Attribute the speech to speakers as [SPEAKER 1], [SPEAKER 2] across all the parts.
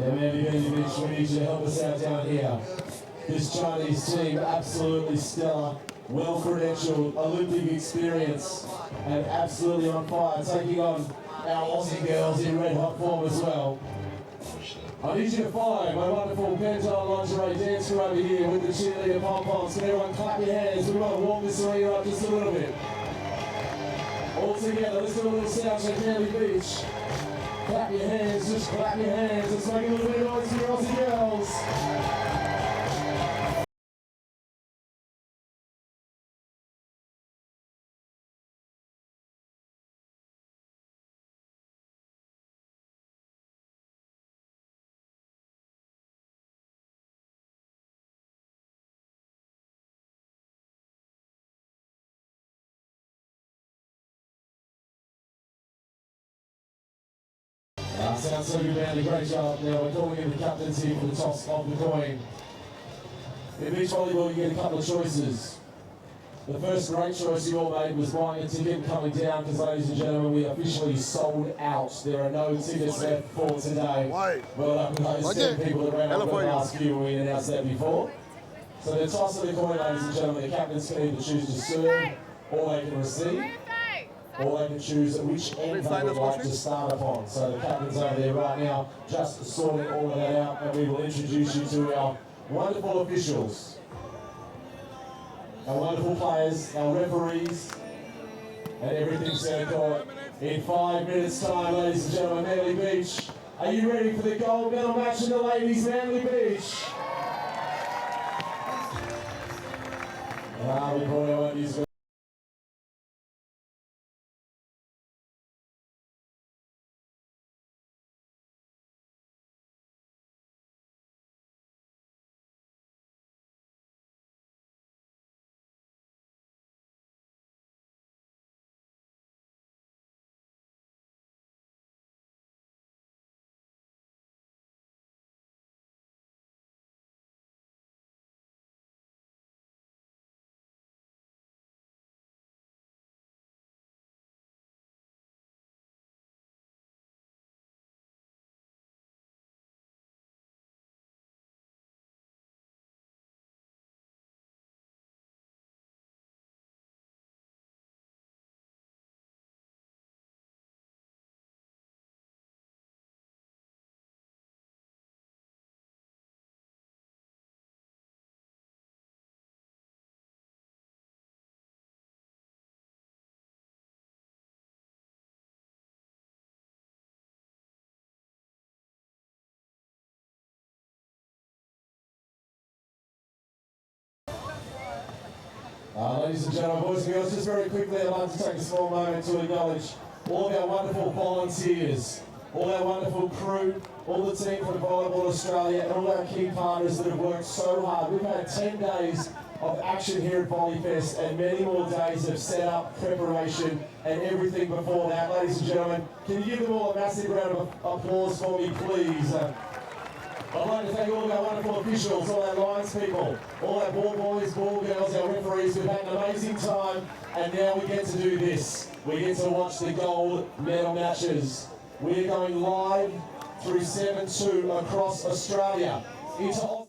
[SPEAKER 1] Yeah, man, we need you to help us out down here. This Chinese team, absolutely stellar, well-credentialed, Olympic experience, and absolutely on fire, taking on our Aussie girls in red-hot form as well. I need you to follow my wonderful Penton lingerie dance crew over here with the cheerleader pom-poms. Can everyone clap your hands? We want to warm this arena up just a little bit. All together, let's do a little sound check, Manly Beach. Clap your hands, just clap your hands. Let's make a little bit of noise for your Aussie girls. Sounds so good, Manly. Great job. Now we're calling in the captains here for the toss of the coin. In beach volleyball, you get a couple of choices. The first great choice you all made was buying a ticket and coming down, because, ladies and gentlemen, we officially sold out. There are no tickets left for today. Well done to those 10 people that ran over the last few, we announced that before. So the toss of the coin, ladies and gentlemen, the captains can either choose to serve or they can receive. Or they can choose which end they would like to start upon. So the captain's over there right now, just sorting all of that out, and we will introduce you to our wonderful officials, our wonderful players, our referees, and everything set court. In 5 minutes' time, ladies and gentlemen, Manly Beach, are you ready for the gold medal match in the ladies, Manly Beach? We probably won't use it. Ladies and gentlemen, boys and girls, just very quickly, I'd like to take a small moment to acknowledge all of our wonderful volunteers, all our wonderful crew, all the team from Volleyball Australia, and all our key partners that have worked so hard. We've had 10 days of action here at VolleyFest and many more days of setup, preparation, and everything before that. Ladies and gentlemen, can you give them all a massive round of applause for me, please? I'd like to thank all of our wonderful officials, all our Lions people, all our ball boys, ball girls, our referees. We've had an amazing time, and now we get to do this. We get to watch the gold medal matches. We're going live through 7-2 across Australia into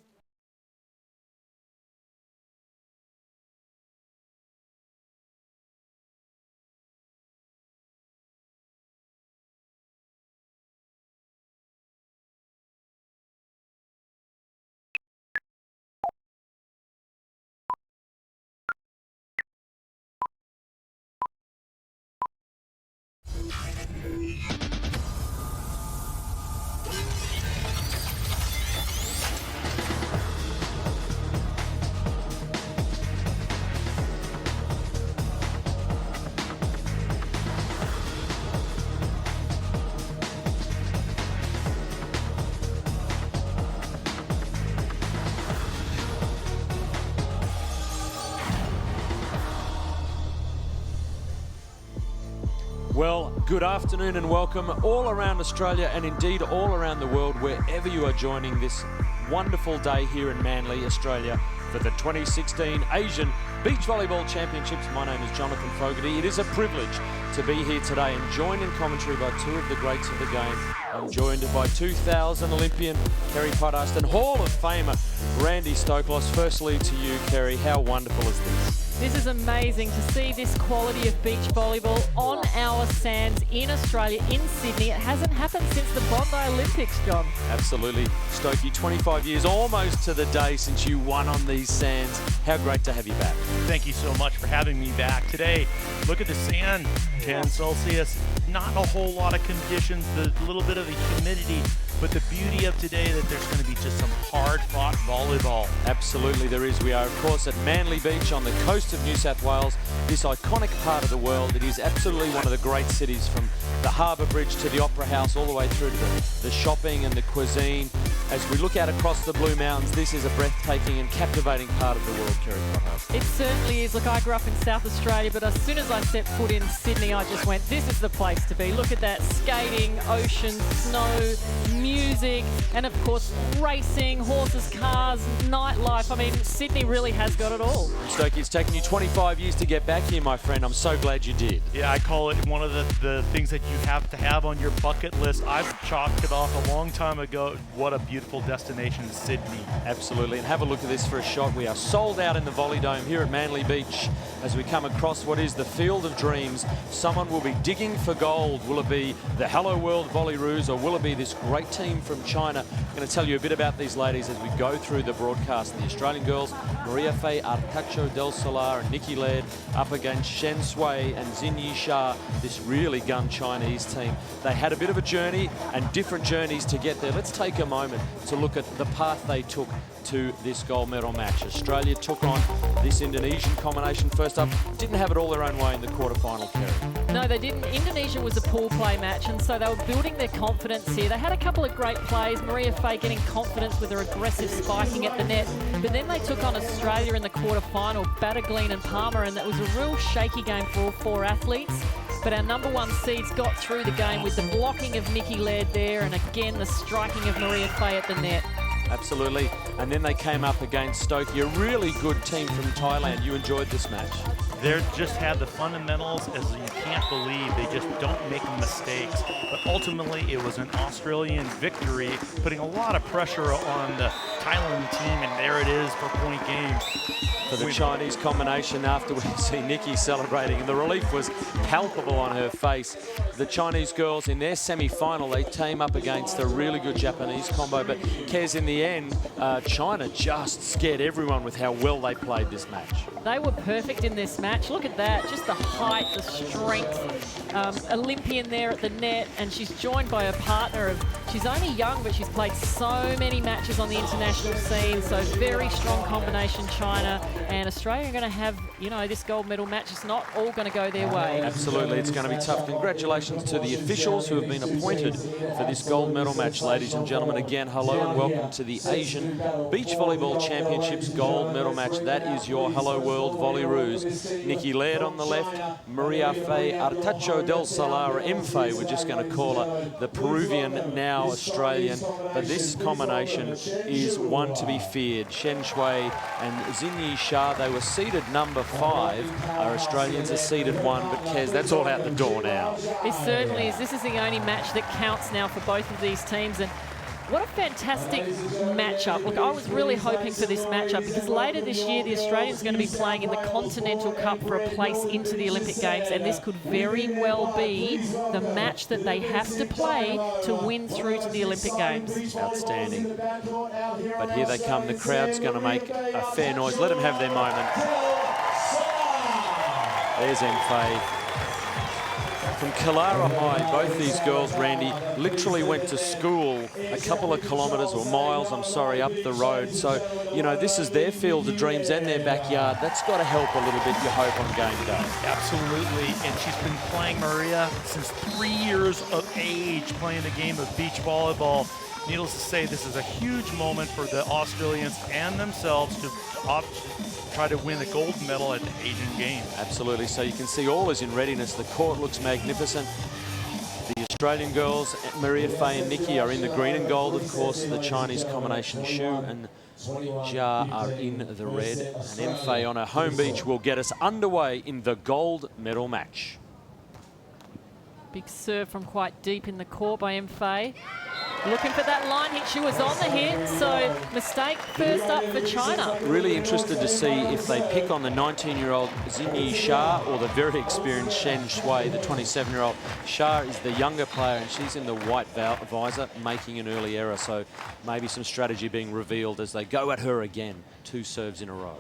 [SPEAKER 2] Well, good afternoon and welcome all around Australia and indeed all around the world, wherever you are joining this wonderful day here in Manly, Australia, for the 2016 Asian Beach Volleyball Championships. My name is Jonathan Fogarty. It is a privilege to be here today and joined in commentary by two of the greats of the game, I'm joined by 2000 Olympian Kerry Poddast and Hall of Famer Randy Stoklos. Firstly to you, Kerry, how wonderful is this?
[SPEAKER 3] This is amazing to see this quality of beach volleyball on our sands in Australia, in Sydney. It hasn't happened since the Bondi Olympics, John.
[SPEAKER 2] Absolutely. Stokey, 25 years almost to the day since you won on these sands. How great to have you back.
[SPEAKER 4] Thank you so much for having me back today. Look at the sand, 10 Celsius, not a whole lot of conditions, the little bit of the humidity, but the beauty of today that there's going to be just some hard-fought volleyball.
[SPEAKER 2] Absolutely there is. We are, of course, at Manly Beach on the coast of New South Wales, this iconic part of the world. It is absolutely one of the great cities, from the Harbour Bridge to the Opera House, all the way through to the shopping and the cuisine. As we look out across the Blue Mountains, this is a breathtaking and captivating part of the world, Kerry Poddast.
[SPEAKER 3] It certainly is. Look, I grew up in South Australia, but as soon as I set foot in Sydney, I just went, this is the place to be. Look at that, skating, ocean, snow, music, and of course, racing, horses, cars, nightlife. I mean, Sydney really has got it all.
[SPEAKER 2] Stokey, it's taken you 25 years to get back here, my friend. I'm so glad you did.
[SPEAKER 4] Yeah, I call it one of the things that you have to have on your bucket list. I've chalked it off a long time ago. What a beautiful destination, Sydney.
[SPEAKER 2] Absolutely, and have a look at this for a shot. We are sold out in the Volley Dome here at Manly Beach as we come across what is the field of dreams. Someone will be digging for gold. Will it be the Hello World Volleyroos, or will it be this great team from China? I'm going to tell you a bit about these ladies as we go through the broadcast. The Australian girls, Maria Fei Artacho del Solar and Nikki Laird, up against Shen Shui and Xinyi Sha, this really gun Chinese team. They had a bit of a journey and different journeys to get there. Let's take a moment to look at the path they took to this gold medal match. Australia took on this Indonesian combination first up. Didn't have it all their own way in the quarterfinal, Kerry.
[SPEAKER 3] No, they didn't. Indonesia was a pool play match, and so they were building their confidence here. They had a couple of great plays. Maria Fei getting confidence with her aggressive spiking at the net, but then they took on Australia in the quarterfinal, Battergleen and Palmer, and that was a real shaky game for all four athletes. But our number one seeds got through the game with the blocking of Nikki Laird there, and again the striking of Maria Fei at the net.
[SPEAKER 2] Absolutely. And then they came up against Stokey, a really good team from Thailand. You enjoyed this match?
[SPEAKER 4] They just have the fundamentals as you can't believe. They just don't make mistakes. But ultimately, it was an Australian victory, putting a lot of pressure on the Thailand team, and there it is for point game.
[SPEAKER 2] For the Chinese combination, after we see Nikki celebrating, and the relief was palpable on her face. The Chinese girls in their semi-final, they came up against a really good Japanese combo, but Kez, in the end, China just scared everyone with how well they played this match.
[SPEAKER 3] They were perfect in this match. Look at that, just the height, the strength. Olympian there at the net, and she's joined by her partner. She's only young, but she's played so many matches on the international scene, so very strong combination, China. And Australia are going to have, you know, this gold medal match. It's not all going to go their way.
[SPEAKER 2] Absolutely, it's going to be tough. Congratulations to the officials who have been appointed for this gold medal match, ladies and gentlemen. Again, hello and welcome to the Asian Beach Volleyball Championships gold medal match. That is your Hello World Volleyroos. Nikki Laird on the left, Maria Fei Artacho del Solar, M-Fei, we're just going to call her, the Peruvian, now Australian. But this combination is one to be feared. Shen Shui and Xinyi Sha, they were seeded number 5. Our Australians are seeded 1, but Kez, that's all out the door now.
[SPEAKER 3] It certainly is. This is the only match that counts now for both of these teams, and what a fantastic matchup. Look, I was really hoping for this matchup because later this year the Australians are going to be playing in the Continental Cup for a place into the Olympic Games, and this could very well be the match that they have to play to win through to the Olympic Games.
[SPEAKER 2] Outstanding. But here they come. The crowd's going to make a fair noise. Let them have their moment. There's M-Fei. From Killara High, both these girls, Randy, literally went to school a couple of kilometres, or miles, I'm sorry, up the road. So, you know, this is their field of dreams and their backyard. That's got to help a little bit, you hope, on game day.
[SPEAKER 4] Absolutely, and she's been playing, Maria, since 3 years of age, playing the game of beach volleyball. Needless to say, this is a huge moment for the Australians and themselves to try to win a gold medal at the Asian Games.
[SPEAKER 2] Absolutely. So you can see all is in readiness. The court looks magnificent. The Australian girls, Maria Fei and Nikki, are in the green and gold, of course. The Chinese combination, Shu and Jia, are in the red. And M-Fei on her home beach will get us underway in the gold medal match.
[SPEAKER 3] Big serve from quite deep in the court by Mfei. Looking for that line hit. She was on the hit, so mistake first up for China.
[SPEAKER 2] Really interested to see if they pick on the 19-year-old Xinyi Shah or the very experienced Shen Shui, the 27-year-old. Shah is the younger player, and she's in the white visor, making an early error. So maybe some strategy being revealed as they go at her again. 2 serves in a row.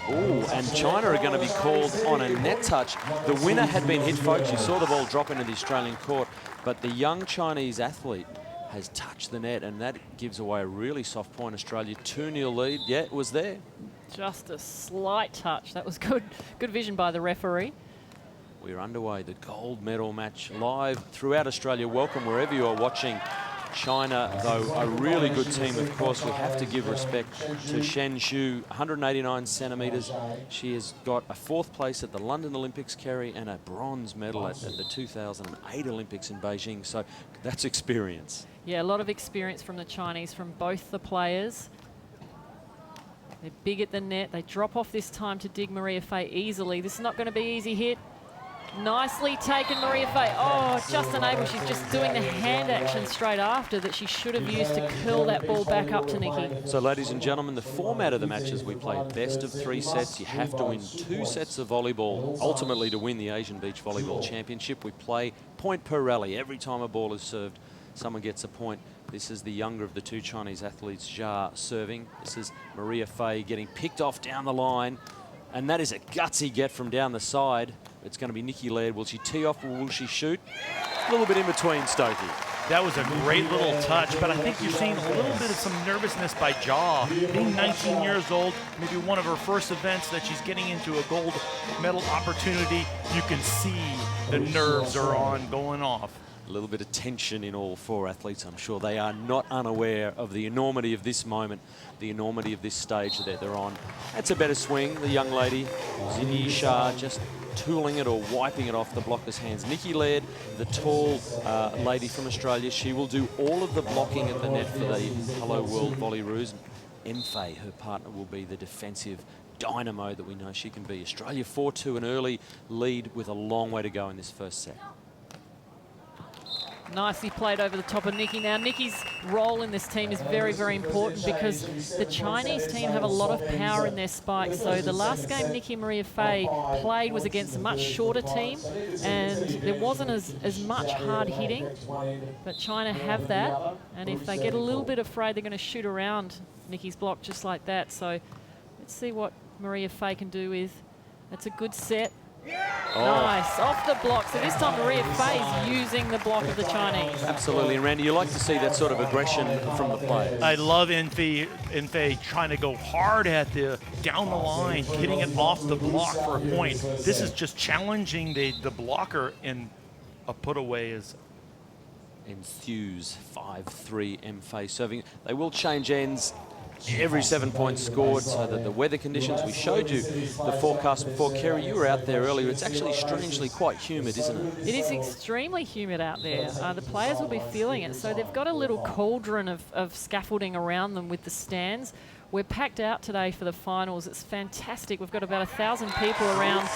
[SPEAKER 2] Ooh, and China are going to be called on a net touch. The winner had been hit, folks. You saw the ball drop into the Australian court, but the young Chinese athlete has touched the net, and that gives away a really soft point. Australia 2-0 lead. Yeah, it was there.
[SPEAKER 3] Just a slight touch. That was good vision by the referee.
[SPEAKER 2] We're underway. The gold medal match live throughout Australia. Welcome wherever you are watching. China, though, a really good team, of course. We have to give respect to Shen Shui, 189 centimetres. She has got a 4th place at the London Olympics, Kerry, and a bronze medal at the 2008 Olympics in Beijing. So that's experience.
[SPEAKER 3] Yeah, a lot of experience from the Chinese, from both the players. They're big at the net. They drop off this time to dig Maria Fei easily. This is not going to be easy hit. Nicely taken, Maria Fei. Oh, just unable. She's just doing the hand action straight after that she should have used to curl that ball back up to Nikki.
[SPEAKER 2] So, ladies and gentlemen, the format of the matches, we play best of 3 sets. You have to win 2 sets of volleyball, ultimately to win the Asian Beach Volleyball Championship. We play point per rally. Every time a ball is served, someone gets a point. This is the younger of the 2 Chinese athletes, Jia, serving. This is Maria Fei getting picked off down the line. And that is a gutsy get from down the side. It's going to be Nikki Laird. Will she tee off or will she shoot? A little bit in between, Stokey.
[SPEAKER 4] That was a great little touch, but I think you're seeing a little bit of some nervousness by Jia. Being 19 years old, maybe one of her first events that she's getting into a gold medal opportunity, you can see the nerves are going off.
[SPEAKER 2] A little bit of tension in all 4 athletes. I'm sure they are not unaware of the enormity of this moment, the enormity of this stage that they're on. That's a better swing. The young lady, Xinyi Shah, just tooling it or wiping it off the blocker's hands. Nikki Laird, the tall lady from Australia, she will do all of the blocking at the net for the Hello World Volleyball. Mfei, her partner, will be the defensive dynamo that we know she can be. Australia 4-2, an early lead with a long way to go in this first set.
[SPEAKER 3] Nicely played over the top of Nikki. Now, Nikki's role in this team is very, very important because the Chinese team have a lot of power in their spikes. So the last game Nikki and Maria Fei played was against a much shorter team, and there wasn't as much hard hitting. But China have that, and if they get a little bit afraid, they're going to shoot around Nikki's block just like that. So let's see what Maria Fei can do with. That's a good set. Oh. Nice, off the block. So this time Maria Fei's using the block of the Chinese.
[SPEAKER 2] Absolutely, and Randy, you like to see that sort of aggression from the players.
[SPEAKER 4] I love Mfei trying to go hard at the down the line, getting it off the block for a point. This is just challenging the blocker, and a put away is
[SPEAKER 2] enthuse. 5-3 Mfei serving. They will change ends every 7 points scored, so that the weather conditions, we showed you the forecast before. Kerry, you were out there earlier. It's actually strangely quite humid, isn't it?
[SPEAKER 3] It is extremely humid out there. The players will be feeling it. So they've got a little cauldron of scaffolding around them with the stands. We're packed out today for the finals. It's fantastic. We've got about 1,000 people around.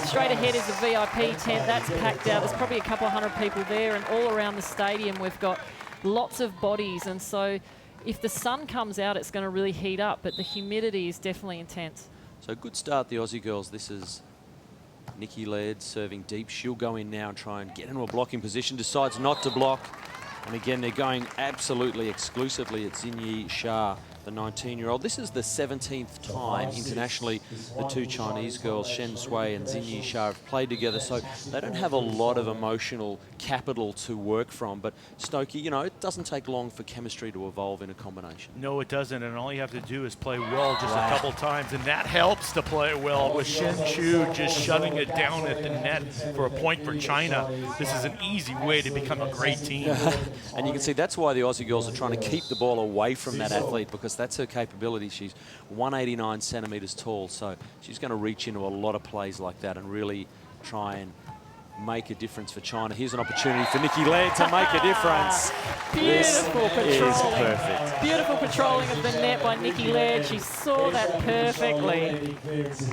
[SPEAKER 3] Straight ahead is the VIP tent. That's packed out. There's probably a couple of hundred people there, and all around the stadium we've got lots of bodies. And so if the sun comes out, it's going to really heat up, but the humidity is definitely intense.
[SPEAKER 2] So good start, the Aussie girls. This is Nikki Laird serving deep. She'll go in now and try and get into a blocking position, decides not to block. And again, they're going absolutely exclusively at Xinyi Shah, the 19-year-old. This is the 17th time internationally the 2 Chinese girls, Shen Shui and Xinyi Shah, have played together, so they don't have a lot of emotional capital to work from. But Stokey, you know, it doesn't take long for chemistry to evolve in a combination.
[SPEAKER 4] No, it doesn't, and all you have to do is play well just a couple times, and that helps to play well with Shen Shui just shutting it down at the net for a point for China. This is an easy way to become a great team.
[SPEAKER 2] And you can see that's why the Aussie girls are trying to keep the ball away from that athlete, because that's her capability. She's 189 centimetres tall, so she's going to reach into a lot of plays like that and really try and make a difference for China. Here's an opportunity for Nikki Laird to make a difference.
[SPEAKER 3] Beautiful
[SPEAKER 2] this
[SPEAKER 3] patrolling.
[SPEAKER 2] is perfect.
[SPEAKER 3] Beautiful patrolling of the net by Nikki Laird. She saw that perfectly.
[SPEAKER 2] So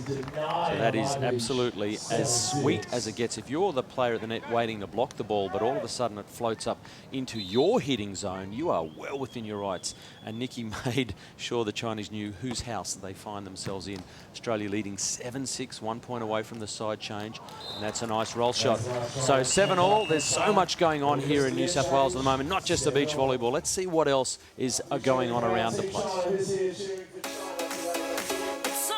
[SPEAKER 2] that is absolutely as sweet as it gets. If you're the player at the net waiting to block the ball, but all of a sudden it floats up into your hitting zone, you are well within your rights. And Nikki made sure the Chinese knew whose house they find themselves in. Australia leading 7-6, 1 point away from the side change. And that's a nice roll shot. So 7-all. There's so much going on here in New South Wales at the moment, not just the beach volleyball. Let's see what else is going on around the place.
[SPEAKER 5] It's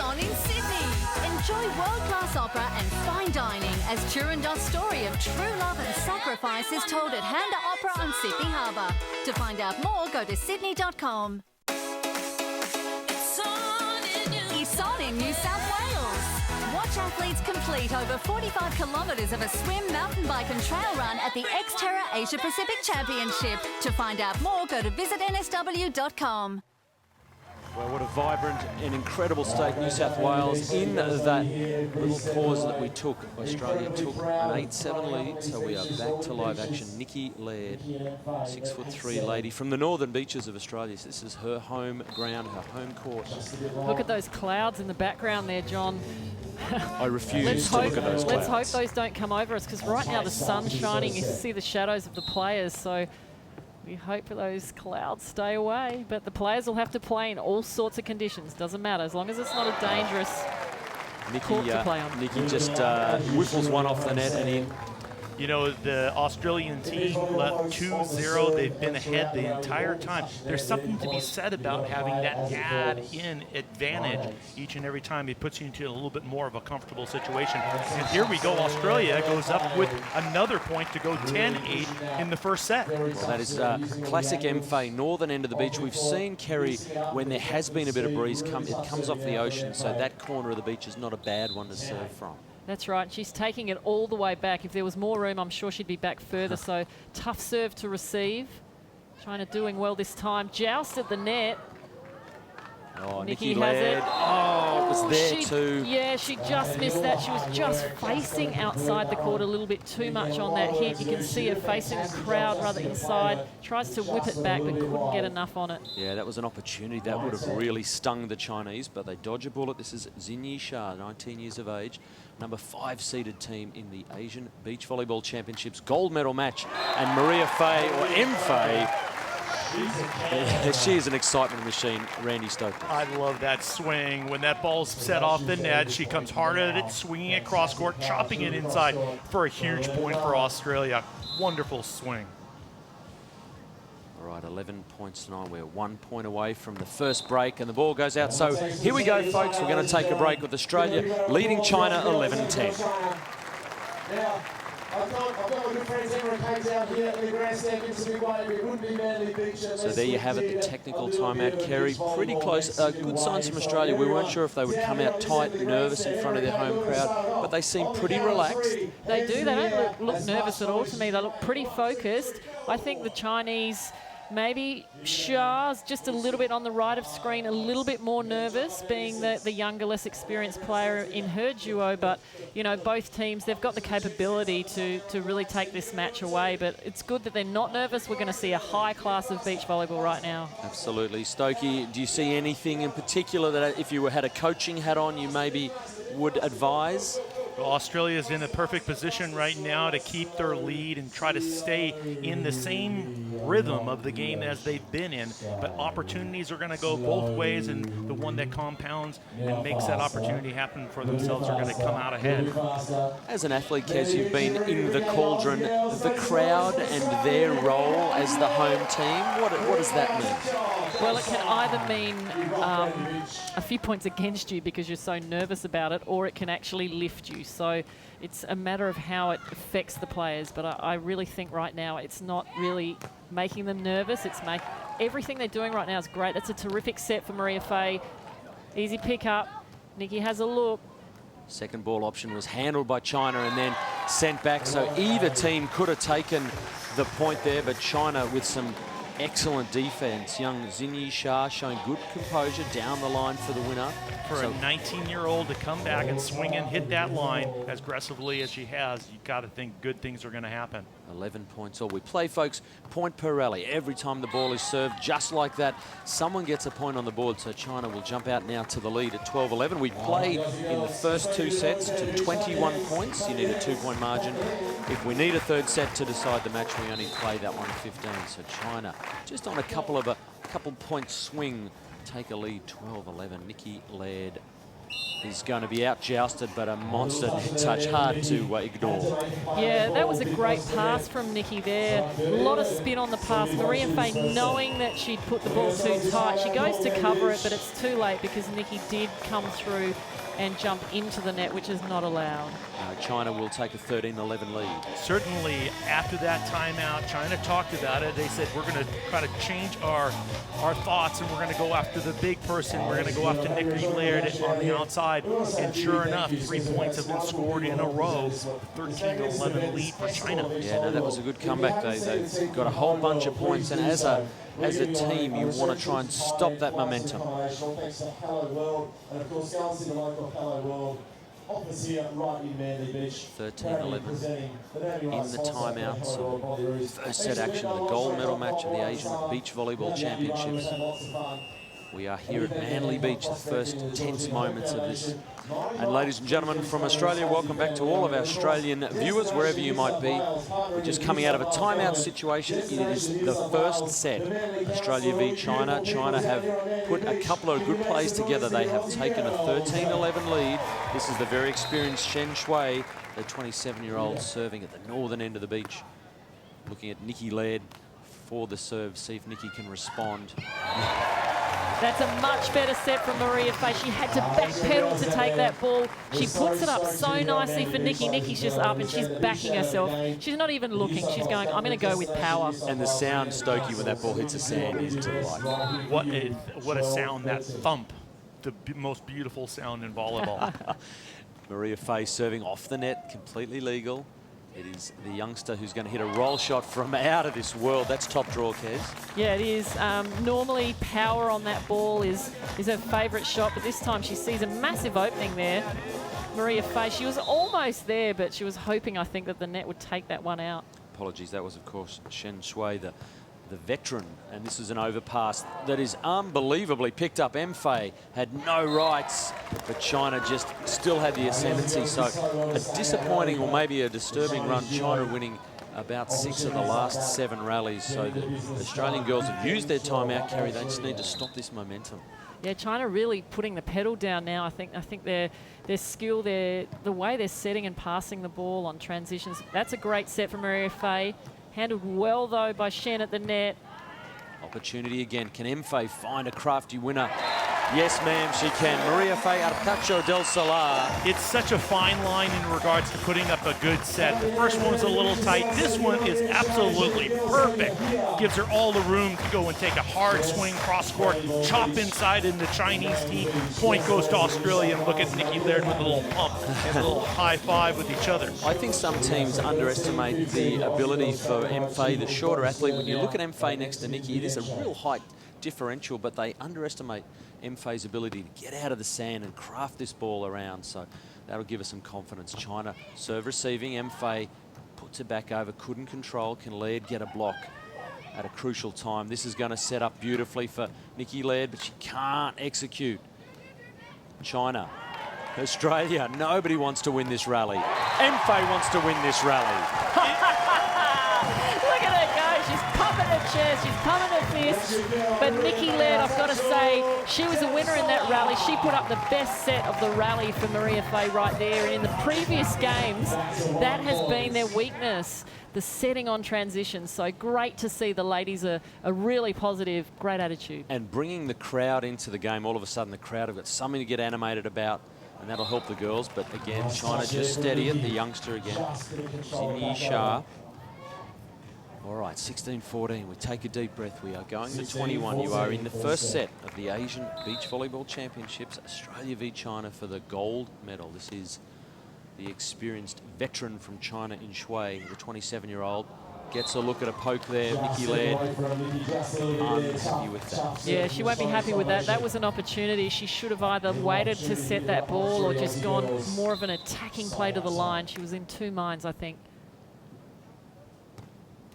[SPEAKER 5] on in Sydney. Enjoy world-class opera and fine dining as Turandot's story of true love and sacrifice is told at Handa Opera on Sydney Harbour. To find out more, go to sydney.com. It's on in New South Wales. Watch athletes complete over 45 kilometres of a swim, mountain bike and trail run at the Xterra Asia Pacific Championship. To find out more, go to visitnsw.com.
[SPEAKER 2] Well, what a vibrant and incredible stake New South Wales in that little pause that we took. Australia took an 8-7 lead, so we are back to live action. Nikki Laird, 6'3" lady from the northern beaches of Australia. This is her home ground, her home court.
[SPEAKER 3] Look at those clouds in the background there, John.
[SPEAKER 2] I refuse to look at those clouds.
[SPEAKER 3] Let's hope those don't come over us, because right now the sun's shining. You see the shadows of the players, so we hope those clouds stay away. But the players will have to play in all sorts of conditions. Doesn't matter, as long as it's not a dangerous court to play on.
[SPEAKER 2] Nikki just whiffles one off the net and in.
[SPEAKER 4] You know, the Australian team left 2-0. They've been ahead the entire time. There's something to be said about having that add-in advantage each and every time. It puts you into a little bit more of a comfortable situation. And here we go. Australia goes up with another point to go 10-8 in the first set.
[SPEAKER 2] Well, that is classic MFA, northern end of the beach. We've seen Kerry, when there has been a bit of breeze, it comes off the ocean, so that corner of the beach is not a bad one to serve from.
[SPEAKER 3] That's right. She's taking it all the way back. If there was more room, I'm sure she'd be back further. So tough serve to receive. China doing well this time. Joust at the net.
[SPEAKER 2] Oh,
[SPEAKER 3] Nikki
[SPEAKER 2] Nikki
[SPEAKER 3] has
[SPEAKER 2] Laird.
[SPEAKER 3] it.
[SPEAKER 2] Oh, it was there too.
[SPEAKER 3] Yeah, she just missed that. She was just facing outside the court a little bit too much on that hit. You can see her facing the crowd rather inside. Tries to whip it back, but couldn't get enough on it.
[SPEAKER 2] Yeah, that was an opportunity. That would have really stung the Chinese, but they dodge a bullet. This is Xinyi Shah, 19 years of age, number 5 seeded team in the Asian Beach Volleyball Championships gold medal match. And Maria Fay, or M. Fay, she is an excitement machine, Randy Stokely.
[SPEAKER 4] I love that swing. When that ball's set off the net, she comes hard at it, swinging it cross court, chopping it inside for a huge point for Australia. Wonderful swing.
[SPEAKER 2] All right, 11 points tonight. We're 1 point away from the first break, and the ball goes out. So here we go, folks. We're going to take a break with Australia leading China 11-10.
[SPEAKER 1] Now, I've got my good friends Emma and Kate down here in the grandstand. Gives a big wave. It wouldn't be Manly Beach.
[SPEAKER 2] So there you have it, the technical timeout. Kerry, pretty close. Good signs from Australia. We weren't sure if they would come out tight, nervous in front of their home crowd, but they seem pretty relaxed.
[SPEAKER 3] They do. They don't look nervous at all to me. They look pretty focused. I think the Chinese, maybe Shah's just a little bit on the right of screen, a little bit more nervous, being the younger, less experienced player in her duo. But, you know, both teams, they've got the capability to really take this match away. But it's good that they're not nervous. We're going to see a high class of beach volleyball right now.
[SPEAKER 2] Absolutely. Stokey, do you see anything in particular that if you had a coaching hat on, you maybe would advise?
[SPEAKER 4] Well, Australia's in a perfect position right now to keep their lead and try to stay in the same rhythm of the game as they've been in. But opportunities are going to go both ways, and the one that compounds and makes that opportunity happen for themselves are going to come out ahead.
[SPEAKER 2] As an athlete, Kez, you've been in the cauldron. The crowd and their role as the home team, what does that mean?
[SPEAKER 3] Well, it can either mean a few points against you because you're so nervous about it, or it can actually lift you. So it's a matter of how it affects the players. But I really think right now it's not really making them nervous. It's everything they're doing right now is great. That's a terrific set for Maria Fay. Easy pick up. Nikki has a look.
[SPEAKER 2] Second ball option was handled by China and then sent back. So either team could have taken the point there, but China with some excellent defense. Young Xinyi Shah showing good composure down the line for the winner.
[SPEAKER 4] For a 19-year-old to come back and swing and hit that line as aggressively as she has, you got to think good things are going to happen.
[SPEAKER 2] 11 points all. We play, folks, point per rally. Every time the ball is served, just like that, someone gets a point on the board. So China will jump out now to the lead at 12-11. We played in the first 2 sets to 21 points. You need a 2-point margin. If we need a third set to decide the match, we only play that one 15. So China just on a couple point swing, take a lead 12-11. Nikki Laird is going to be out jousted, but a monster net touch, hard to ignore.
[SPEAKER 3] Yeah, that was a great pass from Nikki there. A lot of spin on the pass. Maria Fay, knowing that she'd put the ball too tight, she goes to cover it, but it's too late because Nikki did come through and jump into the net, which is not allowed.
[SPEAKER 2] China will take a 13-11 lead.
[SPEAKER 4] Certainly, after that timeout, China talked about it. They said, we're going to try to change our thoughts, and we're going to go after the big person. We're going to go after Nikki Laird on the outside. And sure enough, 3 points have been scored in a row. 13-11 lead for China.
[SPEAKER 2] Yeah, no, that was a good comeback. They've got a whole bunch of points, and as a team, you want to try and stop that momentum. 13-11 in the timeout. So first set action, the gold medal match of the Asian Beach Volleyball Championships. We are here at Manly Beach, the first tense moments of this. And ladies and gentlemen from Australia, welcome back to all of our Australian viewers, wherever you might be. We're just coming out of a timeout situation. It is the first set, Australia v China. China have put a couple of good plays together. They have taken a 13-11 lead. This is the very experienced Shen Shui, the 27-year-old serving at the northern end of the beach. Looking at Nikki Laird for the serve, see if Nikki can respond.
[SPEAKER 3] That's a much better set from Maria Fay. She had to backpedal to take that ball. She puts it up so nicely for Nikki. Nikki's just up and she's backing herself. She's not even looking. She's going, I'm going to go with power.
[SPEAKER 2] And the sound, Stokey, when that ball hits the sand is delightful.
[SPEAKER 4] What a sound, that thump. The most beautiful sound in volleyball.
[SPEAKER 2] Maria Fay serving off the net, completely legal. It is the youngster who's going to hit a roll shot from out of this world. That's top draw, Kez.
[SPEAKER 3] Yeah, it is. Normally, power on that ball is her favourite shot, but this time she sees a massive opening there. Maria Fay, she was almost there, but she was hoping, I think, that the net would take that one out.
[SPEAKER 2] Apologies, that was, of course, Shen Shui, the veteran, and this is an overpass that is unbelievably picked up. Fay had no rights, but China just still had the ascendancy. So a disappointing or maybe a disturbing run. China winning about 6 of the last 7 rallies. So the Australian girls have used their timeout, Kerry. They just need to stop this momentum.
[SPEAKER 3] Yeah, China really putting the pedal down now. I think their skill, the way they're setting and passing the ball on transitions. That's a great set from Maria Fay. Handled well, though, by Shen at the net.
[SPEAKER 2] Opportunity again. Can Fay find a crafty winner? Yes, ma'am, she can. Maria Fay Arpacho del Solar.
[SPEAKER 4] It's such a fine line in regards to putting up a good set. The first one was a little tight. This one is absolutely perfect. Gives her all the room to go and take a hard swing cross-court, chop inside in the Chinese team. Point goes to Australia, and look at Nikki Laird with a little pump and a little high five with each other.
[SPEAKER 2] I think some teams underestimate the ability for Fay, the shorter athlete. When you look at Fay next to Nikki, it is a real height differential, but they underestimate Fay's ability to get out of the sand and craft this ball around. So that'll give us some confidence. China serve receiving. Fay puts it back over, couldn't control. Can Laird get a block at a crucial time? This is going to set up beautifully for Nikki Laird, but she can't execute. China, Australia, nobody wants to win this rally. Fay wants to win this rally.
[SPEAKER 3] Look at her go. She's pumping her chest. She's pumping her fist. But Nikki Laird, I've got to say, she was a winner in that rally. She put up the best set of the rally for Maria Fay right there. And in the previous games, that has been their weakness, the setting on transitions. So great to see the ladies are really positive, great attitude. And
[SPEAKER 2] bringing the crowd into the game, all of a sudden the crowd have got something to get animated about, and that'll help the girls. But again, China just steady it, the youngster again, Xinyi Shah. All right, 16-14, we take a deep breath. We are going to 21. You are in the first set of the Asian Beach Volleyball Championships, Australia v China for the gold medal. This is the experienced veteran from China in Shui, the 27-year-old. Gets a look at a poke there, Nikki Laird. Unhappy with that.
[SPEAKER 3] Yeah, she won't be happy with that. That was an opportunity. She should have either waited to set that ball or just gone more of an attacking play to the line. She was in two minds, I think.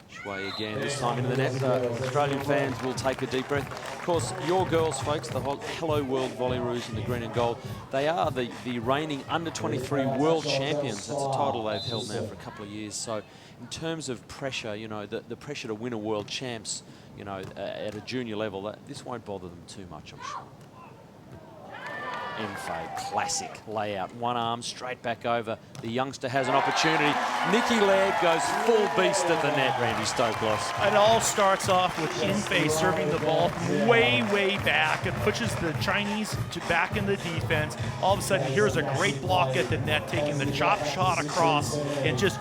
[SPEAKER 2] Shui again, this time into the net. Australian fans will take a deep breath. Of course, your girls, folks, the Hello World Volleyroos in the green and gold, they are the reigning under-23 world champions. That's a title they've held now for a couple of years. So in terms of pressure, you know, the pressure to win a world champs, you know, at a junior level, this won't bother them too much, I'm sure. Mfei, classic layout. One arm straight back over. The youngster has an opportunity. Nikki Laird goes full beast at the net, Randy Stoklos.
[SPEAKER 4] It all starts off with Mfei serving the ball way, way back. It pushes the Chinese back in the defense. All of a sudden, here's a great block at the net, taking the chop shot across and just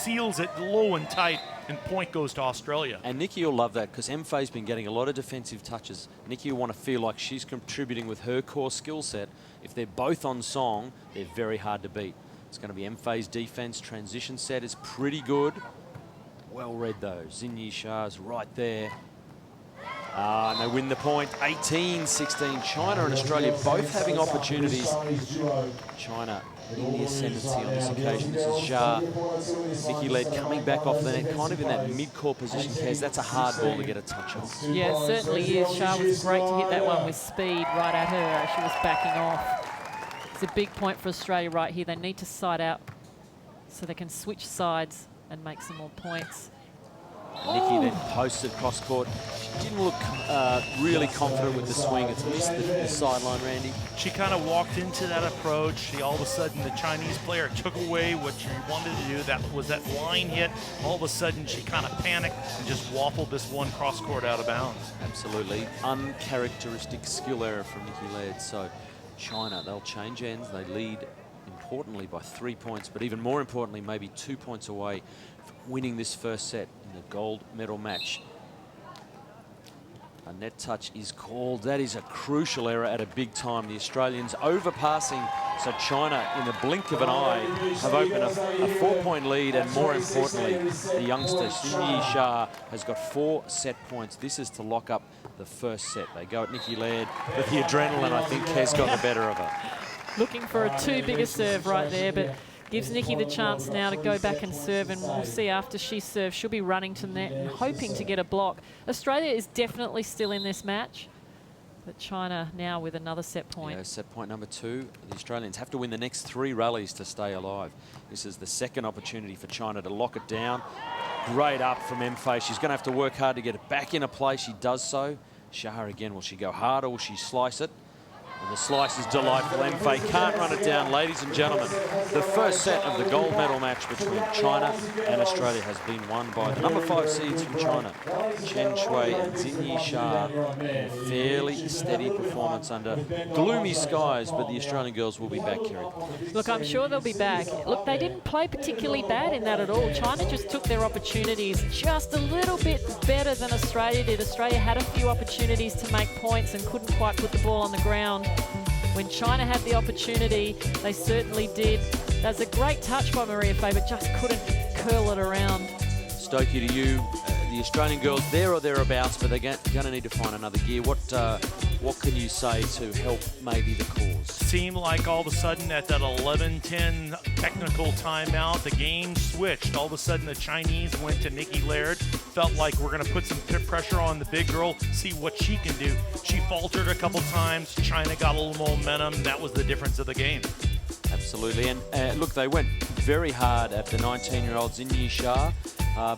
[SPEAKER 4] seals it low and tight. And point goes to Australia.
[SPEAKER 2] And Nikki will love that because Mfei's been getting a lot of defensive touches. Nikki will want to feel like she's contributing with her core skill set. If they're both on song, they're very hard to beat. It's going to be Mfei's defense. Transition set is pretty good. Well read though. Xinyi Shah's right there. And they win the point. 18-16. China and Australia both having opportunities. China in the ascendancy on this occasion. This is Shah. Nikki Laird coming back off the net, kind of in that mid-court position, Kaz. That's a hard ball to get a touch on.
[SPEAKER 3] Yeah, it certainly is. Shah was great to hit that one with speed right at her. She was backing off. It's a big point for Australia right here. They need to side out so they can switch sides and make some more points.
[SPEAKER 2] Nikki then posted cross court. She didn't look really confident with the swing. It's missed the sideline, Randy.
[SPEAKER 4] She kind of walked into that approach. All of a sudden, the Chinese player took away what she wanted to do. That was that line hit. All of a sudden, she kind of panicked and just waffled this one cross court out of bounds.
[SPEAKER 2] Absolutely. Uncharacteristic skill error from Nikki Laird. So China, they'll change ends. They lead importantly by 3 points, but even more importantly, maybe 2 points away from winning this first set in the gold medal match. A net touch is called. That is a crucial error at a big time. The Australians overpassing, so China, in the blink of an eye, have opened a 4-point lead, and more importantly, the youngster, Xinyi Shah, has got 4 set points. This is to lock up the first set. They go at Nikki Laird, but the adrenaline, I think, has got the better of her.
[SPEAKER 3] Looking for a too big a serve right there, but gives Nikki the chance now to go back and serve, and we'll see after she serves, she'll be running to net and hoping to get a block. Australia is definitely still in this match, but China now with another set point.
[SPEAKER 2] Yeah, set point number 2. The Australians have to win the next 3 rallies to stay alive. This is the second opportunity for China to lock it down. Great up from Mfei. She's going to have to work hard to get it back into play. She does so. Shah again, will she go hard or will she slice it? And the slice is delightful. Mfei can't run it down, ladies and gentlemen. The first set of the gold medal match between China and Australia has been won by the number 5 seeds from China, Chen Shui and Xinyi Shah. Fairly steady performance under gloomy skies, but the Australian girls will be back, Kerry.
[SPEAKER 3] Look, I'm sure they'll be back. Look, they didn't play particularly bad in that at all. China just took their opportunities just a little bit better than Australia did. Australia had a few opportunities to make points and couldn't quite put the ball on the ground. When China had the opportunity, they certainly did. That's a great touch by Maria Fei, but just couldn't curl it around.
[SPEAKER 2] Stokey, to you, the Australian girls there or thereabouts, but they're going to need to find another gear. What can you say to help maybe the cause?
[SPEAKER 4] Seemed like all of a sudden at that 11-10 technical timeout, the game switched. All of a sudden the Chinese went to Nikki Laird, felt like we're going to put some pressure on the big girl, see what she can do. She faltered a couple times. China got a little momentum. That was the difference of the game.
[SPEAKER 2] Absolutely, and look, they went very hard at the 19-year-old Xinyi Shah,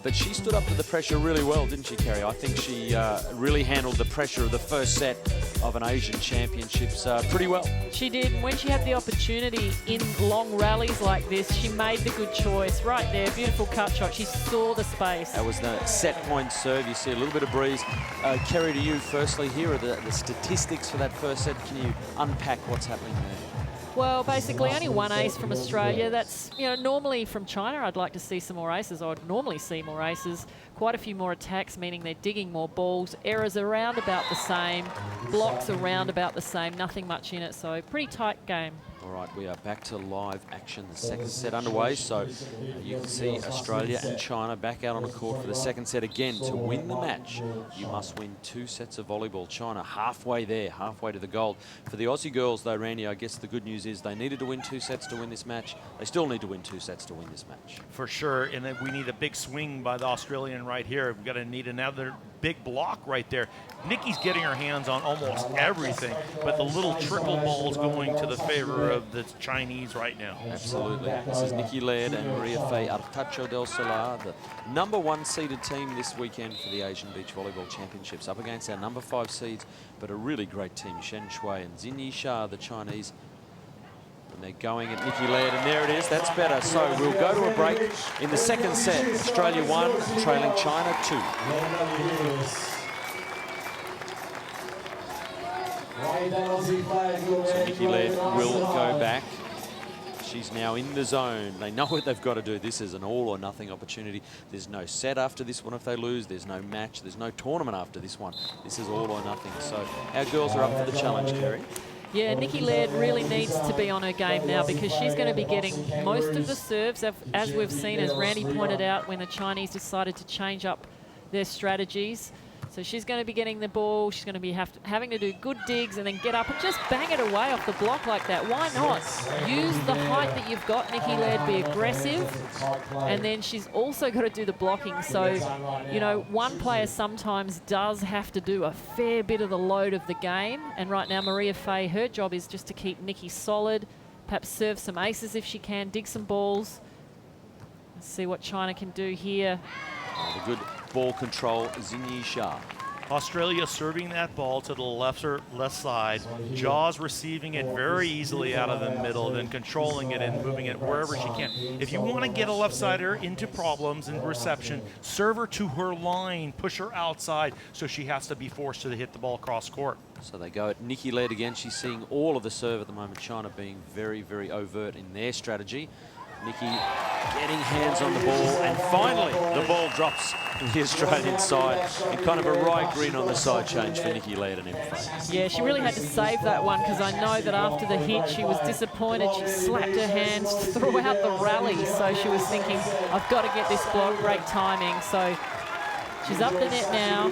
[SPEAKER 2] but she stood up to the pressure really well, didn't she, Kerry? I think she really handled the pressure of the first set of an Asian Championships pretty well.
[SPEAKER 3] She did. When she had the opportunity in long rallies like this, she made the good choice. Right there, beautiful cut shot. She saw the space.
[SPEAKER 2] That was the set point serve. You see a little bit of breeze. Kerry, to you firstly, here are the statistics for that first set. Can you unpack what's happening there?
[SPEAKER 3] Well, basically only 1 ace from Australia. That's, normally from China, I'd like to see some more aces. I'd normally see more aces. Quite a few more attacks, meaning they're digging more balls. Errors around about the same. Blocks around about the same. Nothing much in it, so pretty tight game.
[SPEAKER 2] All right, we are back to live action. The second set underway. So you can see Australia and China back out on the court for the second set again. To win the match, you must win 2 sets of volleyball. China halfway there, halfway to the gold. For the Aussie girls, though, Randy, I guess the good news is they needed to win 2 sets to win this match. They still need to win 2 sets to win this match.
[SPEAKER 4] For sure, and then we need a big swing by the Australian right here. We've got to need another big block right there. Nikki's getting her hands on almost everything, but the little trickle ball's going to the favor of the Chinese right now.
[SPEAKER 2] Absolutely. This is Nikki Laird and Maria Fei Artacho del Solar, the #1 seeded team this weekend for the Asian Beach Volleyball Championships, up against our #5 seeds, but a really great team, Shen Shui and Xin Yisha, the Chinese. And they're going at Nikki Laird, and there it is. That's better. So we'll go to a break in the second set. Australia 1, trailing China 2. So Nikki Laird will go back. She's now in the zone. They know what they've got to do. This is an all or nothing opportunity. There's no set after this one if they lose. There's no match. There's no tournament after this one. This is all or nothing. So our girls are up for the challenge, Kerry.
[SPEAKER 3] Yeah, Nikki Laird really needs to be on her game now because she's going to be getting most of the serves, as we've seen, as Randy pointed out, when the Chinese decided to change up their strategies. So she's going to be getting the ball. She's going to be having to do good digs and then get up and just bang it away off the block like that. Why not? Use the height that you've got, Nikki Laird, be aggressive. And then she's also got to do the blocking. So, you know, one player sometimes does have to do a fair bit of the load of the game. And right now, Maria Fei, her job is just to keep Nikki solid, perhaps serve some aces if she can, dig some balls. Let's see what China can do here.
[SPEAKER 2] The good ball control, Xin Yisha.
[SPEAKER 4] Australia serving that ball to the left side. Jaws receiving it very easily out of the middle, then controlling it and moving it wherever she can. If you want to get a left-sider into problems in reception, serve her to her line, push her outside, so she has to be forced to hit the ball across court.
[SPEAKER 2] So they go at Nikki Laird again. She's seeing all of the serve at the moment. China being very, very overt in their strategy. Nikki getting hands on the ball, and finally the ball drops from the Australian side, and kind of a right grin on the side change for Nikki Laird and Emma.
[SPEAKER 3] Yeah, she really had to save that one because I know that after the hit she was disappointed. She slapped her hands throughout the rally, so she was thinking, I've got to get this block. Great timing. So she's up the net now.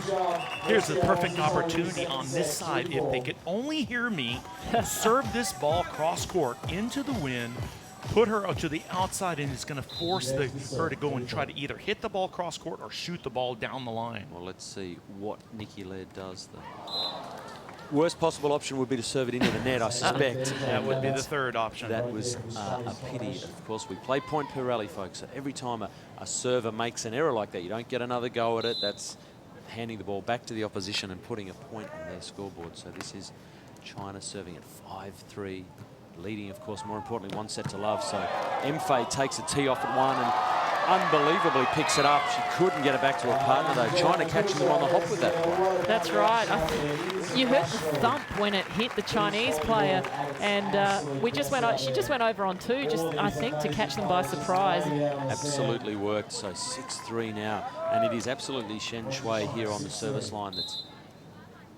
[SPEAKER 4] Here's the perfect opportunity on this side. If they could only hear me, serve this ball cross court into the wind, put her to the outside, and it's going to force her to go and try to either hit the ball cross court or shoot the ball down the line.
[SPEAKER 2] Well, let's see what Nikki Laird does. The worst possible option would be to serve it into the net, I suspect.
[SPEAKER 4] That would be the third option.
[SPEAKER 2] That was a pity. Of course, we play point per rally, folks. So every time a server makes an error like that, you don't get another go at it. That's handing the ball back to the opposition and putting a point on their scoreboard. So this is China serving at 5-3. Leading, of course, more importantly, 1 set to love. So Fei takes a tee off at 1 and unbelievably picks it up. She couldn't get it back to her partner, though. China catching them on the hop with that point.
[SPEAKER 3] That's right. You heard the thump when it hit the Chinese player, and she just went over on 2, just I think to catch them by surprise.
[SPEAKER 2] Absolutely worked. So 6-3 now, and it is absolutely Shen Shui here on the service line that's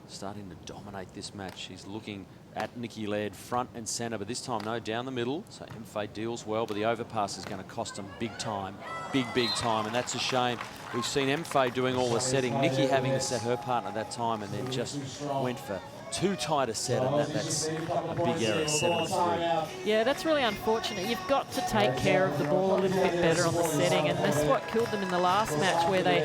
[SPEAKER 2] starting to dominate this match. She's looking at Nikki Laird front and centre, but this time, no, down the middle. So Fei deals well, but the overpass is going to cost them big time, big time, and that's a shame. We've seen Fei doing all the setting, Nikki having to set her partner that time, and then just went for too tight a set, and that's a big error, 7-3.
[SPEAKER 3] Yeah, that's really unfortunate. You've got to take care of the ball a little bit better on the setting, and that's what killed them in the last match, where they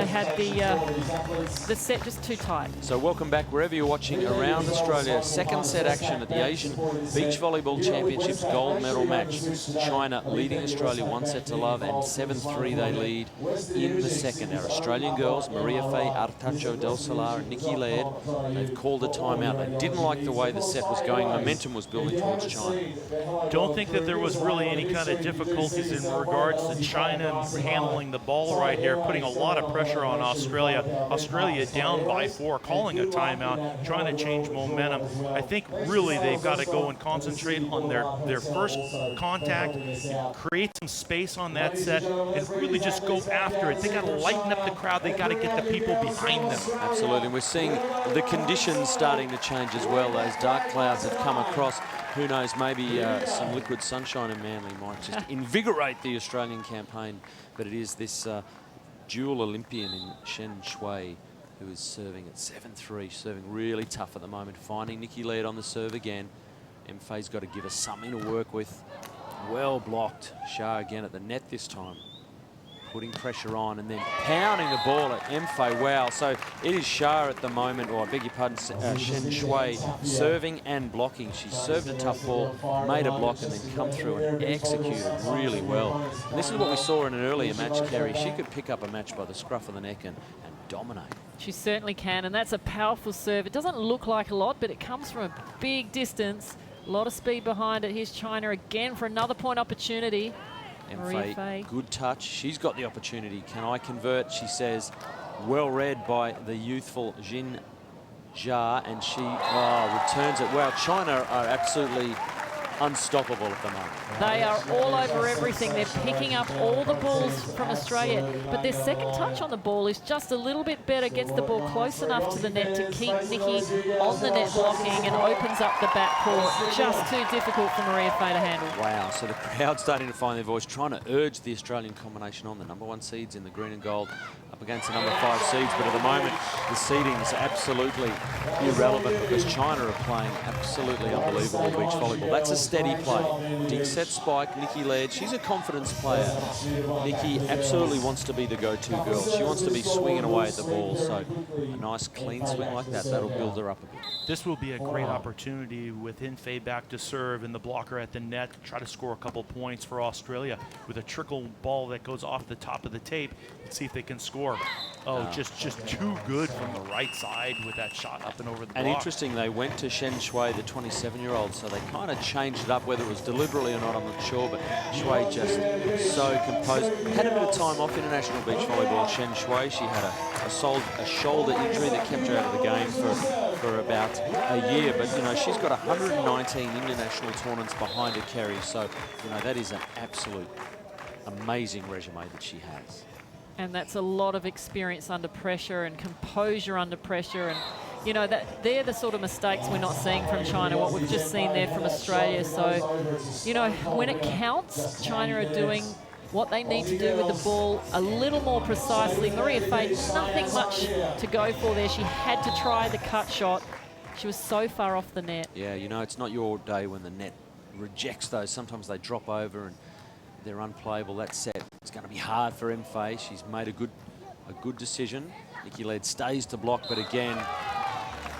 [SPEAKER 3] had the set just too tight.
[SPEAKER 2] So welcome back wherever you're watching around Australia. Second set action at the Asian Beach Volleyball Championships gold medal match. China leading Australia 1 set to love, and 7-3 they lead in the second. Our Australian girls, Maria Fei Artacho del Solar and Nikki Laird, they've called a timeout. They didn't like the way the set was going. Momentum was building towards China.
[SPEAKER 4] Don't think that there was really any kind of difficulties in regards to China handling the ball right here, putting a lot of pressure on Australia. Australia down by 4, calling a timeout, trying to change momentum. I think really they've got to go and concentrate on their first contact, create some space on that set, and really just go after it. They got to lighten up the crowd. They got to get the people behind them.
[SPEAKER 2] Absolutely. And we're seeing the conditions sun's starting to change as well. Those dark clouds have come across. Who knows, maybe some liquid sunshine in Manly might just invigorate the Australian campaign. But it is this dual Olympian in Shen Shui who is serving at 7-3, serving really tough at the moment, finding Nikki Laird on the serve again. Mfei's got to give us something to work with. Well blocked. Shah again at the net this time. Putting pressure on and then pounding the ball at Mfei. Wow, so it is Shah at the moment, or I beg your pardon, Shen Shui, serving and blocking. She served a tough ball, made a block and then come through and executed really well. And this is what we saw in an earlier match, Kerry. She could pick up a match by the scruff of the neck and dominate.
[SPEAKER 3] She certainly can, and that's a powerful serve. It doesn't look like a lot, but it comes from a big distance. A lot of speed behind it. Here's China again for another point opportunity.
[SPEAKER 2] Mfei, good touch. She's got the opportunity. Can I convert? She says, well read by the youthful Jin Jia, and she returns it. Wow, China are absolutely unstoppable at the moment.
[SPEAKER 3] They are all over everything. They're picking up all the balls from Australia, but their second touch on the ball is just a little bit better, gets the ball close enough to the net to keep Nikki on the net blocking and opens up the backcourt. Just too difficult for Maria Fei to handle.
[SPEAKER 2] Wow, so the crowd starting to find their voice, trying to urge the Australian combination on. The #1 seeds in the green and gold up against the #5 seeds, but at the moment the seeding is absolutely irrelevant because China are playing absolutely unbelievable beach volleyball. That's a steady play. Dig set spike, Nikki Laird, she's a confidence player. Nikki absolutely wants to be the go-to girl. She wants to be swinging away at the ball, so a nice clean swing like that, that'll build her up a bit.
[SPEAKER 4] This will be a great opportunity with Mfei back to serve and the blocker at the net, try to score a couple points for Australia with a trickle ball that goes off the top of the tape. Let's see if they can score. Oh, just too good from the right side with that shot up and over the block.
[SPEAKER 2] And interesting, they went to Shen Shui, the 27-year-old, so they kind of changed it up, whether it was deliberately or not, I'm not sure, but Shui just so composed. Had a bit of time off international beach volleyball, Shen Shui. She had a shoulder injury that kept her out of the game for about a year, but you know, she's got 119 international tournaments behind her, Kerry, so you know, that is an absolute amazing resume that she has.
[SPEAKER 3] And that's a lot of experience under pressure and composure under pressure. And, you know, that they're the sort of mistakes we're not seeing from China, what we've just seen there from Australia. So, you know, when it counts, China are doing what they need to do with the ball a little more precisely. Maria Fei, nothing much to go for there. She had to try the cut shot. She was so far off the net.
[SPEAKER 2] Yeah, you know, it's not your day when the net rejects those. Sometimes they drop over and they're unplayable. That set, it's going to be hard for Mfei. She's made a good decision. Nikki Laird stays to block, but again,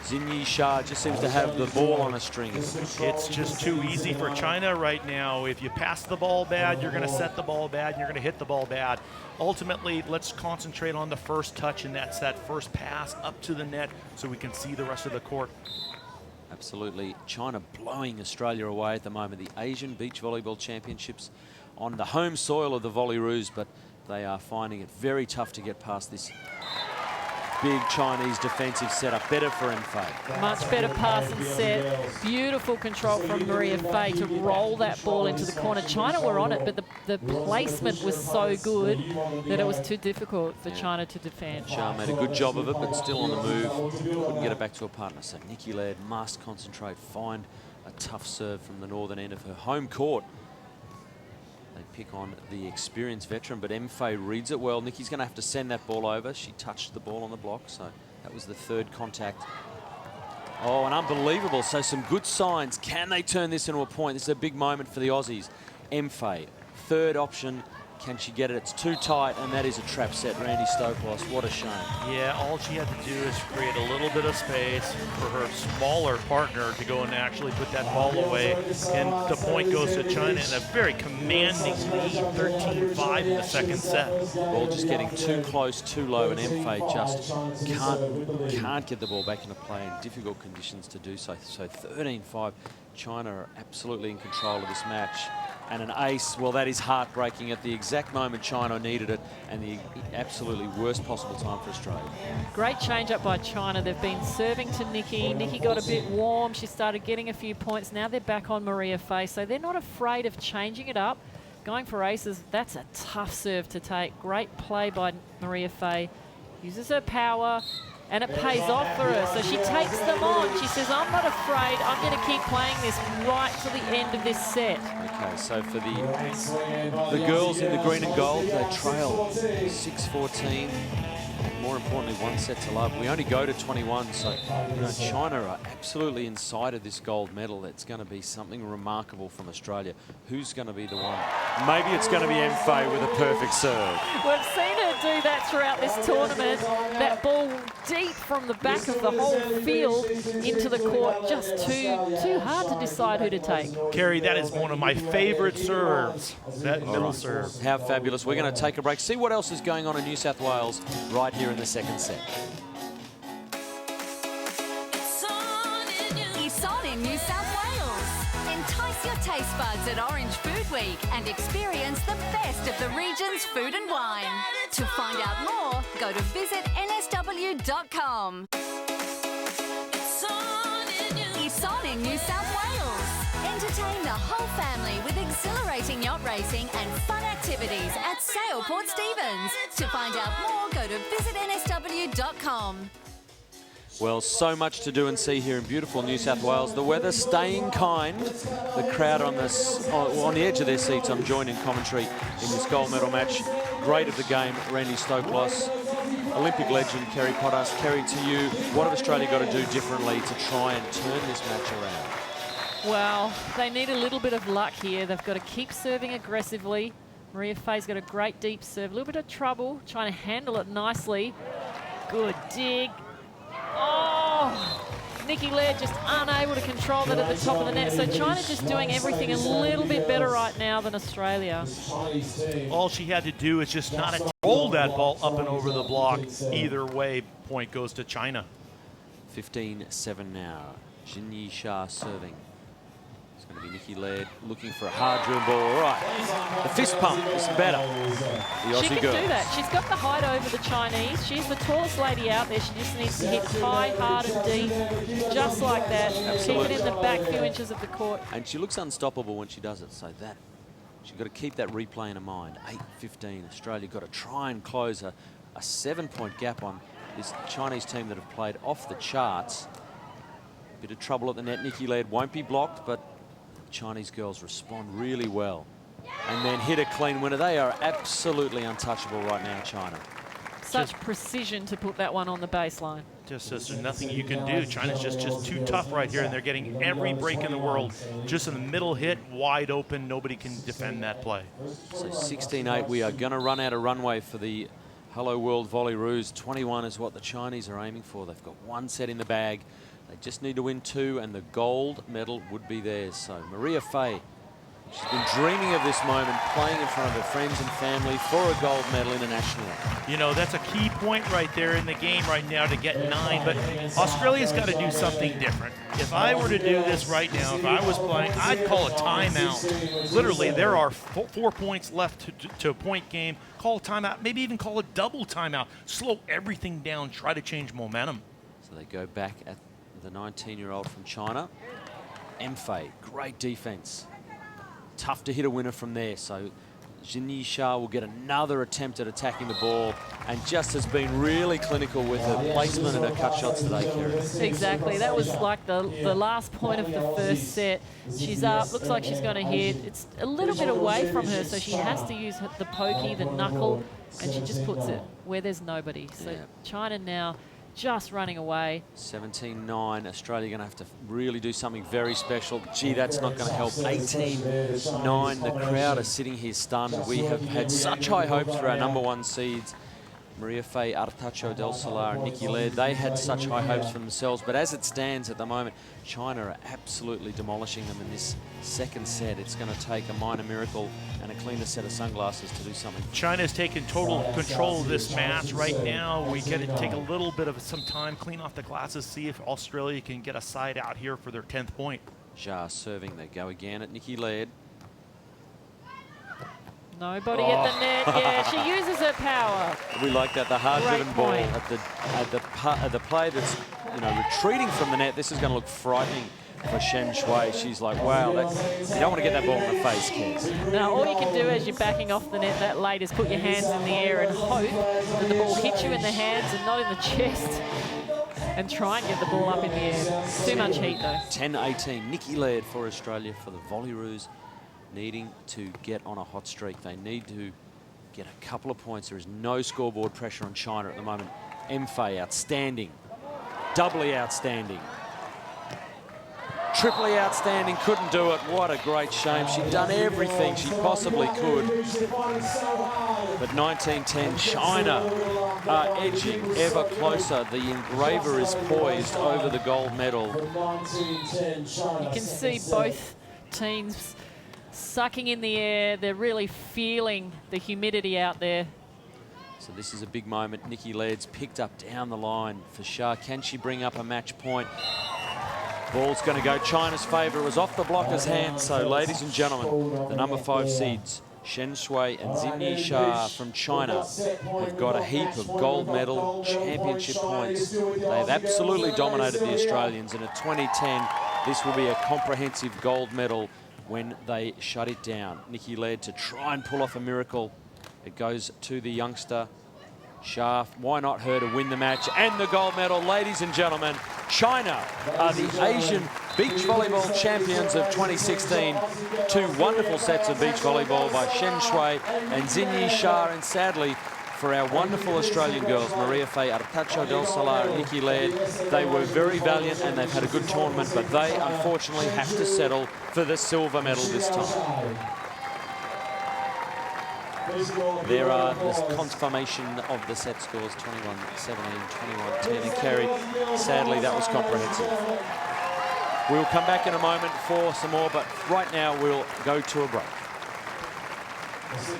[SPEAKER 2] Xinyi Shah just seems to have the ball on a string.
[SPEAKER 4] It's just too easy for China right now. If you pass the ball bad, you're going to set the ball bad, and you're going to hit the ball bad. Ultimately, let's concentrate on the first touch, and that's that first pass up to the net so we can see the rest of the court.
[SPEAKER 2] Absolutely. China blowing Australia away at the moment. The Asian Beach Volleyball Championships on the home soil of the Volleyroos, but they are finding it very tough to get past this big Chinese defensive setup. Better for Mfei.
[SPEAKER 3] Much better pass and set. Beautiful control from Maria Fei to roll that ball into the corner. China were on it, but the placement was so good that it was too difficult for China to defend.
[SPEAKER 2] Shah made a good job of it, but still on the move. Couldn't get it back to a partner. So Nikki Laird must concentrate, find a tough serve from the northern end of her home court. They pick on the experienced veteran, but Mfei reads it well. Nikki's going to have to send that ball over. She touched the ball on the block, so that was the third contact. Oh, and unbelievable. So some good signs. Can they turn this into a point? This is a big moment for the Aussies. Mfei, third option. Can she get it? It's too tight, and that is a trap set. Randy Stoklos, what a shame.
[SPEAKER 4] Yeah, all she had to do is create a little bit of space for her smaller partner to go and actually put that ball away. And the point goes to China in a very commanding lead, 13-5 in the second set.
[SPEAKER 2] Ball just getting too close, too low, and Mfei just can't get the ball back into play in difficult conditions to do so. So 13-5, China are absolutely in control of this match. And an ace, well, that is heartbreaking at the exact moment China needed it and the absolutely worst possible time for Australia.
[SPEAKER 3] Great change up by China. They've been serving to Nikki. Nikki got a bit warm. She started getting a few points. Now they're back on Maria Fei, so they're not afraid of changing it up. Going for aces, that's a tough serve to take. Great play by Maria Fei. Uses her power, and it pays off for her. So she takes them on. She says, I'm not afraid. I'm going to keep playing this right to the end of this set.
[SPEAKER 2] Okay, so for the girls in the green and gold, they trail 6-14. More importantly, 1 set to love. We only go to 21, so you know, China are absolutely inside of this gold medal. It's going to be something remarkable from Australia. Who's going to be the one? Maybe it's going to be Fei with a perfect serve.
[SPEAKER 3] We've seen her do that throughout this tournament. That ball deep from the back of the whole field into the court. Just too hard to decide who to take.
[SPEAKER 4] Kerry, that is one of my favorite serves, that middle serve.
[SPEAKER 2] How fabulous. We're going to take a break, see what else is going on in New South Wales right here in the second set.
[SPEAKER 5] It's on in New South Wales. Entice your taste buds at Orange Food Week and experience the best of the region's food and wine. To find out more, go to visitnsw.com. It's on in New South Wales. Entertain the whole family with exhilarating yacht racing and fun activities at Sail Port Stephens. To find out more, go to visitnsw.com.
[SPEAKER 2] Well, so much to do and see here in beautiful New South Wales. The weather staying kind. The crowd on the edge of their seats. I'm joined in commentary in this gold medal match. Great of the game, Randy Stoklos. Olympic legend, Kerry Potas. Kerry, to you, what have Australia got to do differently to try and turn this match around?
[SPEAKER 3] Well, they need a little bit of luck here. They've got to keep serving aggressively. Maria Fei's got a great deep serve. A little bit of trouble trying to handle it nicely. Good dig. Oh! Nikki Laird just unable to control that at the top of the net. So China just doing everything a little bit better right now than Australia.
[SPEAKER 4] All she had to do is just not roll that ball up and over the block. Either way, point goes to China.
[SPEAKER 2] 15-7 now. Jin Yi-sha serving. It's going to be Nikki Laird looking for a hard drill ball. All right. The fist pump is better. The Aussie
[SPEAKER 3] She can
[SPEAKER 2] girl.
[SPEAKER 3] do that. She's got the height over the Chinese. She's the tallest lady out there. She just needs to hit high, hard and deep. Just like that.
[SPEAKER 2] Absolutely.
[SPEAKER 3] Keep it in the back few inches of the court.
[SPEAKER 2] And she looks unstoppable when she does it. So that, she's got to keep that replay in her mind. 8-15. Australia got to try and close a 7-point gap on this Chinese team that have played off the charts. Bit of trouble at the net. Nikki Laird won't be blocked, but Chinese girls respond really well and then hit a clean winner. They are absolutely untouchable right now, China.
[SPEAKER 3] Such precision to put that one on the baseline.
[SPEAKER 4] Just there's nothing you can do. China's just too tough right here, and they're getting every break in the world. Just in the middle hit, wide open. Nobody can defend that play.
[SPEAKER 2] So 16-8, we are going to run out of runway for the Hello World Volley Roos. 21 is what the Chinese are aiming for. They've got 1 set in the bag. They just need to win 2, and the gold medal would be theirs. So Maria Fei, she's been dreaming of this moment, playing in front of her friends and family for a gold medal internationally.
[SPEAKER 4] You know, that's a key point right there in the game right now to get 9, but Australia's got to do something different. If I were to do this right now, if I was playing, I'd call a timeout. Literally, there are 4 points left to a point game. Call a timeout, maybe even call a double timeout. Slow everything down, try to change momentum.
[SPEAKER 2] So they go back at the 19-year-old from China. Fei, great defense. Tough to hit a winner from there. So Jin Yi-sha will get another attempt at attacking the ball and just has been really clinical with her placement and her cut shots today, Kerry.
[SPEAKER 3] Exactly. That was like the last point of the first set. She's up. Looks like she's going to hit. It's a little bit away from her, so she has to use the pokey, the knuckle, and she just puts it where there's nobody. So
[SPEAKER 2] Yeah.
[SPEAKER 3] China now just running away.
[SPEAKER 2] 17-9. Australia going to have to really do something very special. Gee, that's not going to help. 18-9. The crowd are sitting here stunned. We have had such high hopes for our #1 seeds. Maria Fei, Artacho Del Solar, and Nikki Laird, they had such high hopes for themselves. But as it stands at the moment, China are absolutely demolishing them in this second set. It's going to take a minor miracle and a cleaner set of sunglasses to do something.
[SPEAKER 4] China's taken total control of this match right now. We got to take a little bit of some time, clean off the glasses, see if Australia can get a side out here for their 10th point.
[SPEAKER 2] Jia serving. They go again at Nikki Laird.
[SPEAKER 3] Nobody at the net. Yeah, she uses her power.
[SPEAKER 2] We like that. The hard-driven
[SPEAKER 3] Great
[SPEAKER 2] ball
[SPEAKER 3] point.
[SPEAKER 2] at the play that's retreating from the net. This is going to look frightening for Shen Shui. She's like, wow, you don't want to get that ball in the face, kids.
[SPEAKER 3] Now, all you can do as you're backing off the net that late is put your hands in the air and hope that the ball hits you in the hands and not in the chest. And try and get the ball up in the air. Too much heat, though.
[SPEAKER 2] 10-18. Nikki Laird for Australia for the Volleyroos, needing to get on a hot streak. They need to get a couple of points. There is no scoreboard pressure on China at the moment. Mfei, outstanding. Doubly outstanding. Triply outstanding, couldn't do it. What a great shame. She'd done everything she possibly could. But 19-10, China are edging ever closer. The engraver is poised over the gold medal.
[SPEAKER 3] You can see both teams sucking in the air. They're really feeling the humidity out there.
[SPEAKER 2] So this is a big moment. Nikki Laird's picked up down the line for Shah. Can she bring up a match point? Ball's going to go China's favour. It was off the blocker's hand. So, ladies and gentlemen, the number 5 seeds, Shen Shui and Xinyi Shah from China, have got a heap of gold medal championship points. They've absolutely dominated the Australians, and at 2010, this will be a comprehensive gold medal when they shut it down. Nikki Laird to try and pull off a miracle. It goes to the youngster, Shah. Why not her to win the match and the gold medal? Ladies and gentlemen, China are the Asian beach volleyball champions of 2016. 2 wonderful sets of beach volleyball by Shen Shui and Xinyi Shah. And sadly, for our wonderful Australian girls, Maria Fay Artacho del Solar and Nikki Laird, they were very valiant and they've had a good tournament, but they unfortunately have to settle for the silver medal this time. There are this confirmation of the set scores, 21-17, 21-10, and Kerry, sadly, that was comprehensive. We'll come back in a moment for some more, but right now we'll go to a break. So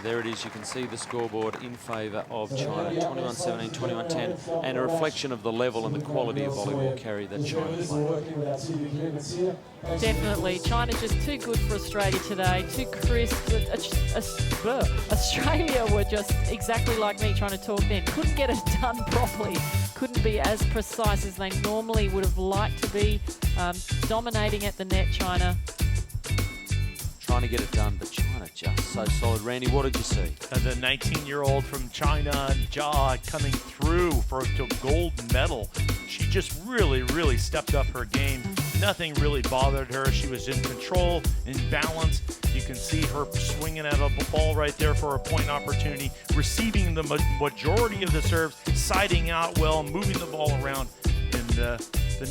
[SPEAKER 2] there it is, you can see the scoreboard in favour of China, 21-17, 21-10, and a reflection of the level and the quality of volleyball carry that China played.
[SPEAKER 3] Definitely. China's just too good for Australia today, too crisp. Australia were just exactly like me trying to talk then. Couldn't get it done properly. Couldn't be as precise as they normally would have liked to be. Dominating at the net, China.
[SPEAKER 2] Trying to get it done, but China just so solid. Randy, what did you see?
[SPEAKER 4] The 19-year-old from China, Jia, coming through for a gold medal. She just really stepped up her game. Nothing really bothered her. She was in control, in balance. You can see her swinging at a ball right there for a point opportunity, receiving the majority of the serves, siding out well, moving the ball around, and the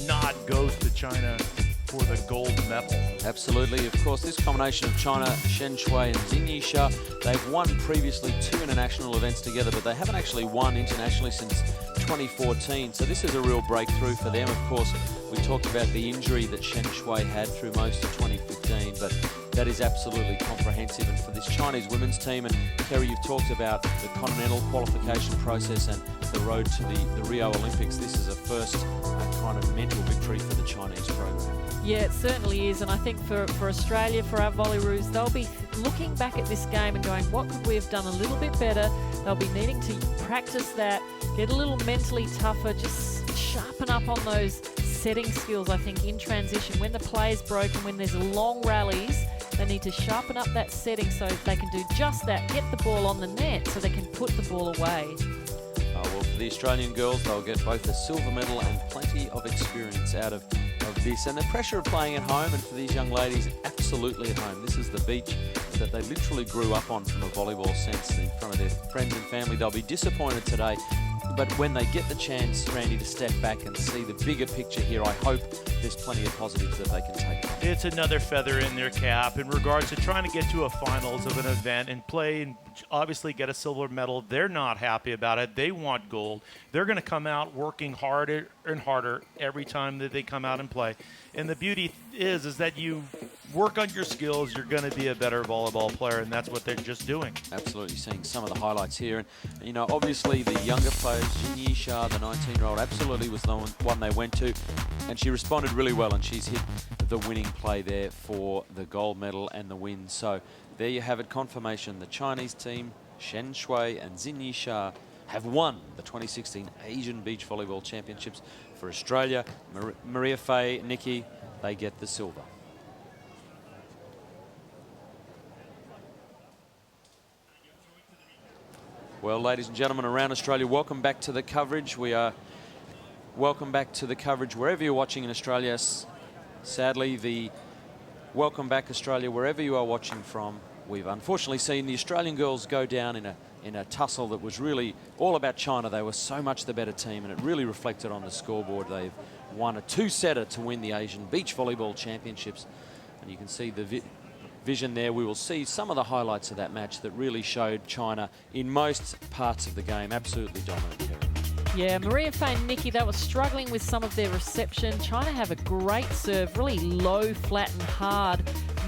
[SPEAKER 4] nod goes to China for the gold medal.
[SPEAKER 2] Absolutely. Of course, this combination of China, Shen Shui and Xinyi Shah, they've won previously 2 international events together, but they haven't actually won internationally since 2014. So this is a real breakthrough for them. Of course, we talked about the injury that Shen Shui had through most of 2015, but that is absolutely comprehensive. And for this Chinese women's team, and Kerry, you've talked about the continental qualification process and the road to the Rio Olympics. This is a first kind of mental victory for the Chinese program.
[SPEAKER 3] Yeah, it certainly is. And I think for Australia, for our Volleyroos, they'll be looking back at this game and going, what could we have done a little bit better? They'll be needing to practice that, get a little mentally tougher, just sharpen up on those setting skills, I think, in transition. When the play is broken, when there's long rallies, they need to sharpen up that setting so they can do just that, get the ball on the net so they can put the ball away.
[SPEAKER 2] Well, for the Australian girls, they'll get both a silver medal and plenty of experience out of this. And the pressure of playing at home, and for these young ladies, absolutely at home. This is the beach that they literally grew up on from a volleyball sense in front of their friends and family. They'll be disappointed today, but when they get the chance, Randy, to step back and see the bigger picture here, I hope there's plenty of positives that they can take.
[SPEAKER 4] It's another feather in their cap in regards to trying to get to a finals of an event and play and obviously get a silver medal. They're not happy about it. They want gold. They're going to come out working harder and harder every time that they come out and play. And the beauty is that you work on your skills, you're going to be a better volleyball player, and that's what they're just doing.
[SPEAKER 2] Absolutely, seeing some of the highlights here. And, you know, obviously the younger players, Xinyi Shah, the 19-year-old, absolutely was the one they went to. And she responded really well, and she's hit the winning play there for the gold medal and the win. So there you have it, confirmation. The Chinese team, Shen Shui and Xinyi Shah, have won the 2016 Asian Beach Volleyball Championships For Australia, Maria Fay, Nikki, they get the silver. Well, ladies and gentlemen, around Australia, welcome back to the coverage. Welcome back to the coverage wherever you're watching in Australia. Sadly, the welcome back Australia wherever you are watching from. We've unfortunately seen the Australian girls go down in a tussle that was really all about China. They were so much the better team, and it really reflected on the scoreboard. They've won a 2-setter to win the Asian Beach Volleyball Championships, and you can see the vision there. We will see some of the highlights of that match that really showed China in most parts of the game absolutely dominant, Kerry.
[SPEAKER 3] Yeah, Maria Fay and Nikki, they were struggling with some of their reception. China have a great serve, really low, flat and hard,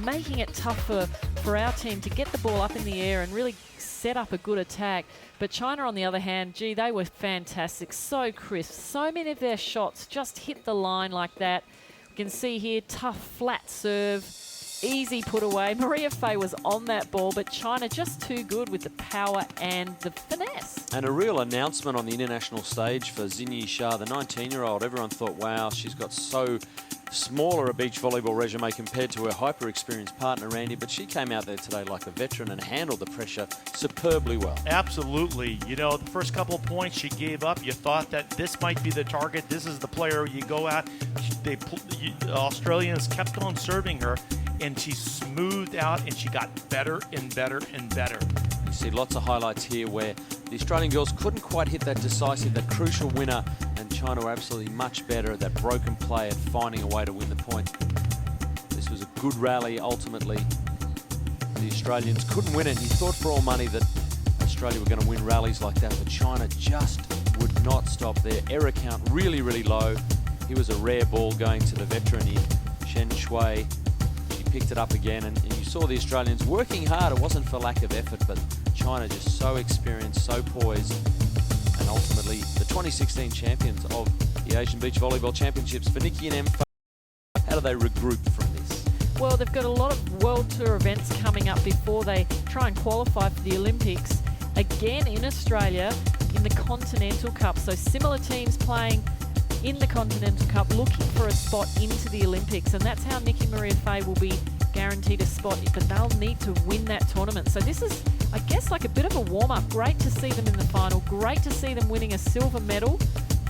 [SPEAKER 3] making it tough for our team to get the ball up in the air and really set up a good attack. But China, on the other hand, gee, they were fantastic, so crisp. So many of their shots just hit the line like that. You can see here, tough, flat serve, easy put away. Maria Fay was on that ball, but China just too good with the power and the finesse.
[SPEAKER 2] And a real announcement on the international stage for Xinyi Shah, the 19-year-old. Everyone thought, wow, she's got so smaller a beach volleyball resume compared to her hyper-experienced partner, Randy, but she came out there today like a veteran and handled the pressure superbly well.
[SPEAKER 4] Absolutely. You know, the first couple of points she gave up, you thought that this might be the target. This is the player you go at. Australians kept on serving her, and she smoothed out, and she got better and better and better.
[SPEAKER 2] You see lots of highlights here where the Australian girls couldn't quite hit that decisive, that crucial winner, and China were absolutely much better at that broken play, at finding a way to win the point. This was a good rally ultimately. The Australians couldn't win it. You thought for all money that Australia were going to win rallies like that, but China just would not stop. Their error count really, really low. Here was a rare ball going to the veteran in Shen Shui. She picked it up again, and you saw the Australians working hard. It wasn't for lack of effort, but China just so experienced, so poised, and ultimately the 2016 champions of the Asian Beach Volleyball Championships. For Nikki and Em, how do they regroup from this?
[SPEAKER 3] Well, they've got a lot of World Tour events coming up before they try and qualify for the Olympics. Again in Australia in the Continental Cup. So similar teams playing in the Continental Cup, looking for a spot into the Olympics. And that's how Nikki Maria Fay will be guaranteed a spot, but they'll need to win that tournament. So this is, I guess, like a bit of a warm-up. Great to see them in the final. Great to see them winning a silver medal.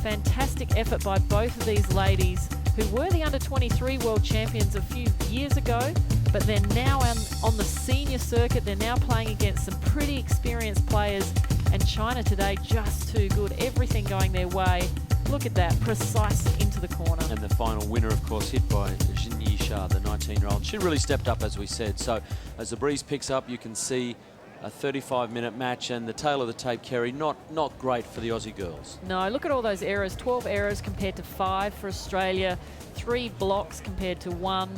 [SPEAKER 3] Fantastic effort by both of these ladies, who were the under-23 world champions a few years ago, but they're now on the senior circuit. They're now playing against some pretty experienced players, and China today just too good. Everything going their way. Look at that, precise into the corner.
[SPEAKER 2] And the final winner, of course, hit by Xinyi Shah, the 19-year-old. She really stepped up, as we said. So as the breeze picks up, you can see a 35-minute match, and the tail of the tape, Kerry, not great for the Aussie girls.
[SPEAKER 3] No, look at all those errors. 12 errors compared to 5 for Australia. 3 blocks compared to 1.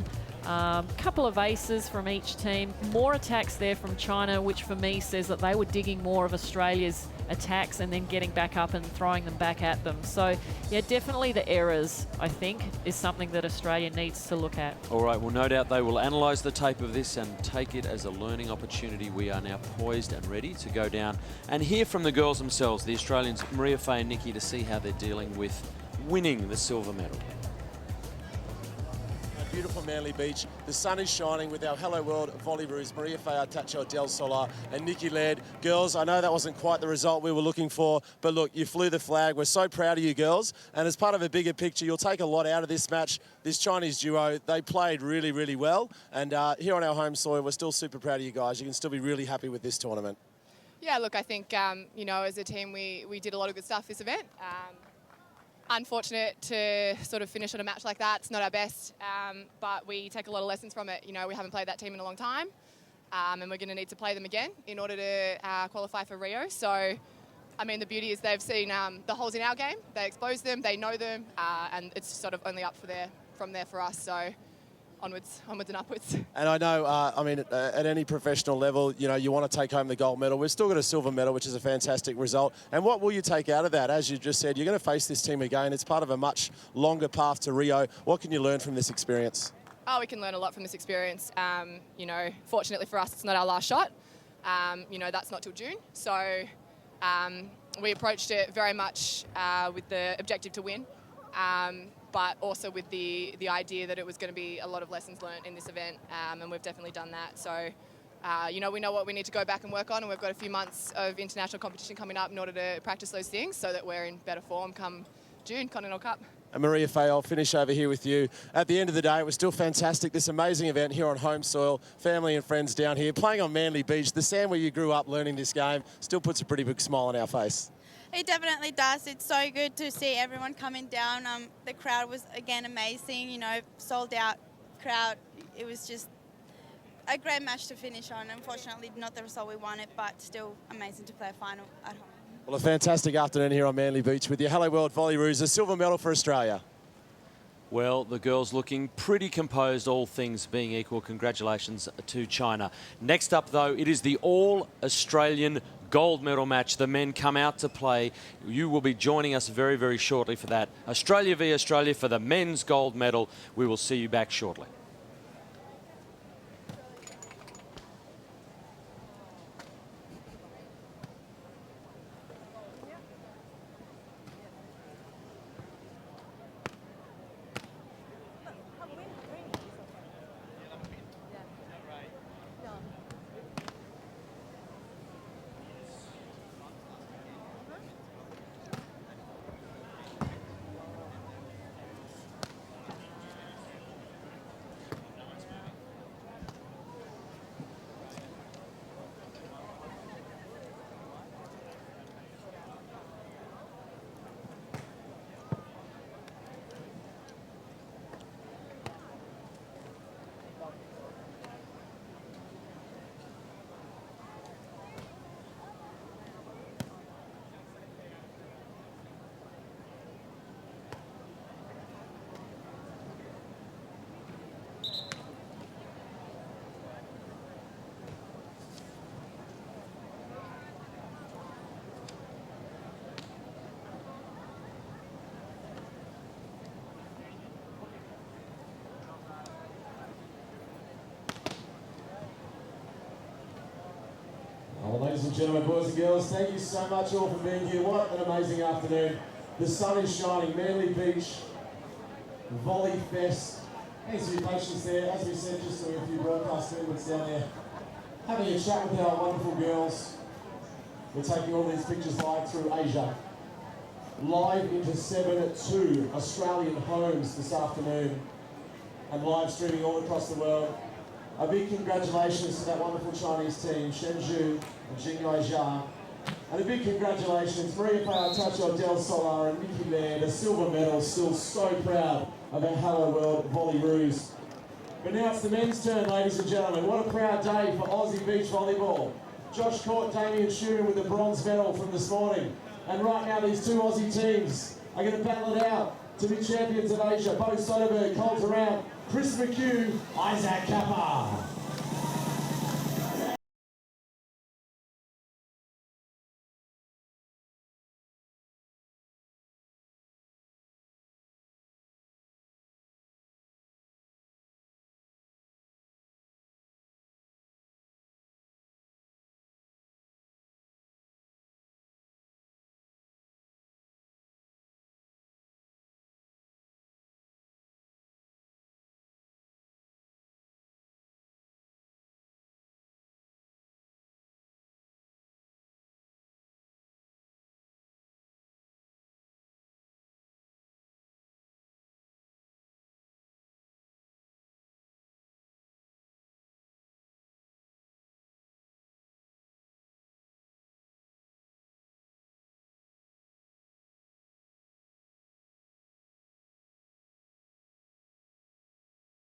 [SPEAKER 3] Couple of aces from each team. More attacks there from China, which for me says that they were digging more of Australia's attacks and then getting back up and throwing them back at them. So, yeah, definitely the errors, I think, is something that Australia needs to look at.
[SPEAKER 2] All right, well, no doubt they will analyse the tape of this and take it as a learning opportunity. We are now poised and ready to go down and hear from the girls themselves, the Australians, Maria Fay and Nikki, to see how they're dealing with winning the silver medal.
[SPEAKER 6] Beautiful Manly Beach. The sun is shining with our Hello World volleyboos, Maria Fay Artacho Del Solar and Nikki Laird. Girls, I know that wasn't quite the result we were looking for, but look, you flew the flag. We're so proud of you girls. And as part of a bigger picture, you'll take a lot out of this match. This Chinese duo, they played really, really well. And here on our home soil, we're still super proud of you guys. You can still be really happy with this tournament.
[SPEAKER 7] Yeah, look, I think, you know, as a team, we did a lot of good stuff this event. Unfortunate to sort of finish on a match like that. It's not our best, but we take a lot of lessons from it. You know, we haven't played that team in a long time, and we're going to need to play them again in order to qualify for Rio. So, I mean, the beauty is they've seen the holes in our game. They expose them, they know them, and it's sort of only up from there for us. So, onwards and upwards.
[SPEAKER 6] And I know, I mean, at any professional level, you know, you want to take home the gold medal. We've still got a silver medal, which is a fantastic result. And what will you take out of that? As you just said, you're going to face this team again. It's part of a much longer path to Rio. What can you learn from this experience?
[SPEAKER 7] Oh, we can learn a lot from this experience. You know, fortunately for us, it's not our last shot. You know, that's not till June. So we approached it very much with the objective to win. but also with the idea that it was going to be a lot of lessons learned in this event, and we've definitely done that. So, you know, we know what we need to go back and work on, and we've got a few months of international competition coming up in order to practice those things so that we're in better form come June, Continental Cup.
[SPEAKER 6] And Maria Fay, I'll finish over here with you. At the end of the day, it was still fantastic, this amazing event here on home soil, family and friends down here, playing on Manly Beach, the sand where you grew up learning this game, still puts a pretty big smile on our face.
[SPEAKER 8] It definitely does. It's so good to see everyone coming down. The crowd was, again, amazing, you know, sold out crowd. It was just a great match to finish on. Unfortunately, not the result we wanted, but still amazing to play a final at home.
[SPEAKER 6] Well, a fantastic afternoon here on Manly Beach with you. Hello World Volleyroos, a silver medal for Australia.
[SPEAKER 2] Well, the girls looking pretty composed, all things being equal. Congratulations to China. Next up, though, it is the All-Australian gold medal match. The men come out to play. You will be joining us very, very shortly for that. Australia v Australia for the men's gold medal. We will see you back shortly.
[SPEAKER 1] Well, ladies and gentlemen, boys and girls, thank you so much all for being here. What an amazing afternoon. The sun is shining. Manly Beach, Volley Fest. Thanks for your patience there. As we said, just doing a few broadcast movements down there. Having a chat with our wonderful girls. We're taking all these pictures live through Asia. Live into 7-2 Australian homes this afternoon. And live streaming all across the world. A big congratulations to that wonderful Chinese team, Shenzhou and Jingyai Jia. And a big congratulations, Maria Fay, Tacho Del Solar and Nikki Laird, a silver medal, still so proud of our Hello World Volleyroos. But now it's the men's turn, ladies and gentlemen. What a proud day for Aussie Beach Volleyball. Josh Court, Damien Schumann with the bronze medal from this morning. And right now these two Aussie teams are going to battle it out to be champions of Asia. Bo Soderberg, Cole Durant, Chris McHugh, Isaac Kappa.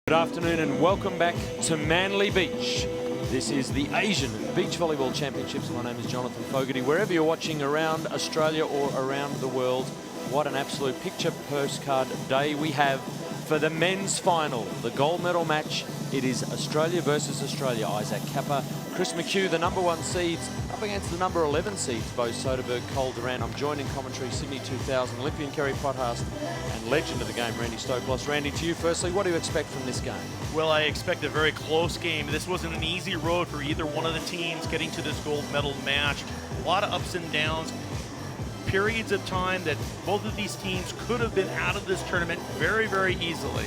[SPEAKER 2] Good afternoon and welcome back to Manly Beach. This is the Asian Beach Volleyball Championships. My name is Jonathan Fogarty. Wherever you're watching around Australia or around the world, what an absolute picture postcard day we have for the men's final, the gold medal match. It is Australia versus Australia. Isaac Kappa, Chris McHugh, the #1 seeds, up against the #11 seeds, Bo Soderberg, Cole Durant. I'm joined in commentary, Sydney 2000, Olympian Kerry Pothast, and legend of the game, Randy Stoklos. Randy, to you firstly, what do you expect from this game?
[SPEAKER 4] Well, I expect a very close game. This wasn't an easy road for either one of the teams getting to this gold medal match. A lot of ups and downs. periods of time that both of these teams could have been out of this tournament very, very easily.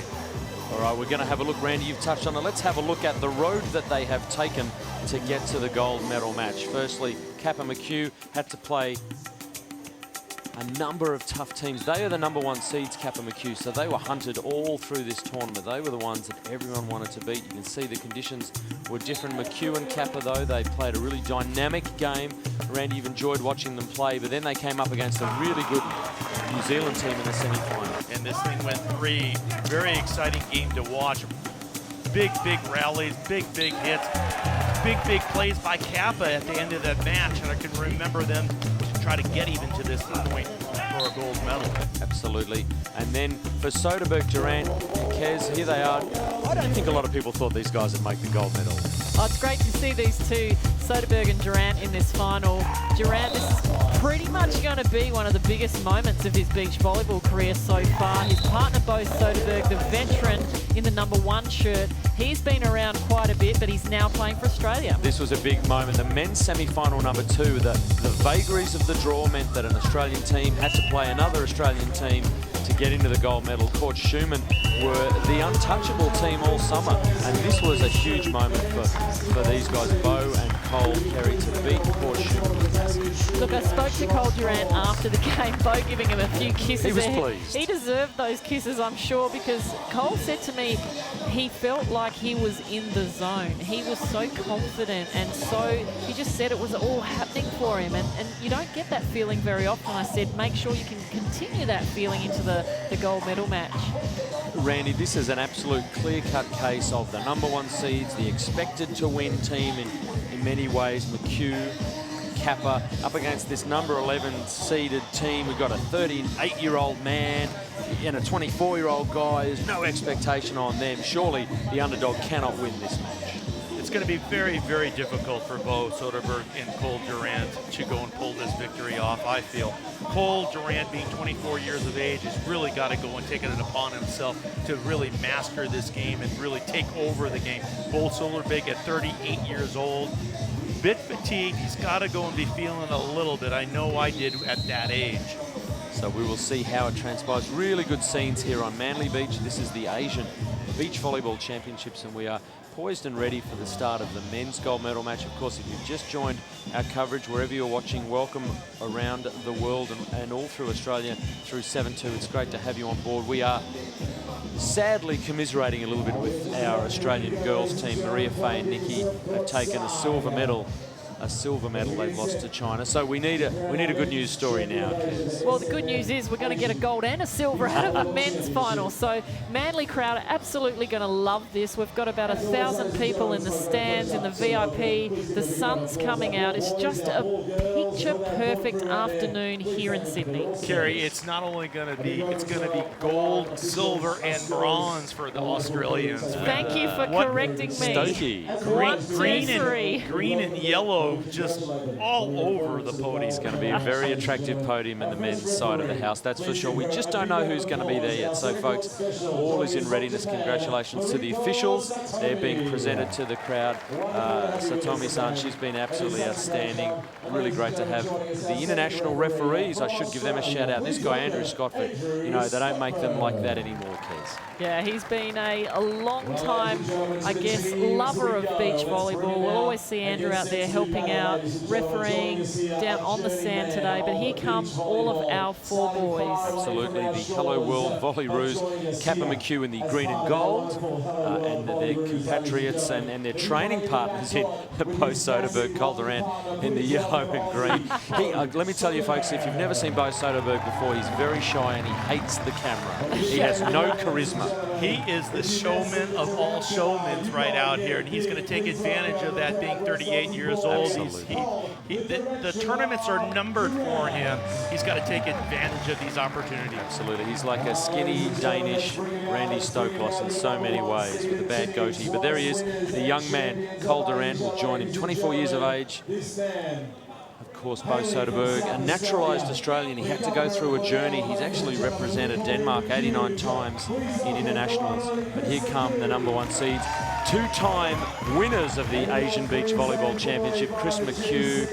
[SPEAKER 2] All right, we're going to have a look. Randy, you've touched on it. Let's have a look at the road that they have taken to get to the gold medal match. Firstly, Kappa McHugh had to play a number of tough teams. They are the #1 seeds, Kappa McHugh, so they were hunted all through this tournament. They were the ones that everyone wanted to beat. You can see the conditions were different. McHugh and Kappa, though, they played a really dynamic game. Randy, you've enjoyed watching them play, but then they came up against a really good New Zealand team in the semi-final.
[SPEAKER 4] And this thing went 3. Very exciting game to watch. Big, big rallies, big, big hits, big plays by Kappa at the end of that match. And I can remember them to try to get even to this point for a gold medal.
[SPEAKER 2] Absolutely. And then for Soderberg, Durant, Kez, here they are. I don't think a lot of people thought these guys would make the gold medal.
[SPEAKER 3] Oh, it's great to see these two, Soderberg and Durant, in this final. Durant, this is pretty much going to be one of the biggest moments of his beach volleyball career so far. His partner, Bo Soderberg, the veteran in the #1 shirt, he's been around quite a bit, but he's now playing for Australia.
[SPEAKER 2] This was a big moment. The men's semi-final #2, the vagaries of the draw meant that an Australian team had to play another Australian team to get into the gold medal. Court Schumann were the untouchable team all summer, and this was a huge moment for these guys, Bo and Cole Kerry, to beat Court Schumann.
[SPEAKER 3] Look, I spoke to Cole Durant after the game, Bo giving him a few kisses.
[SPEAKER 2] He was
[SPEAKER 3] there.
[SPEAKER 2] pleased.
[SPEAKER 3] He deserved those kisses, I'm sure, because Cole said to me he felt like he was in the zone. He was so confident, and so he just said it was all happening for him, and you don't get that feeling very often. I said, make sure you can continue that feeling into the gold medal match.
[SPEAKER 2] Randy, this is an absolute clear-cut case of the #1 seeds, the expected to win team in many ways. McHugh, Kappa, up against this #11 seeded team. We've got a 38-year-old man and a 24-year-old guy. There's no expectation on them. Surely the underdog cannot win this match.
[SPEAKER 4] It's going to be very, very difficult for Bo Soderberg and Cole Durant to go and pull this victory off, I feel. Cole Durant, being 24 years of age, has really got to go and take it upon himself to really master this game and really take over the game. Bo Soderberg at 38 years old, bit fatigued. He's got to go and be feeling a little bit. I know I did at that age.
[SPEAKER 2] So we will see how it transpires. Really good scenes here on Manly Beach. This is the Asian Beach Volleyball Championships, and we are poised and ready for the start of the men's gold medal match. Of course, if you've just joined our coverage, wherever you're watching, welcome around the world and all through Australia through 7-2. It's great to have you on board. We are sadly commiserating a little bit with our Australian girls team. Maria Fay and Nikki have taken a silver medal. They've lost to China. So we need a good news story now, Kez.
[SPEAKER 3] Well, the good news is we're going to get a gold and a silver out of the men's final. So Manly crowd are absolutely going to love this. We've got about 1,000 people in the stands, in the VIP. The sun's coming out. It's just a picture-perfect afternoon here in Sydney.
[SPEAKER 4] Kerry, it's not only going to be, it's going to be gold, silver, and bronze for the Australians.
[SPEAKER 3] Thank you for correcting me.
[SPEAKER 2] Stokey.
[SPEAKER 4] Green and yellow just all over the podium.
[SPEAKER 2] It's going to be a very attractive podium in the men's side of the house, that's for sure. We just don't know who's going to be there yet. So, folks, all is in readiness. Congratulations to the officials. They're being presented to the crowd. Satomi-san, she's been absolutely outstanding. Really great to have the international referees. I should give them a shout out. This guy, Andrew Scott, but, you know, they don't make them like that anymore, Kez.
[SPEAKER 3] Yeah, he's been a long time, I guess, lover of beach volleyball. We'll always see Andrew out there helping out, refereeing down on the sand today. But here come all of our 4 boys.
[SPEAKER 2] Absolutely, the Hello World Volleyroos, Kappa McHugh in the green and gold, and their compatriots and their training partners in Bo Soderberg, Cole Durant in the yellow and green. Let me tell you, folks, if you've never seen Bo Soderberg before, he's very shy and he hates the camera. He has no charisma.
[SPEAKER 4] He is the showman of all showmen right out here, and he's going to take advantage of that, being 38 years old. The tournaments are numbered for him. He's got to take advantage of these opportunities.
[SPEAKER 2] Absolutely. He's like a skinny Danish Randy Stoklos in so many ways with a bad goatee. But there he is, the young man. Cole Durant will join him, 24 years of age. Of course, Bo Soderberg, a naturalised Australian. He had to go through a journey. He's actually represented Denmark 89 times in internationals. But here come the #1 seeds, 2-time winners of the Asian Beach Volleyball Championship, Chris McHugh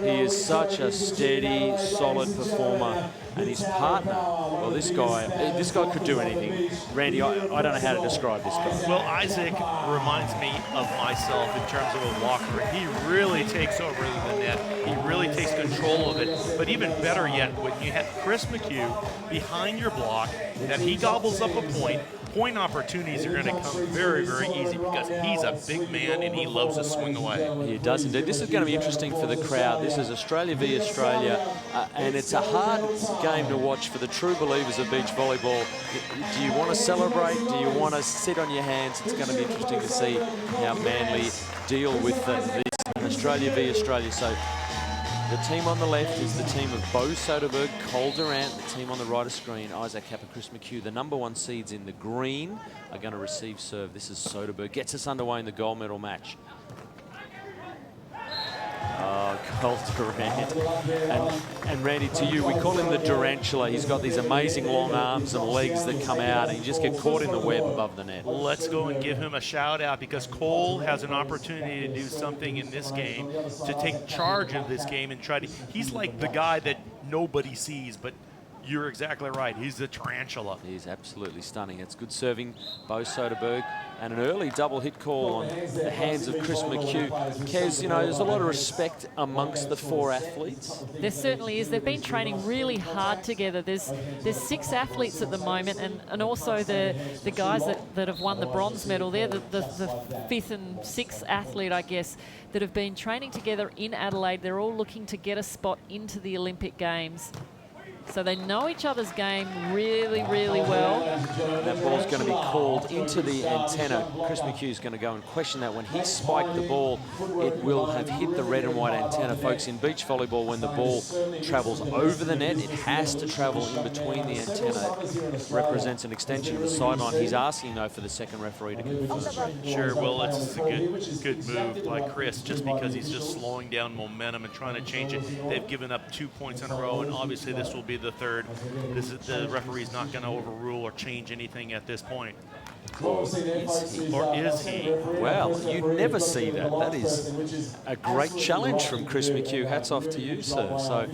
[SPEAKER 2] He is such a steady, solid performer. And his partner, well, this guy could do anything. Randy, I don't know how to describe this guy.
[SPEAKER 4] Well, Isaac reminds me of myself in terms of a blocker. He really takes over the net. He really takes control of it. But even better yet, when you have Chris McHugh behind your block, that he gobbles up a point opportunities are going to come very, very easy because he's a big man and he loves to swing away.
[SPEAKER 2] He does indeed. This is going to be interesting for the crowd. This is Australia v Australia, and it's a hard game to watch for the true believers of beach volleyball. Do you want to celebrate? Do you want to sit on your hands? It's going to be interesting to see how Manly deal with this Australia v Australia. So the team on the left is the team of Bo Soderberg, Cole Durant. The team on the right of screen, Isaac Kappa, Chris McHugh. The #1 seeds in the green are going to receive serve. This is Soderberg. Gets us underway in the gold medal match. Oh, Cole Durant. And Randy, to you, we call him the Durantula. He's got these amazing long arms and legs that come out, and you just get caught in the web above the net.
[SPEAKER 4] Let's go and give him a shout out because Cole has an opportunity to do something in this game, to take charge of this game and try to, he's like the guy that nobody sees, but you're exactly right. He's the tarantula.
[SPEAKER 2] He's absolutely stunning. It's good serving, Bo Soderberg, and an early double hit call on the hands of Chris McHugh. Kez, you know, there's a lot of respect amongst the 4 athletes.
[SPEAKER 3] There certainly is. They've been training really hard together. There's 6 athletes at the moment, and also the guys that have won the bronze medal. They're the 5th and 6th athlete, I guess, that have been training together in Adelaide. They're all looking to get a spot into the Olympic Games. So they know each other's game really, really well.
[SPEAKER 2] That ball's going to be called into the antenna. Chris McHugh's going to go and question that. When he spiked the ball, it will have hit the red and white antenna. Folks, in beach volleyball, when the ball travels over the net, it has to travel in between the antenna. It represents an extension of the sideline. He's asking, though, for the second referee to confirm.
[SPEAKER 4] Sure, well, it's a good move by Chris just because he's just slowing down momentum and trying to change it. They've given up 2 points in a row, and obviously this will be the third. The referee's not going to overrule or change anything at this point.
[SPEAKER 2] Or is he?
[SPEAKER 4] Well,
[SPEAKER 2] you never see that. That is a great challenge from Chris McHugh. Hats off to you, sir. So,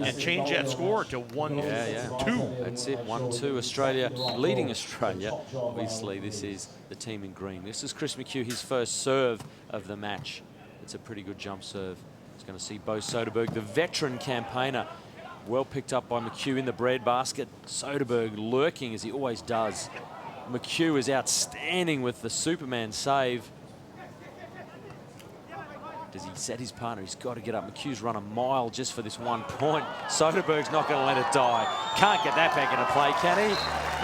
[SPEAKER 4] and change that score to 1-2.
[SPEAKER 2] That's it, 1-2. Australia leading Australia. Obviously, this is the team in green. This is Chris McHugh, his first serve of the match. It's a pretty good jump serve. He's going to see Bo Soderberg, the veteran campaigner. Well picked up by McHugh in the breadbasket. Soderberg lurking as he always does. McHugh is outstanding with the Superman save. Does he set his partner? He's got to get up. McHugh's run a mile just for this 1 point. Soderberg's not going to let it die. Can't get that back into play, can he?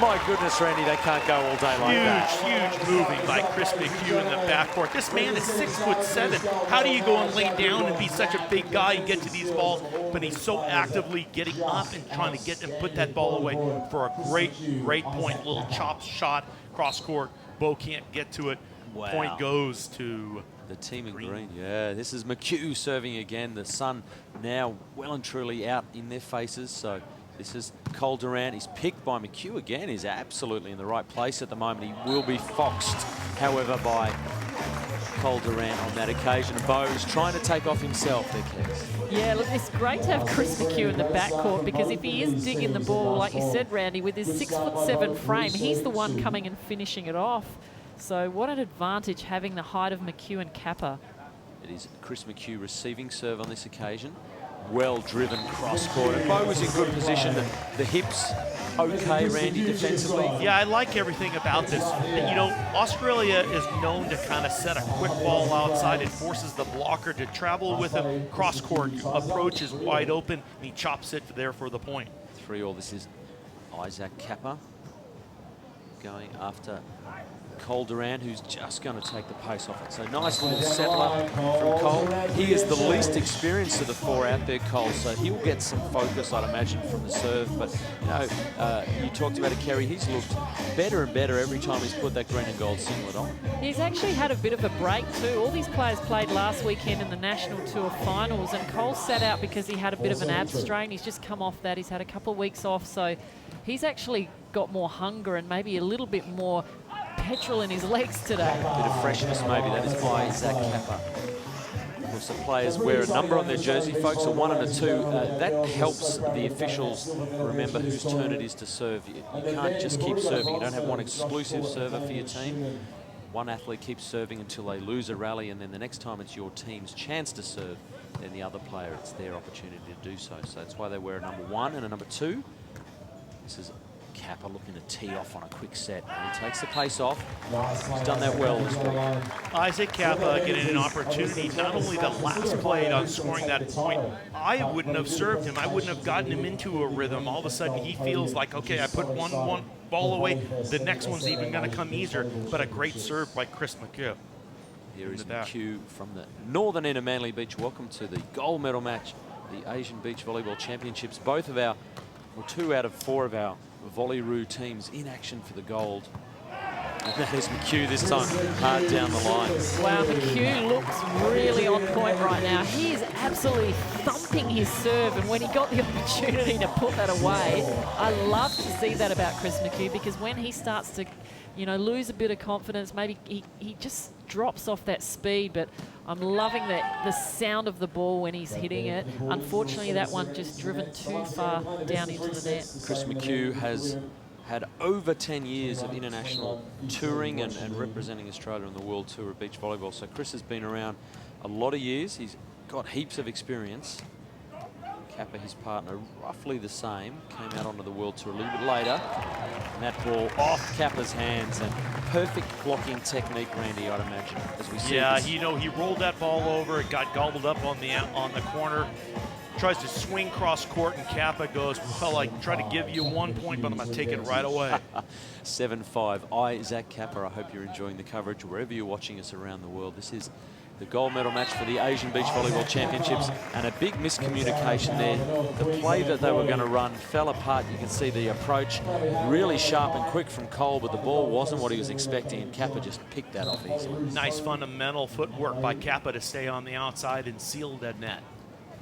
[SPEAKER 2] My goodness, Randy, they can't go all day like that.
[SPEAKER 4] Huge moving by Chris McHugh in the backcourt. This man is 6'7". How do you go and lay down and be such a big guy and get to these balls? But he's so actively getting up and trying to get and put that ball away for a great point. Little chop shot cross court. Bo can't get to it.
[SPEAKER 2] Wow.
[SPEAKER 4] Point goes to
[SPEAKER 2] the team in green. Yeah, this is McHugh serving again. The sun now well and truly out in their faces. So this is Cole Durant. He's picked by McHugh again. He's absolutely in the right place at the moment. He will be foxed, however, by Cole Durant on that occasion. Bo is trying to take off himself there, Kes.
[SPEAKER 3] Yeah, look, it's great to have Chris McHugh in the backcourt because if he is digging the ball, like you said, Randy, with his 6'7" frame, he's the one coming and finishing it off. So what an advantage having the height of McHugh and Kappa.
[SPEAKER 2] It is Chris McHugh receiving serve on this occasion. Well-driven cross-court. And Bo was in good position. The hips okay, Randy, defensively.
[SPEAKER 4] Yeah, I like everything about this. You know, Australia is known to kind of set a quick ball outside. It forces the blocker to travel with him. Cross-court approach is wide open, and he chops it there for the point.
[SPEAKER 2] 3-all. This is Isaac Kappa going after Cole Durant, who's just going to take the pace off it. So nice little settler from Cole. He is the least experienced of the 4 out there, Cole, so he'll get some focus, I'd imagine, from the serve. But, you know, you talked about it, Kerry. He's looked better and better every time he's put that green and gold singlet on.
[SPEAKER 3] He's actually had a bit of a break too. All these players played last weekend in the National Tour Finals, and Cole sat out because he had a bit of an ab strain. He's just come off that. He's had a couple of weeks off, so he's actually got more hunger and maybe a little bit more petrol in his legs today.
[SPEAKER 2] A bit of freshness maybe. That is Isaac Kappa. because the players wear a number on their jersey, folks, a 1 and a 2. That helps the officials remember whose turn it is to serve. You can't just keep serving. You don't have one exclusive server for your team. One athlete keeps serving until they lose a rally, and then the next time it's your team's chance to serve, then the other player, it's their opportunity to do so. So that's why they wear a number 1 and a number 2. This is Kappa looking to tee off on a quick set. And he takes the pace off. He's done that well this week.
[SPEAKER 4] Isaac Kappa getting an opportunity, not only the last play on scoring that point. I wouldn't have served him. I wouldn't have gotten him into a rhythm. All of a sudden, he feels like, okay, I put one ball away. The next one's even going to come easier. But a great serve by Chris McHugh.
[SPEAKER 2] Here is McHugh from the northern end of Manly Beach. Welcome to the gold medal match, the Asian Beach Volleyball Championships. Both of our, well, 2 out of 4 of our Volleyroo teams in action for the gold. And that is McHugh this time, hard down the line.
[SPEAKER 3] Wow, McHugh looks really on point right now. He is absolutely thumping his serve, and when he got the opportunity to put that away, I love to see that about Chris McHugh, because when he starts to, you know, lose a bit of confidence, maybe he just drops off that speed, but I'm loving the sound of the ball when he's hitting it. Unfortunately, that one just driven too far down into the net.
[SPEAKER 2] Chris McHugh has had over 10 years of international touring and representing Australia on the World Tour of Beach Volleyball. So Chris has been around a lot of years. He's got heaps of experience. Kappa, his partner, roughly the same, came out onto the World Tour a little bit later. And that ball off Kappa's hands, and perfect blocking technique, Randy, I'd imagine, as we see.
[SPEAKER 4] Yeah, you know, he rolled that ball over. It got gobbled up on the corner. Tries to swing cross court, and Kappa goes, well, I try to give you 1 point, but I'm going to take it right away.
[SPEAKER 2] 7-5. Isaac Kappa, I hope you're enjoying the coverage wherever you're watching us around the world. This is the gold medal match for the Asian Beach Volleyball Championships, and a big miscommunication there. The play that they were going to run fell apart. You can see the approach really sharp and quick from Cole, but the ball wasn't what he was expecting, and Kappa just picked that off easily.
[SPEAKER 4] Nice fundamental footwork by Kappa to stay on the outside and seal that net.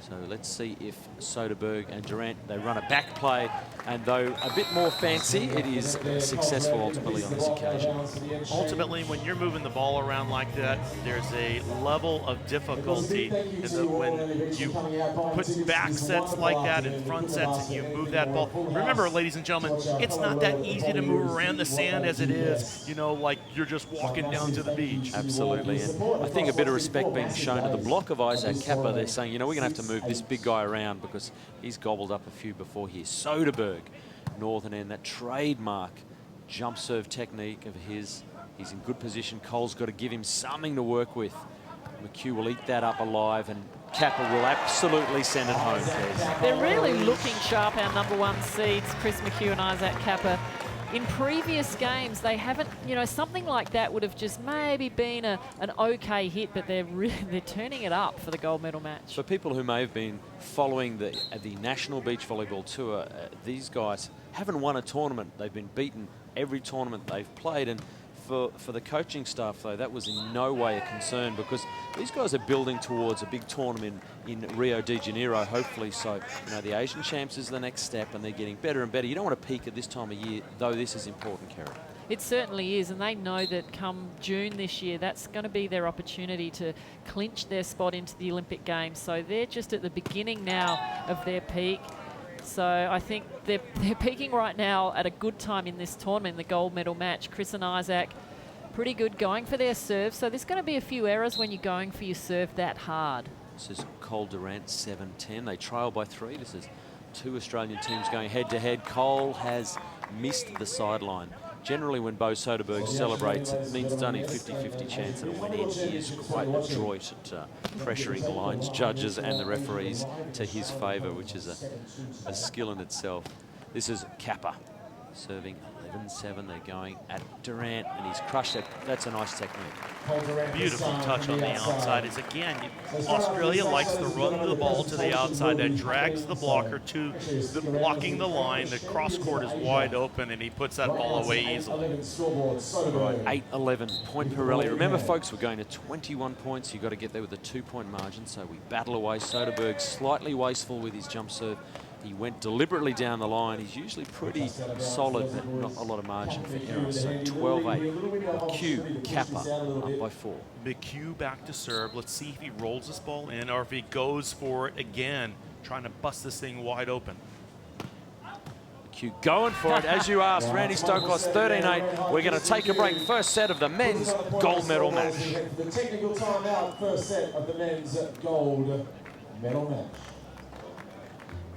[SPEAKER 2] So let's see if Soderberg and Durant, they run a back play, and though a bit more fancy, it is successful ultimately on this occasion.
[SPEAKER 4] Ultimately, when you're moving the ball around like that, there's a level of difficulty when you put back sets like that and front sets and you move that ball. Remember, ladies and gentlemen, it's not that easy to move around the sand as it is, you know, like you're just walking down to the beach.
[SPEAKER 2] Absolutely, and I think a bit of respect being shown to the block of Isaac Kappa. They're saying, you know, we're going to have to move this big guy around because he's gobbled up a few before here. Soderberg, northern end, that trademark jump serve technique of his. He's in good position. Cole's got to give him something to work with. McHugh will eat that up alive, and Kappa will absolutely send it home, Kes.
[SPEAKER 3] They're really looking sharp, our #1 seeds, Chris McHugh and Isaac Kappa. In previous games, they haven't, you know, something like that would have just maybe been an okay hit, but they're turning it up for the gold medal match.
[SPEAKER 2] For people who may have been following the National Beach Volleyball Tour, these guys haven't won a tournament. They've been beaten every tournament they've played, and for the coaching staff, though, that was in no way a concern, because these guys are building towards a big tournament in Rio de Janeiro, hopefully. So, you know, the Asian Champs is the next step, and they're getting better and better. You don't want to peak at this time of year, though this is important, Kerry.
[SPEAKER 3] It certainly is, and they know that come June this year, that's going to be their opportunity to clinch their spot into the Olympic Games. So they're just at the beginning now of their peak. So I think they're peaking right now at a good time in this tournament, the gold medal match. Chris and Isaac, pretty good going for their serve. So there's going to be a few errors when you're going for your serve that hard.
[SPEAKER 2] This is Cole Durant, 7-10. They trail by 3. This is 2 Australian teams going head-to-head. Cole has missed the sideline. Generally, when Bo Soderberg celebrates, it means it's only a 50-50 chance that it went in. He is quite adroit at pressuring the lines judges and the referees to his favour, which is a skill in itself. This is Kappa serving 11-7. They're going at Durant, and he's crushed it. That's a nice technique.
[SPEAKER 4] Beautiful touch on the outside. Is again, Australia likes to run the ball to the outside. That drags the blocker to blocking the line. The cross court is wide open, and he puts that ball away easily.
[SPEAKER 2] 8-11, point per rally. Remember, folks, we're going to 21 points. You've got to get there with a 2-point margin, so we battle away. Soderberg slightly wasteful with his jump serve. He went deliberately down the line. He's usually pretty solid, but not a lot of margin for error. So 12-8. McHugh, Kappa, up by 4.
[SPEAKER 4] McHugh back to serve. Let's see if he rolls this ball in or if he goes for it again, trying to bust this thing wide open.
[SPEAKER 2] McHugh going for it, as you asked. Randy Stokos, 13-8. We're going to take a break. First set of the men's gold medal match.
[SPEAKER 1] The technical timeout, first set of the men's gold medal match.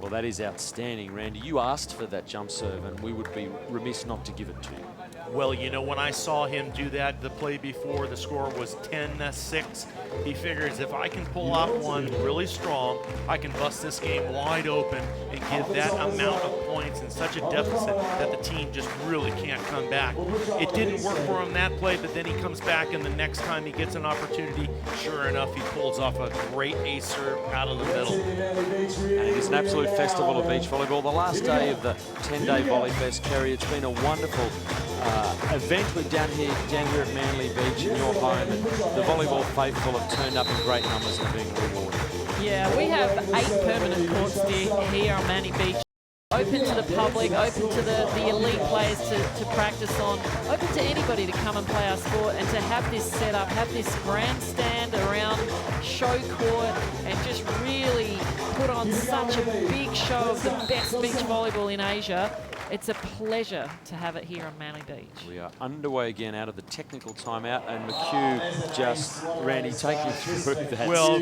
[SPEAKER 2] Well, that is outstanding, Randy. You asked for that jump serve, and we would be remiss not to give it to you.
[SPEAKER 4] Well, you know, when I saw him do that the play before, the score was 10-6. He figures if I can pull out one really strong, I can bust this game wide open and give that amount of points in such a deficit that the team just really can't come back. It didn't work for him that play, but then he comes back, and the next time he gets an opportunity, sure enough, he pulls off a great ace serve out of the middle.
[SPEAKER 2] And it is an absolute festival of beach volleyball. The last day of the 10-day Volley Fest, Kerry. It's been a wonderful event down here at Manly Beach in your home, and the volleyball faithful have turned up in great numbers and are being rewarded.
[SPEAKER 3] Yeah, we have 8 permanent courts here on Manly Beach. Open to the public, open to the elite players to practice on, open to anybody to come and play our sport, and to have this set up, have this grandstand around show court, and just really put on such a big show of the best beach volleyball in Asia. It's a pleasure to have it here on Manly Beach.
[SPEAKER 2] We are underway again out of the technical timeout, and McHugh just, Randy, take you through that.
[SPEAKER 4] Well,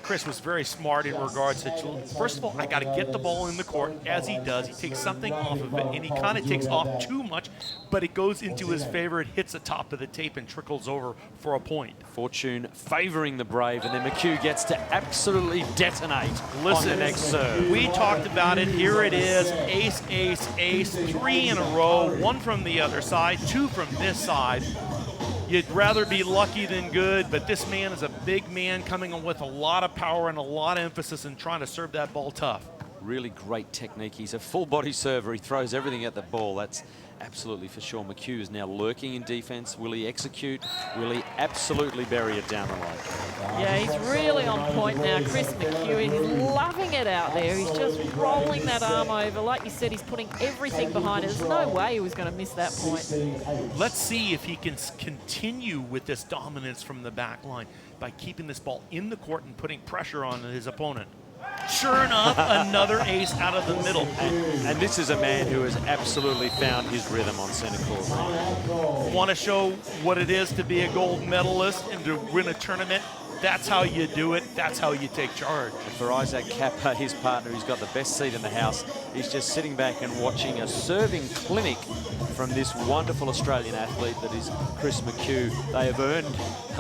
[SPEAKER 4] Chris was very smart in regards to, first of all, I got to get the ball in the court. As he does, he takes something off of it, and he kind of takes off too much, but it goes into his favor. It hits the top of the tape and trickles over for a point.
[SPEAKER 2] Fortune favoring the Brave, and then McHugh gets to absolutely detonate on the next serve.
[SPEAKER 4] We talked about it. Here it is. Ace, ace, ace. 3 in a row. 1 from the other side. 2 from this side. You'd rather be lucky than good, but this man is a big man coming in with a lot of power and a lot of emphasis in trying to serve that ball tough.
[SPEAKER 2] Really great technique. He's a full body server. He throws everything at the ball. That's absolutely for sure. McHugh is now lurking in defense. Will he execute? Will he absolutely bury it down the line?
[SPEAKER 3] Yeah, he's really on point now. Chris McHugh, he's loving it out there. He's just rolling that arm over. Like you said, he's putting everything behind it. There's no way he was going to miss that point.
[SPEAKER 4] Let's see if he can continue with this dominance from the back line by keeping this ball in the court and putting pressure on his opponent. Sure enough, another ace out of the middle.
[SPEAKER 2] And this is a man who has absolutely found his rhythm on center court.
[SPEAKER 4] Want to show what it is to be a gold medalist and to win a tournament? That's how you do it. That's how you take charge.
[SPEAKER 2] And for Isaac Kappa, his partner, who's got the best seat in the house, he's just sitting back and watching a serving clinic from this wonderful Australian athlete that is Chris McHugh. They have earned,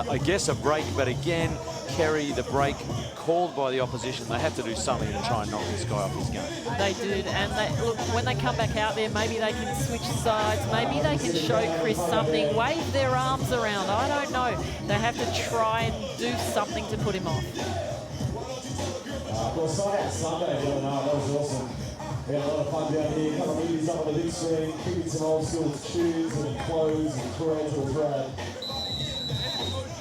[SPEAKER 2] I guess, a break, but again, Kerry, the break called by the opposition. They have to do something to try and knock this guy off his game.
[SPEAKER 3] They did, and look, when they come back out there, maybe they can switch sides, maybe they can show Chris something, wave their arms around, I don't know. They have to try and do something to put him off.
[SPEAKER 1] Of course, Sunday the other night, that was awesome. We had a lot of fun down here, kind of movies up on the big screen, keeping some old school shoes and clothes and threads or thread.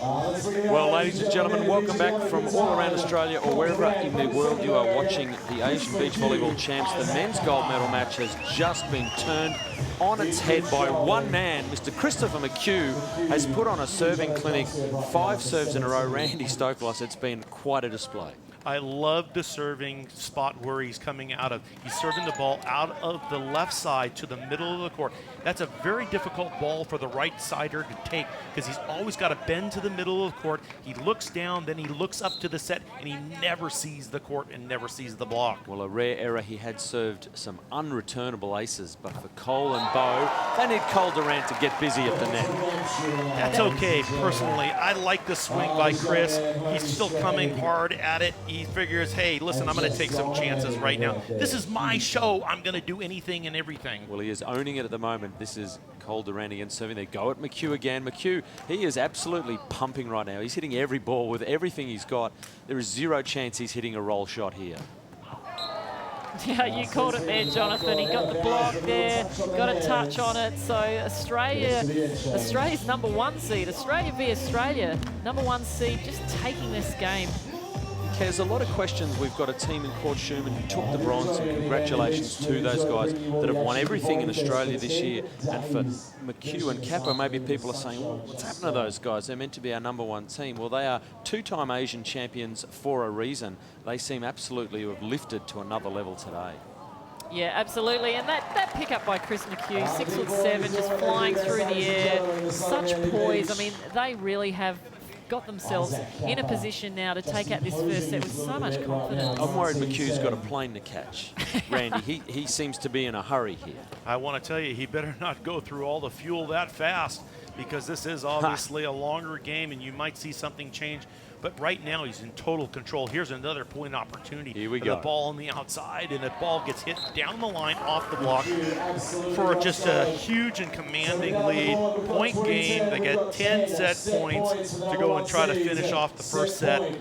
[SPEAKER 2] Well, ladies and gentlemen, welcome back from all around Australia or wherever in the world you are watching the Asian Beach Volleyball Champs. The men's gold medal match has just been turned on its head by one man. Mr. Christopher McHugh has put on a serving clinic, 5 serves in a row. Randy Stokos, it's been quite a display.
[SPEAKER 4] I love the serving spot where he's coming out of. He's serving the ball out of the left side to the middle of the court. That's a very difficult ball for the right-sider to take because he's always got to bend to the middle of the court. He looks down, then he looks up to the set, and he never sees the court and never sees the block.
[SPEAKER 2] Well, a rare error. He had served some unreturnable aces, but for Cole and Bo, they need Cole Durant to get busy at the net.
[SPEAKER 4] That's okay, personally. I like the swing by Chris. He's still coming hard at it. He figures, hey, listen, I'm going to take some chances right now. This is my show. I'm going to do anything and everything.
[SPEAKER 2] Well, he is owning it at the moment. This is Cole Durant again serving. They go at McHugh again. McHugh, he is absolutely pumping right now. He's hitting every ball with everything he's got. There is zero chance he's hitting a roll shot here.
[SPEAKER 3] Yeah, you called it there, Jonathan. He got the block there, got a touch on it. So Australia's #1 seed. Australia v Australia, #1 seed, just taking this game
[SPEAKER 2] Kez, a lot of questions. We've got a team in Court Schumann who took the bronze, and congratulations to those guys that have won everything in Australia this year. And for McHugh and Kappa, maybe people are saying, well, what's happened to those guys? They're meant to be our #1 team. Well, they are two-time Asian champions for a reason. They seem absolutely to have lifted to another level today.
[SPEAKER 3] Yeah, absolutely. And that pickup by Chris McHugh, 6'7", just flying through the air, such poise. I mean, they really have got themselves in a position now to take out this first set with so much confidence.
[SPEAKER 2] I'm worried McHugh's got a plane to catch. Randy, he seems to be in a hurry here.
[SPEAKER 4] I want to tell you, he better not go through all the fuel that fast, because this is obviously a longer game and you might see something change. But right now he's in total control. Here's another point opportunity.
[SPEAKER 2] Here we go.
[SPEAKER 4] The ball on the outside, and the ball gets hit down the line off the block for just a huge and commanding lead. Point game. They get 10 set points to go and try to finish off the first set.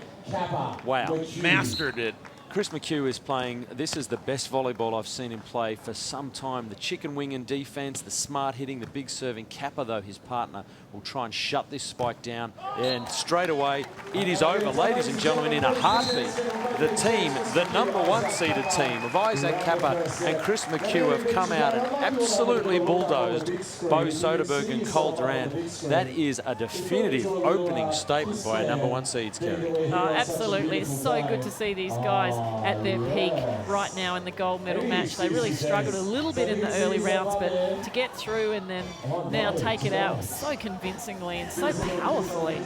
[SPEAKER 2] Wow.
[SPEAKER 4] Mastered it.
[SPEAKER 2] Chris McHugh is playing, this is the best volleyball I've seen him play for some time. The chicken wing in defense, the smart hitting, the big serving. Kappa, though, his partner, will try and shut this spike down. And straight away, it is over. Ladies and gentlemen, in a heartbeat, the team, the #1 seeded team of Isaac Kappa and Chris McHugh have come out and absolutely bulldozed Bo Soderberg and Cole Durant. That is a definitive opening statement by our #1 seeds, Kerry.
[SPEAKER 3] Oh, absolutely. It's so good to see these guys at their peak right now in the gold medal match. They really struggled a little bit in the early rounds, but to get through and then now take it out so convincingly and so powerfully.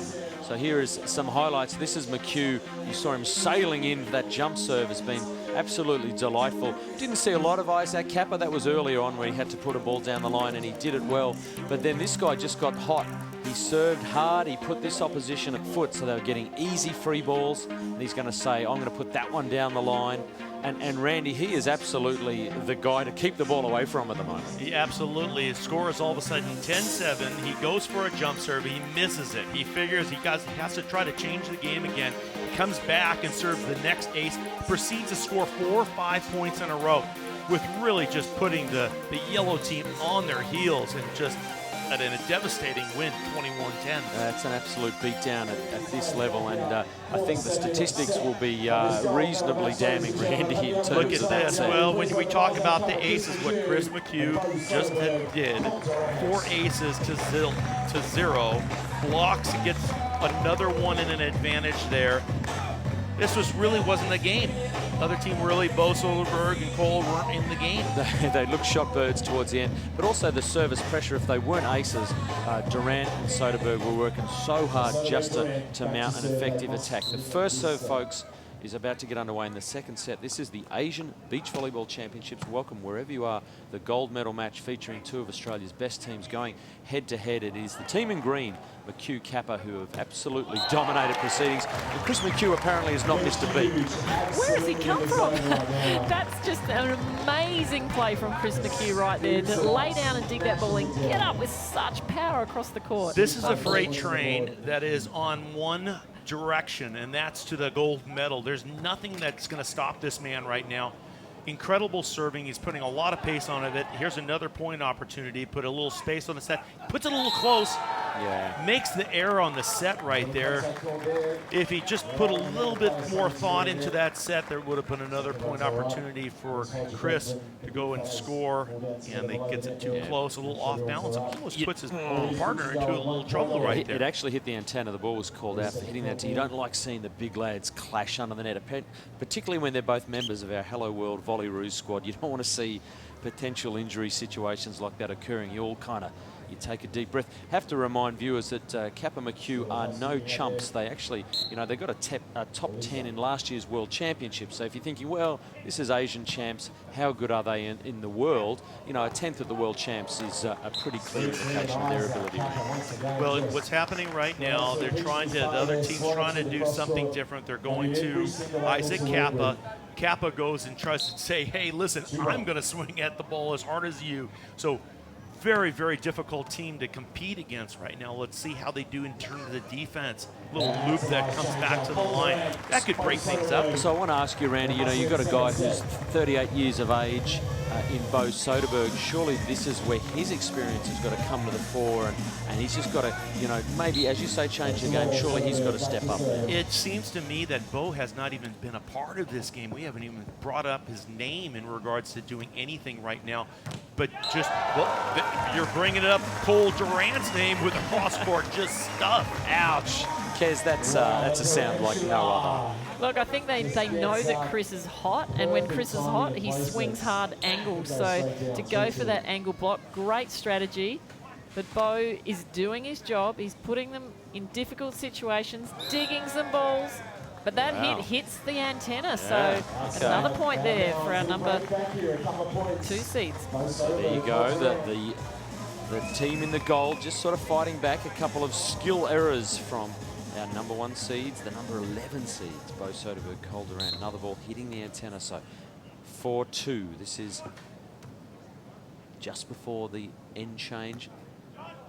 [SPEAKER 2] So here is some highlights. This is McHugh. You saw him sailing in. That jump serve has been absolutely delightful. Didn't see a lot of Isaac Kappa. That was earlier on where he had to put a ball down the line, and he did it well. But then this guy just got hot. He served hard. He put this opposition at foot, so they were getting easy free balls. And he's going to say, I'm going to put that one down the line. And Randy, he is absolutely the guy to keep the ball away from at the moment.
[SPEAKER 4] He absolutely. His score is all of a sudden 10-7. He goes for a jump serve. He misses it. He figures he has to try to change the game again. He comes back and serves the next ace. Proceeds to score 4 or 5 points in a row, with really just putting the yellow team on their heels, and just in a devastating win, 21-10.
[SPEAKER 2] It's an absolute beatdown at this level, and I think the statistics will be reasonably damning, Randy, in terms
[SPEAKER 4] Look at
[SPEAKER 2] of that
[SPEAKER 4] this.
[SPEAKER 2] set.
[SPEAKER 4] Well, when we talk about the aces, what Chris McHugh just did, 4 aces to 0, blocks and gets another one in an advantage there. This really wasn't a game. Other team really, Bo Soderberg and Cole weren't in the game.
[SPEAKER 2] They looked shot birds towards the end, but also the service pressure. If they weren't aces, Durant and Soderberg were working so hard just to mount an effective attack. The first serve, folks, is about to get underway in the second set. This is the Asian Beach Volleyball Championships. Welcome wherever you are. The gold medal match featuring 2 of Australia's best teams going head-to-head. It is the team in green, McHugh Kappa, who have absolutely dominated proceedings. And Chris McHugh apparently has not missed a beat.
[SPEAKER 3] Where has he come from? That's just an amazing play from Chris McHugh right there, to lay down and dig that ball and get up with such power across the court.
[SPEAKER 4] This is a freight train that is on one direction, and that's to the gold medal. There's nothing that's going to stop this man right now. Incredible serving. He's putting a lot of pace on it. Here's another point opportunity. Put a little space on the set. Puts it a little close.
[SPEAKER 2] Yeah.
[SPEAKER 4] Makes the error on the set right there. If he just put a little bit more thought into that set, there would have been another point opportunity for Chris to go and score. And he gets it too close, a little off balance. It almost puts his partner into a little trouble right there.
[SPEAKER 2] It actually hit the antenna. The ball was called out for hitting that. You don't like seeing the big lads clash under the net, particularly when they're both members of our Hello World Volley Ruse squad. You don't want to see potential injury situations like that occurring. You all kind of, you take a deep breath. Have to remind viewers that Kappa McHugh are no chumps. They actually, you know, they got a top 10 in last year's World Championship. So if you're thinking, well, this is Asian champs, how good are they in the world? You know, a 10th of the World Champs is a pretty clear indication of their ability.
[SPEAKER 4] Well, what's happening right now, the other team's trying to do something different. They're going to Isaac Kappa. Kappa goes and tries to say, hey, listen, I'm going to swing at the ball as hard as you. So very, very difficult team to compete against right now. Let's see how they do in terms of the defense. Little loop that comes back to the line. That could break things up.
[SPEAKER 2] So I want to ask you, Randy, you know, you've got a guy who's 38 years of age. in Bo Soderberg. Surely this is where his experience has got to come to the fore, and he's just got to, you know, maybe, as you say, change the game. Surely he's got to step up there.
[SPEAKER 4] It seems to me that Bo has not even been a part of this game. We haven't even brought up his name in regards to doing anything right now. But just, well, you're bringing up Cole Durant's name with a cross-court just stuff.
[SPEAKER 2] Ouch. Kez, that's a sound like no other.
[SPEAKER 3] Look, I think they know that Chris is hot, and when Chris is hot, he swings hard angles. So to go for that angle block, great strategy. But Bo is doing his job. He's putting them in difficult situations, digging some balls. But that hit hits the antenna, so another point there for our number 2 seeds.
[SPEAKER 2] So there you go. The team in the goal just sort of fighting back a couple of skill errors from our number 1 seeds, the number 11 seeds, Bo Soderberg, Cole Durant. Another ball hitting the antenna, so 4-2. This is just before the end change.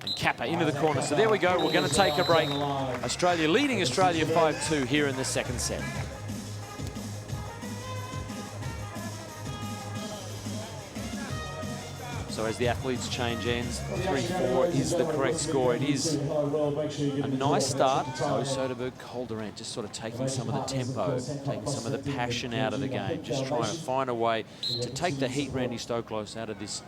[SPEAKER 2] And Kappa into the corner. So there we go. We're going to take a break. Australia leading Australia 5-2 here in the second set. So as the athletes change ends, 3-4 is the correct score. It is a nice start. Bo Soderberg, Cole Durant just sort of taking some of the tempo, taking some of the passion out of the game, just trying to find a way to take the heat, Randy Stoklos, out of this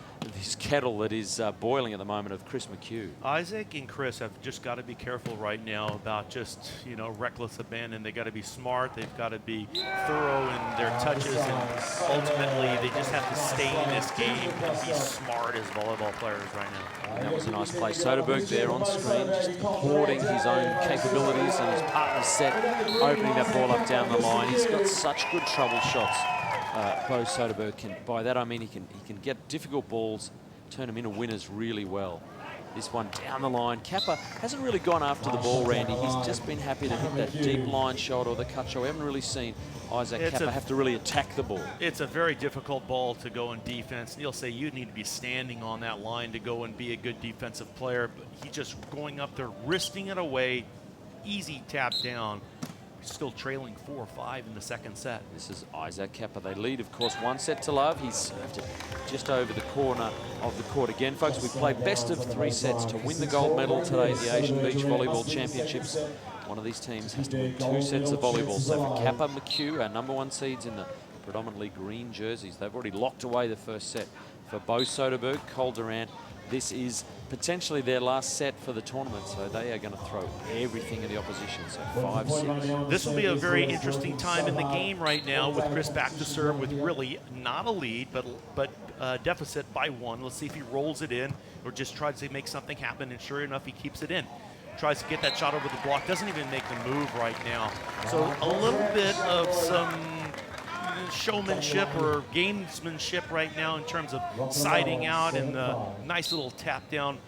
[SPEAKER 2] kettle that is boiling at the moment of Chris McHugh.
[SPEAKER 4] Isaac and Chris have just got to be careful right now about just, you know, reckless abandon. They got to be smart. They've got to be thorough in their touches, and ultimately they just have to stay in this game and be smart as volleyball players right now.
[SPEAKER 2] And that was a nice play. Soderberg there on screen, just applauding his own capabilities and his partner's set, opening that ball up down the line. He's got such good trouble shots. Bo Soderberg can. By that I mean he can get difficult balls, turn them into winners really well. This one down the line. Kappa hasn't really gone after the ball, Randy. He's just been happy to hit that deep line shot or the cut shot. We haven't really seen Isaac Kappa have to really attack the ball.
[SPEAKER 4] It's a very difficult ball to go in defense. Neil say you need to be standing on that line to go and be a good defensive player. But he's just going up there, wristing it away, easy tap down. Still trailing 4-5 in the second set.
[SPEAKER 2] This is Isaac Kappa. They lead, of course, 1-0 He's served it just over the corner of the court again. Folks, we played best of 3 sets to win the gold medal today at the Asian Beach Volleyball Championships. One of these teams has to win 2 sets of volleyball. So for Kappa McHugh, our number 1 seeds in the predominantly green jerseys, they've already locked away the first set. For Bo Soderberg, Cole Durant, this is potentially their last set for the tournament, so they are going to throw everything at the opposition. So 5-6.
[SPEAKER 4] This will be a very interesting time in the game right now with Chris back to serve with really not a lead, but deficit by 1. Let's see if he rolls it in or just tries to make something happen, and sure enough, he keeps it in. Tries to get that shot over the block, doesn't even make the move right now. So a little bit of some showmanship or gamesmanship right now in terms of siding out, and the nice little tap down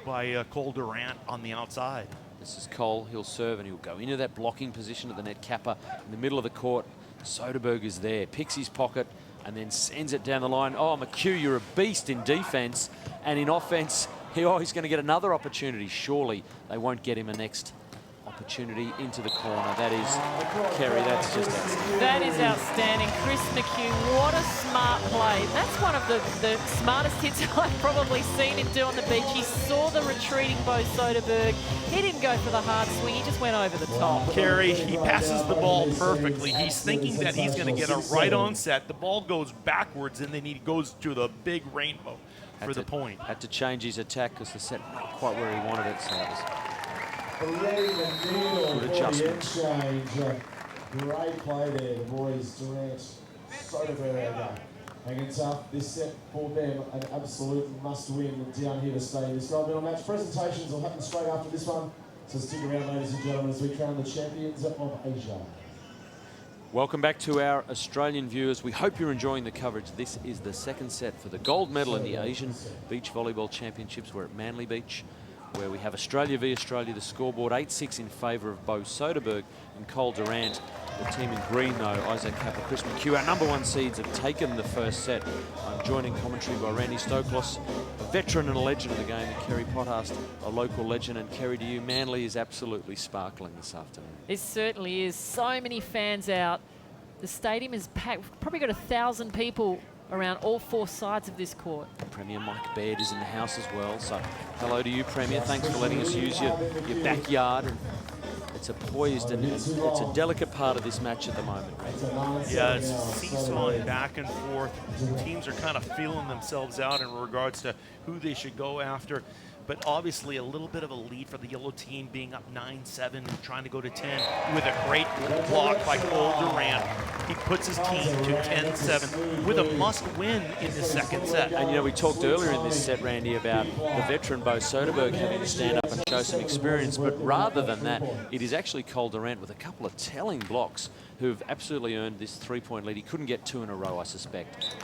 [SPEAKER 4] by Cole Durant on the outside.
[SPEAKER 2] This is Cole. He'll serve and he'll go into that blocking position at the net. Kappa in the middle of the court. Soderberg is there, picks his pocket and then sends it down the line. Oh, McHugh, you're a beast in defense, and in offense, he's going to get another opportunity. Surely they won't get him a next opportunity into the corner. That is, Kerry, that's just outstanding.
[SPEAKER 3] That is outstanding. Chris McHugh, what a smart play. That's one of the smartest hits I've probably seen him do on the beach. He saw the retreating Bo Soderberg. He didn't go for the hard swing. He just went over the top.
[SPEAKER 4] Kerry, he passes the ball perfectly. He's thinking that he's going to get a right-on set. The ball goes backwards, and then he goes to the big rainbow for the point.
[SPEAKER 2] Had to change his attack because the set not quite where he wanted it, so it was good adjustment.
[SPEAKER 1] Great play there, the boys. Durant, Soderberg, hanging tough. This set for them, an absolute must-win down here to stay. This gold medal match presentations will happen straight after this one. So stick around, ladies and gentlemen, as we crown the champions of Asia.
[SPEAKER 2] Welcome back to our Australian viewers. We hope you're enjoying the coverage. This is the second set for the gold medal in the Asian Beach Volleyball Championships. We're at Manly Beach, where we have Australia v Australia. The scoreboard 8-6 in favour of Bo Soderberg and Cole Durant. The team in green, though, Isaac Kappa, Chris McHugh, our number 1 seeds, have taken the first set. I'm joined in commentary by Randy Stoklos, a veteran and a legend of the game, and Kerry Pothast, a local legend. And Kerry, to you, Manly is absolutely sparkling this afternoon.
[SPEAKER 3] It certainly is. So many fans out. The stadium is packed. We've probably got 1,000 people around all 4 sides of this court.
[SPEAKER 2] Premier Mike Baird is in the house as well. So hello to you, Premier. Thanks for letting us use your backyard. It's a poised and it's a delicate part of this match at the moment.
[SPEAKER 4] Yeah, it's seesawing back and forth. Teams are kind of feeling themselves out in regards to who they should go after. But obviously a little bit of a lead for the yellow team, being up 9-7 and trying to go to 10 with a great block by Cole Durant. He puts his team to 10-7 with a must-win in the second set.
[SPEAKER 2] And, you know, we talked earlier in this set, Randy, about the veteran Bo Soderberg having to stand up and show some experience. But rather than that, it is actually Cole Durant with a couple of telling blocks who've absolutely earned this 3-point lead. He couldn't get 2 in a row, I suspect.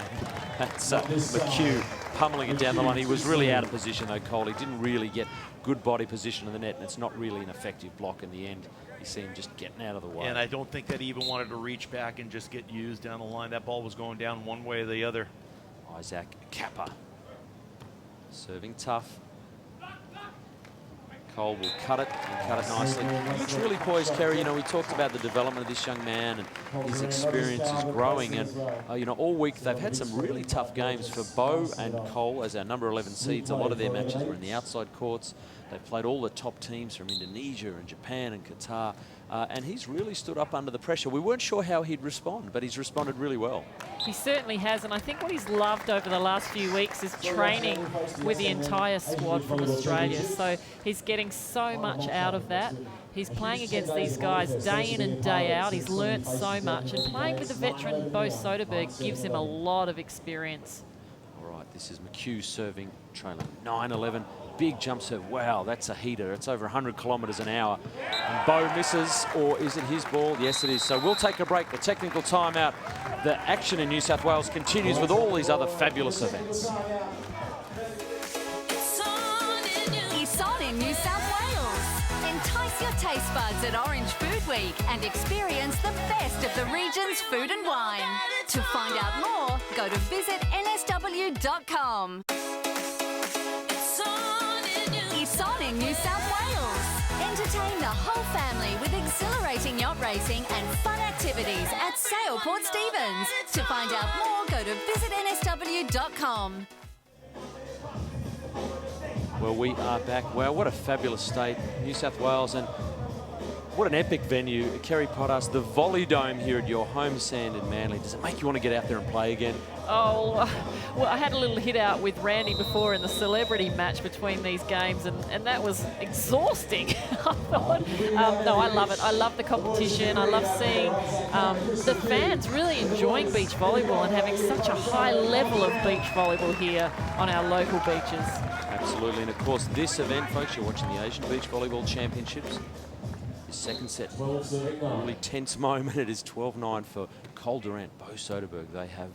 [SPEAKER 2] That's McHugh pummeling it down the line. He was really out of position, though, Cole. He didn't really get good body position in the net, and it's not really an effective block in the end. You see him just getting out of the way.
[SPEAKER 4] And I don't think that he even wanted to reach back and just get used down the line. That ball was going down one way or the other.
[SPEAKER 2] Isaac Kappa serving tough. Cole will cut it and cut it nicely. He looks really poised, Kerry. You know, we talked about the development of this young man and his experience is growing. And, you know, all week they've had some really tough games for Bo and Cole as our number 11 seeds. A lot of their matches were in the outside courts. They've played all the top teams from Indonesia and Japan and Qatar. And he's really stood up under the pressure. We weren't sure how he'd respond, but he's responded really well.
[SPEAKER 3] He certainly has, and I think what he's loved over the last few weeks is training with the entire squad from Australia. So he's getting so much out of that. He's playing against these guys day in and day out. He's learnt so much, and playing with the veteran Bo Soderberg gives him a lot of experience.
[SPEAKER 2] All right, this is McHugh serving, trailing 9-11. Big jump serve. Wow, that's a heater. It's over 100 kilometres an hour. And Bo misses, or is it his ball? Yes, it is. So we'll take a break. The technical timeout. The action in New South Wales continues with all these other fabulous events.
[SPEAKER 5] It's on in New South Wales. Entice your taste buds at Orange Food Week and experience the best of the region's food and wine. To find out more, go to visitnsw.com. It's on in New South Wales. Entertain the whole family with exhilarating yacht racing and fun activities at Sail Port Stephens. To find out more, go to visitnsw.com.
[SPEAKER 2] Well, we are back. Wow, what a fabulous state, New South Wales, and what an epic venue. Kerry Potas, the Volley Dome here at your home sand in Manly. Does it make you want to get out there and play again?
[SPEAKER 3] Oh, well, I had a little hit out with Randy before in the celebrity match between these games, and that was exhausting. I thought, no, I love it. I love the competition. I love seeing the fans really enjoying beach volleyball and having such a high level of beach volleyball here on our local beaches.
[SPEAKER 2] Absolutely, and of course, this event, folks, you're watching the Asian Beach Volleyball Championships. Second set, really tense moment. It is 12-9 for Cole Durant, Bo Soderberg. They have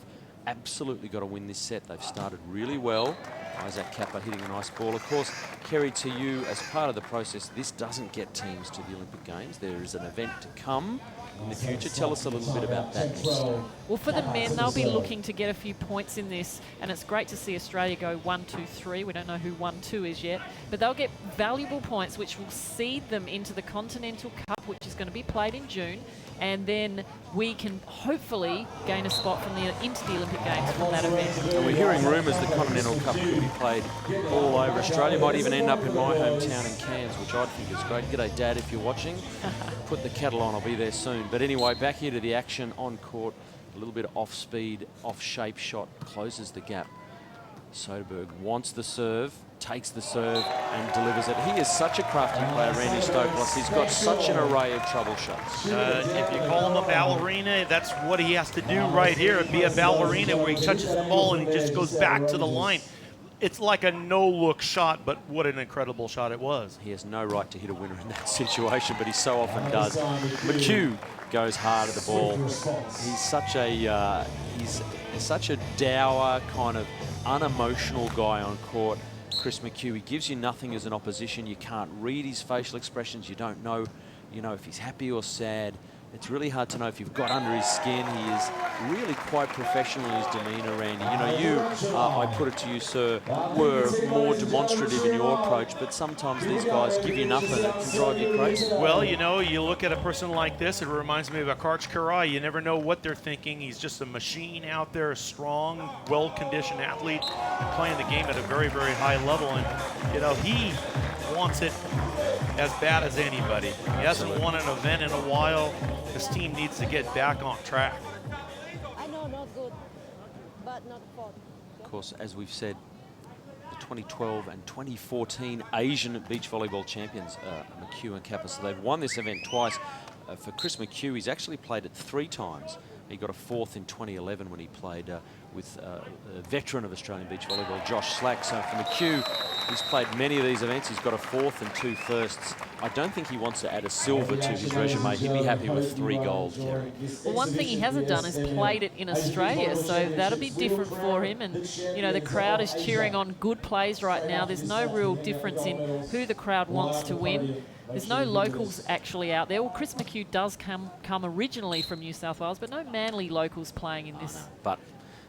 [SPEAKER 2] absolutely got to win this set. They've started really well. Isaac Kappa hitting a nice ball. Of course, Kerry, to you, as part of the process, this doesn't get teams to the Olympic Games. There is an event to come in the future. Tell us a little bit about that next.
[SPEAKER 3] Well, for the men, they'll be looking to get a few points in this, and it's great to see Australia go 1-2-3. We don't know who 1-2 is yet, but they'll get valuable points which will seed them into the Continental Cup, which is going to be played in June, and then we can hopefully gain a spot into the Olympic Games from that event.
[SPEAKER 2] And we're hearing rumours the Continental Cup will be played all over Australia. Might even end up in my hometown in Cairns, which I think is great. G'day, Dad, if you're watching. Put the kettle on, I'll be there soon. But anyway, back here to the action on court. A little bit of off-speed, off-shape shot closes the gap. Soderberg wants the serve, takes the serve and delivers it. He is such a crafty player, Randy Stokos. He's got such an array of trouble shots.
[SPEAKER 4] If you call him a ballerina, that's what he has to do right here. Be a ballerina where he touches the ball and he just goes back to the line. It's like a no-look shot, but what an incredible shot it was.
[SPEAKER 2] He has no right to hit a winner in that situation, but he so often does. McHugh goes hard at the ball. He's such a dour, kind of unemotional guy on court. Chris McHugh, he gives you nothing as an opposition. You can't read his facial expressions. You don't know, if he's happy or sad. it's really hard to know if you've got under his skin. He is really quite professional in his demeanour, Randy. You know, you, I put it to you, sir, were more demonstrative in your approach, but sometimes these guys give you enough and it can drive you crazy.
[SPEAKER 4] Well, you know, you look at a person like this, it reminds me of Akarch Karai. You never know what they're thinking. He's just a machine out there, a strong, well-conditioned athlete, and playing the game at a very, very high level. And, you know, he wants it as bad as anybody. He hasn't won an event in a while. His team needs to get back on track.
[SPEAKER 9] I know, not good, but not fun.
[SPEAKER 2] Of course, as we've said, the 2012 and 2014 Asian beach volleyball champions, McHugh and Kappa. So they've won this event twice. For Chris McHugh, he's actually played it 3 times. He got a 4th in 2011 when he played with a veteran of Australian beach volleyball, Josh Slack. So for McHugh, he's played many of these events. He's got a 4th and 2 firsts. I don't think he wants to add a silver to his resume. He'd be happy with 3 gold, Kerry.
[SPEAKER 3] Well, one thing he hasn't done is played it in Australia, so that'll be different for him. And, you know, the crowd is cheering on good plays right now. There's no real difference in who the crowd wants to win. There's no locals actually out there. Well, Chris McHugh does come originally from New South Wales, but no Manly locals playing in this.
[SPEAKER 2] But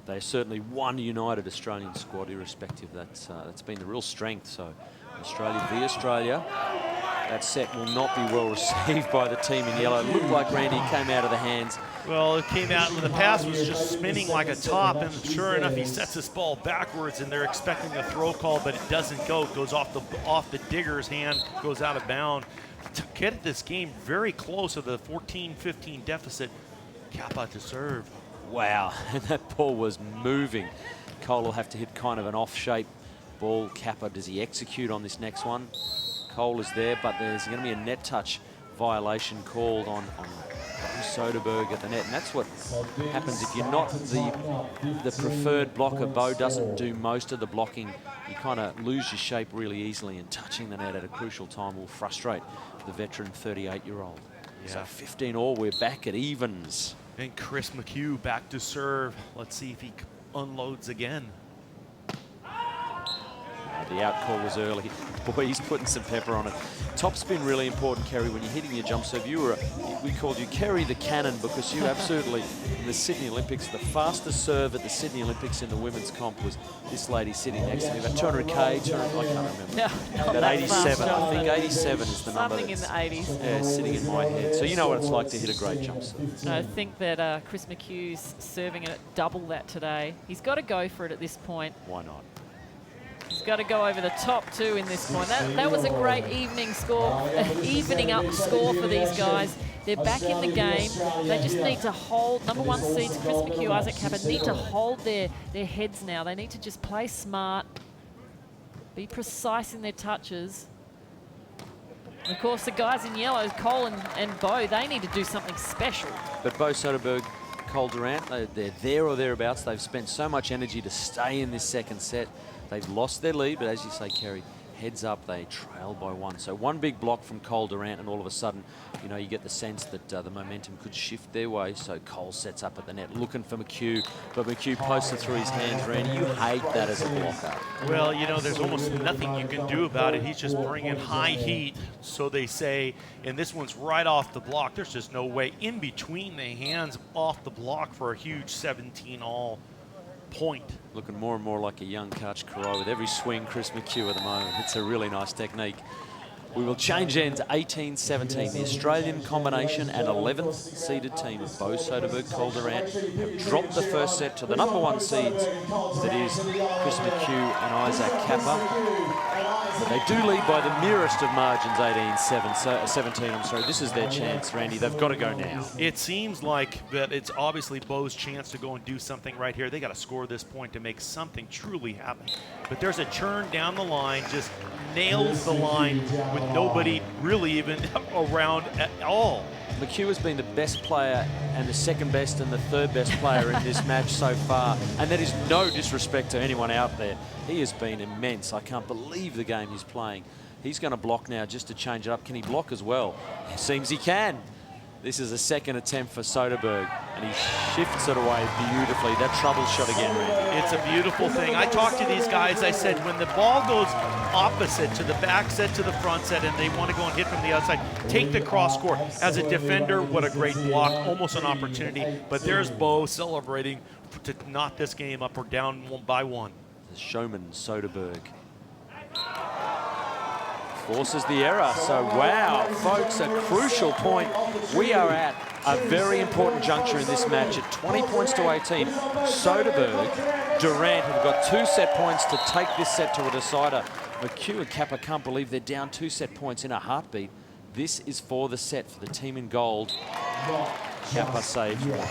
[SPEAKER 2] they're certainly one united Australian squad, irrespective. That's been the real strength. So Australia v Australia. That set will not be well received by the team in yellow. It looked like Randy came out of the hands.
[SPEAKER 4] Well, it came out, and the pass was just spinning like a top, and sure enough, he sets this ball backwards, and they're expecting a throw call, but it doesn't go. It goes off the digger's hand, goes out of bounds. To get this game very close to the 14-15 deficit, Kappa to serve.
[SPEAKER 2] Wow, and that ball was moving. Cole will have to hit kind of an off-shape ball. Kappa, does he execute on this next one? Cole is there, but there's going to be a net touch violation called on Soderberg at the net, and that's what happens if you're not the preferred blocker. Bo doesn't do most of the blocking. You kind of lose your shape really easily, and touching the net at a crucial time will frustrate the veteran 38-year-old.
[SPEAKER 4] Yeah.
[SPEAKER 2] So 15 all, we're back at evens.
[SPEAKER 4] And Chris McHugh back to serve. Let's see if he unloads again.
[SPEAKER 2] The out call was early. Boy, he's putting some pepper on it. Topspin really important, Kerry, when you're hitting your jump serve. We called you Kerry the Cannon because you absolutely, in the Sydney Olympics, the fastest serve at the Sydney Olympics in the women's comp was this lady sitting next to me. About 200K, I can't remember.
[SPEAKER 3] Yeah,
[SPEAKER 2] about 87, I think 87 is the number.
[SPEAKER 3] Something in the 80s.
[SPEAKER 2] Yeah, sitting in my head. So you know what it's like to hit a great jump serve.
[SPEAKER 3] I think that Chris McHugh's serving it at double that today. He's got to go for it at this point.
[SPEAKER 2] Why not?
[SPEAKER 3] He's got to go over the top too in this point. That was a great evening score, evening up score for these guys. They're back in the game. They just need to hold, number 1 seeds, Chris McHugh, Isaac Kappa, need to hold their heads now. They need to just play smart, be precise in their touches. And of course, the guys in yellow, Cole and Bo, they need to do something special.
[SPEAKER 2] But Bo Soderberg, Cole Durant, they're there or thereabouts. They've spent so much energy to stay in this second set. They've lost their lead, but as you say, Kerry, heads up, they trail by 1. So one big block from Cole Durant, and all of a sudden, you know, you get the sense that the momentum could shift their way. So Cole sets up at the net, looking for McHugh, but McHugh posts it through his hands. Randy, you hate that as a blocker.
[SPEAKER 4] Well, you know, there's almost nothing you can do about it. He's just bringing high heat, so they say, and this one's right off the block. There's just no way in between the hands off the block for a huge 17-all point.
[SPEAKER 2] Looking more and more like a young Karch Karai with every swing, Chris McHugh at the moment. It's a really nice technique. We will change ends 18-17. The Australian combination and 11th seeded team of Bo Soderberg, Cole Durant have dropped the first set to the number 1 seeds, that is Chris McHugh and Isaac Kappa. They do lead by the merest of margins, 17. I'm sorry. This is their chance, Randy. They've got to go now.
[SPEAKER 4] It seems like that it's obviously Bo's chance to go and do something right here. They got to score this point to make something truly happen. But there's a churn down the line, just nails the line with nobody really even around at all.
[SPEAKER 2] McHugh has been the best player and the second best and the third best player in this match so far, and that is no disrespect to anyone out there. He has been immense. I can't believe the game he's playing. He's going to block now just to change it up. Can he block as well? It seems he can. This is a second attempt for Soderberg, and he shifts it away beautifully. That trouble shot again, Randy.
[SPEAKER 4] It's a beautiful thing. I talked to these guys. I said, when the ball goes opposite to the back set to the front set and they want to go and hit from the outside, take the cross court. As a defender, what a great block, almost an opportunity. But there's Bo celebrating to knot this game up or down by one.
[SPEAKER 2] The showman, Soderberg. Forces the error. So, wow, folks, a crucial point. We are at a very important juncture in this match at 20 points to 18. Soderberg, Durant have got 2 set points to take this set to a decider. McHugh and Kappa can't believe they're down 2 set points in a heartbeat. This is for the set for the team in gold. Kappa saves one.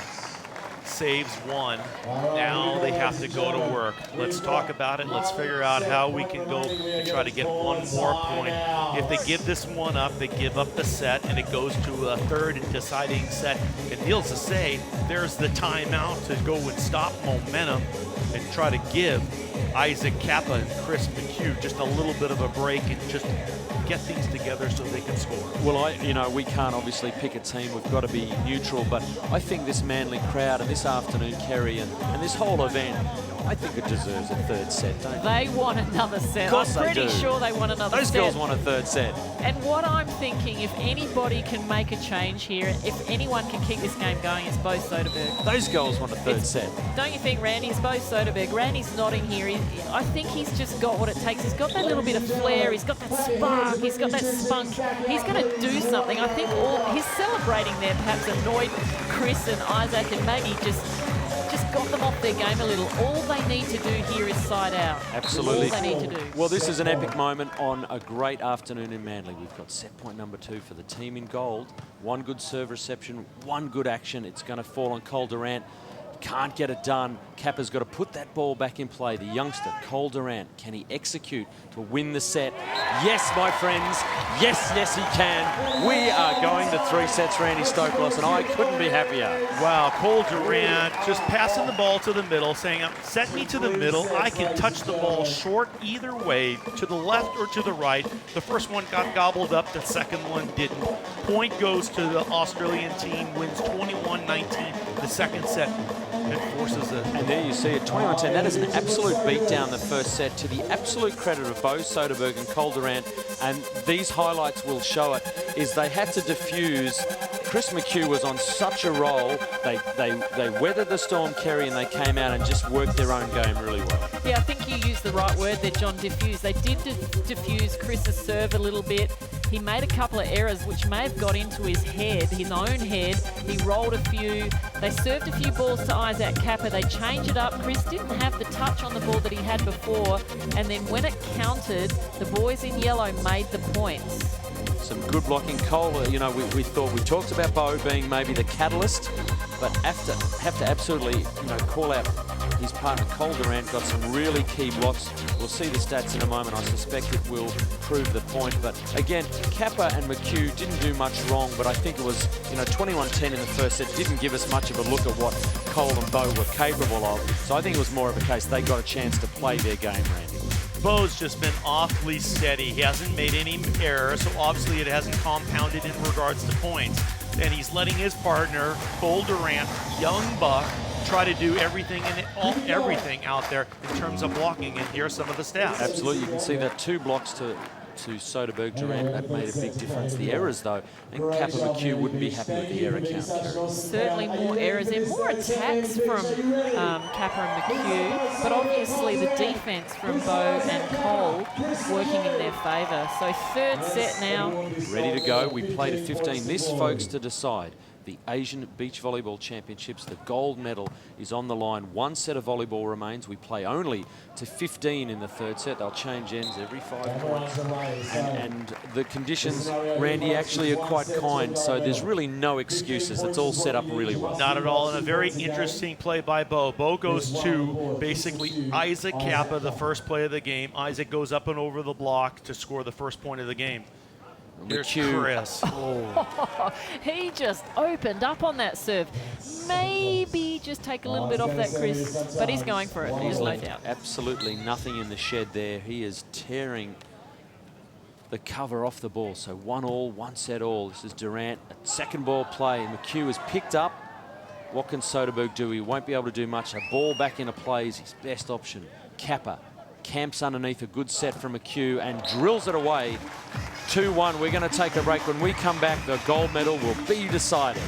[SPEAKER 4] Saves one. Now they have to go to work. Let's talk about it. Let's figure out how we can go and try to get one more point. If they give this one up, they give up the set, and it goes to a third and deciding set. And needless to say, there's the timeout to go and stop momentum and try to give Isaac Kappa and Chris McHugh just a little bit of a break and just get things together so they can score.
[SPEAKER 2] Well, we can't obviously pick a team. We've got to be neutral, but I think this Manly crowd and this afternoon, Kerry, and this whole event, I think it deserves a third set, don't they?
[SPEAKER 3] They want another set.
[SPEAKER 2] Of course
[SPEAKER 3] I'm
[SPEAKER 2] they
[SPEAKER 3] pretty
[SPEAKER 2] do.
[SPEAKER 3] sure they want another set.
[SPEAKER 2] Those girls want a third set.
[SPEAKER 3] And what I'm thinking, if anybody can make a change here, if anyone can keep this game going, it's Bo Soderberg.
[SPEAKER 2] Those girls want a third set.
[SPEAKER 3] Don't you think, Randy? It's Bo Soderberg. Randy's nodding here. I think he's just got what it takes. He's got that little bit of flair. He's got that spark. He's got that spunk. He's going to do something. I think he's celebrating there perhaps annoyed Chris and Isaac and maybe just got them off their game a little. All they need to do here is side out.
[SPEAKER 2] Absolutely.
[SPEAKER 3] All they need to do.
[SPEAKER 2] Well, this is an epic moment on a great afternoon in Manly. We've got set point number 2 for the team in gold. 1 good serve reception, 1 good action. It's going to fall on Cole Durant. Can't get it done. Kappa's got to put that ball back in play. The youngster, Cole Durant, can he execute to win the set? Yes, my friends. Yes, yes, he can. We are going to 3 sets, Randy Stoklos, and I couldn't be happier.
[SPEAKER 4] Wow, Cole Durant just passing the ball to the middle, saying, set me to the middle. I can touch the ball short either way, to the left or to the right. The first one got gobbled up. The second one didn't. Point goes to the Australian team, wins 21-19 the second set. It forces it.
[SPEAKER 2] And there you see it, 21-10. That is an absolute beatdown the first set, to the absolute credit of Bo Soderberg and Cole Durant. And these highlights will show it, is they had to diffuse. Chris McHugh was on such a roll. They weathered the storm, Kerry, and they came out and just worked their own game really well.
[SPEAKER 3] Yeah, I think you used the right word there, John, diffuse. They did diffuse Chris's serve a little bit. He made a couple of errors which may have got into his head, his own head. He rolled a few. They served a few balls to Isaac Kappa. They changed it up. Chris didn't have the touch on the ball that he had before. And then when it counted, the boys in yellow made the points.
[SPEAKER 2] Some good blocking. Cole, we talked about Bo being maybe the catalyst, but have to absolutely, call out his partner Cole Durant. Got some really key blocks. We'll see the stats in a moment. I suspect it will prove the point. But again, Kappa and McHugh didn't do much wrong, but I think it was, 21-10 in the first set didn't give us much of a look at what Cole and Bo were capable of. So I think it was more of a case they got a chance to play their game, Randy.
[SPEAKER 4] Bo's just been awfully steady. He hasn't made any errors, so obviously it hasn't compounded in regards to points. And he's letting his partner, Cole Durant, young buck, try to do everything everything out there in terms of blocking. And here are some of the stats.
[SPEAKER 2] Absolutely, you can see that 2 blocks to Soderberg Durant. That made a big difference. The errors, though, and Kappa McHugh wouldn't be happy with the error count, Kerry.
[SPEAKER 3] Certainly more errors and more attacks from Kappa and McHugh, but obviously the defense from Bo and Cole working in their favour. So third set now.
[SPEAKER 2] Ready to go. We play to 15. This, folks, to decide the Asian Beach Volleyball Championships. The gold medal is on the line. 1 set of volleyball remains. We play only to 15 in the third set. They'll change ends every 5 points. And the conditions, Randy, actually are quite kind, so there's really no excuses. It's all set up really well.
[SPEAKER 4] Not at all, and a very interesting play by Bo. Bo goes to basically Isaac Kappa, the first play of the game. Isaac goes up and over the block to score the first point of the game. Here's Chris.
[SPEAKER 3] Oh. He just opened up on that serve. Maybe just take a little bit off that, Chris, but he's going for it, there's no doubt.
[SPEAKER 2] Absolutely nothing in the shed there. He is tearing the cover off the ball. So 1-1, 1 set all. This is Durant, a second ball play. McHugh is picked up. What can Soderberg do? He won't be able to do much. A ball back into play is his best option. Kappa camps underneath, a good set from McHugh and drills it away. 2-1. We're going to take a break. When we come back, the gold medal will be decided.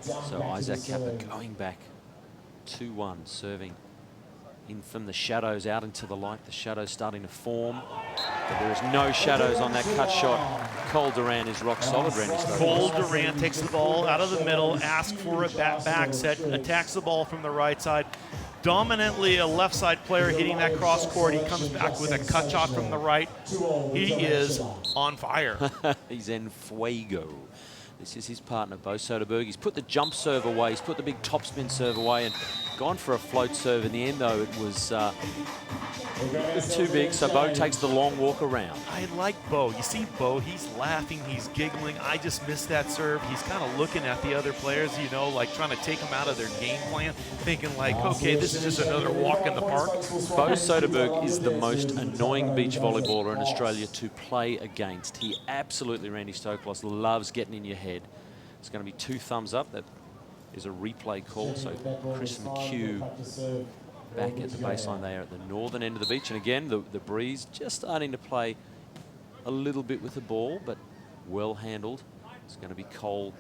[SPEAKER 2] So Isaac Kappa going back 2-1, serving in from the shadows out into the light. The shadows starting to form, but there is no shadows on that cut shot. Cole Durant is rock solid, Randy Stokes.
[SPEAKER 4] Cole Durant takes the ball out of the middle, asks for a back set, attacks the ball from the right side. Dominantly a left side player hitting that cross court. He comes back with a cut shot from the right. He is on fire.
[SPEAKER 2] He's en fuego. This is his partner, Bo Soderberg. He's put the jump serve away. He's put the big topspin serve away and gone for a float serve. In the end, though, it was too big, so Bo takes the long walk around.
[SPEAKER 4] I like Bo. You see Bo, he's laughing, he's giggling. I just missed that serve. He's kind of looking at the other players, you know, like trying to take them out of their game plan, thinking like, okay, this is just another walk in the park.
[SPEAKER 2] Bo Soderberg is the most annoying beach volleyballer in Australia to play against. He absolutely, Randy Stokes, loves getting in your head. It's going to be 2 thumbs up. That is a replay call, so Chris McHugh back at the baseline there at the northern end of the beach. And again, the breeze just starting to play a little bit with the ball, but well handled. It's going to be Cole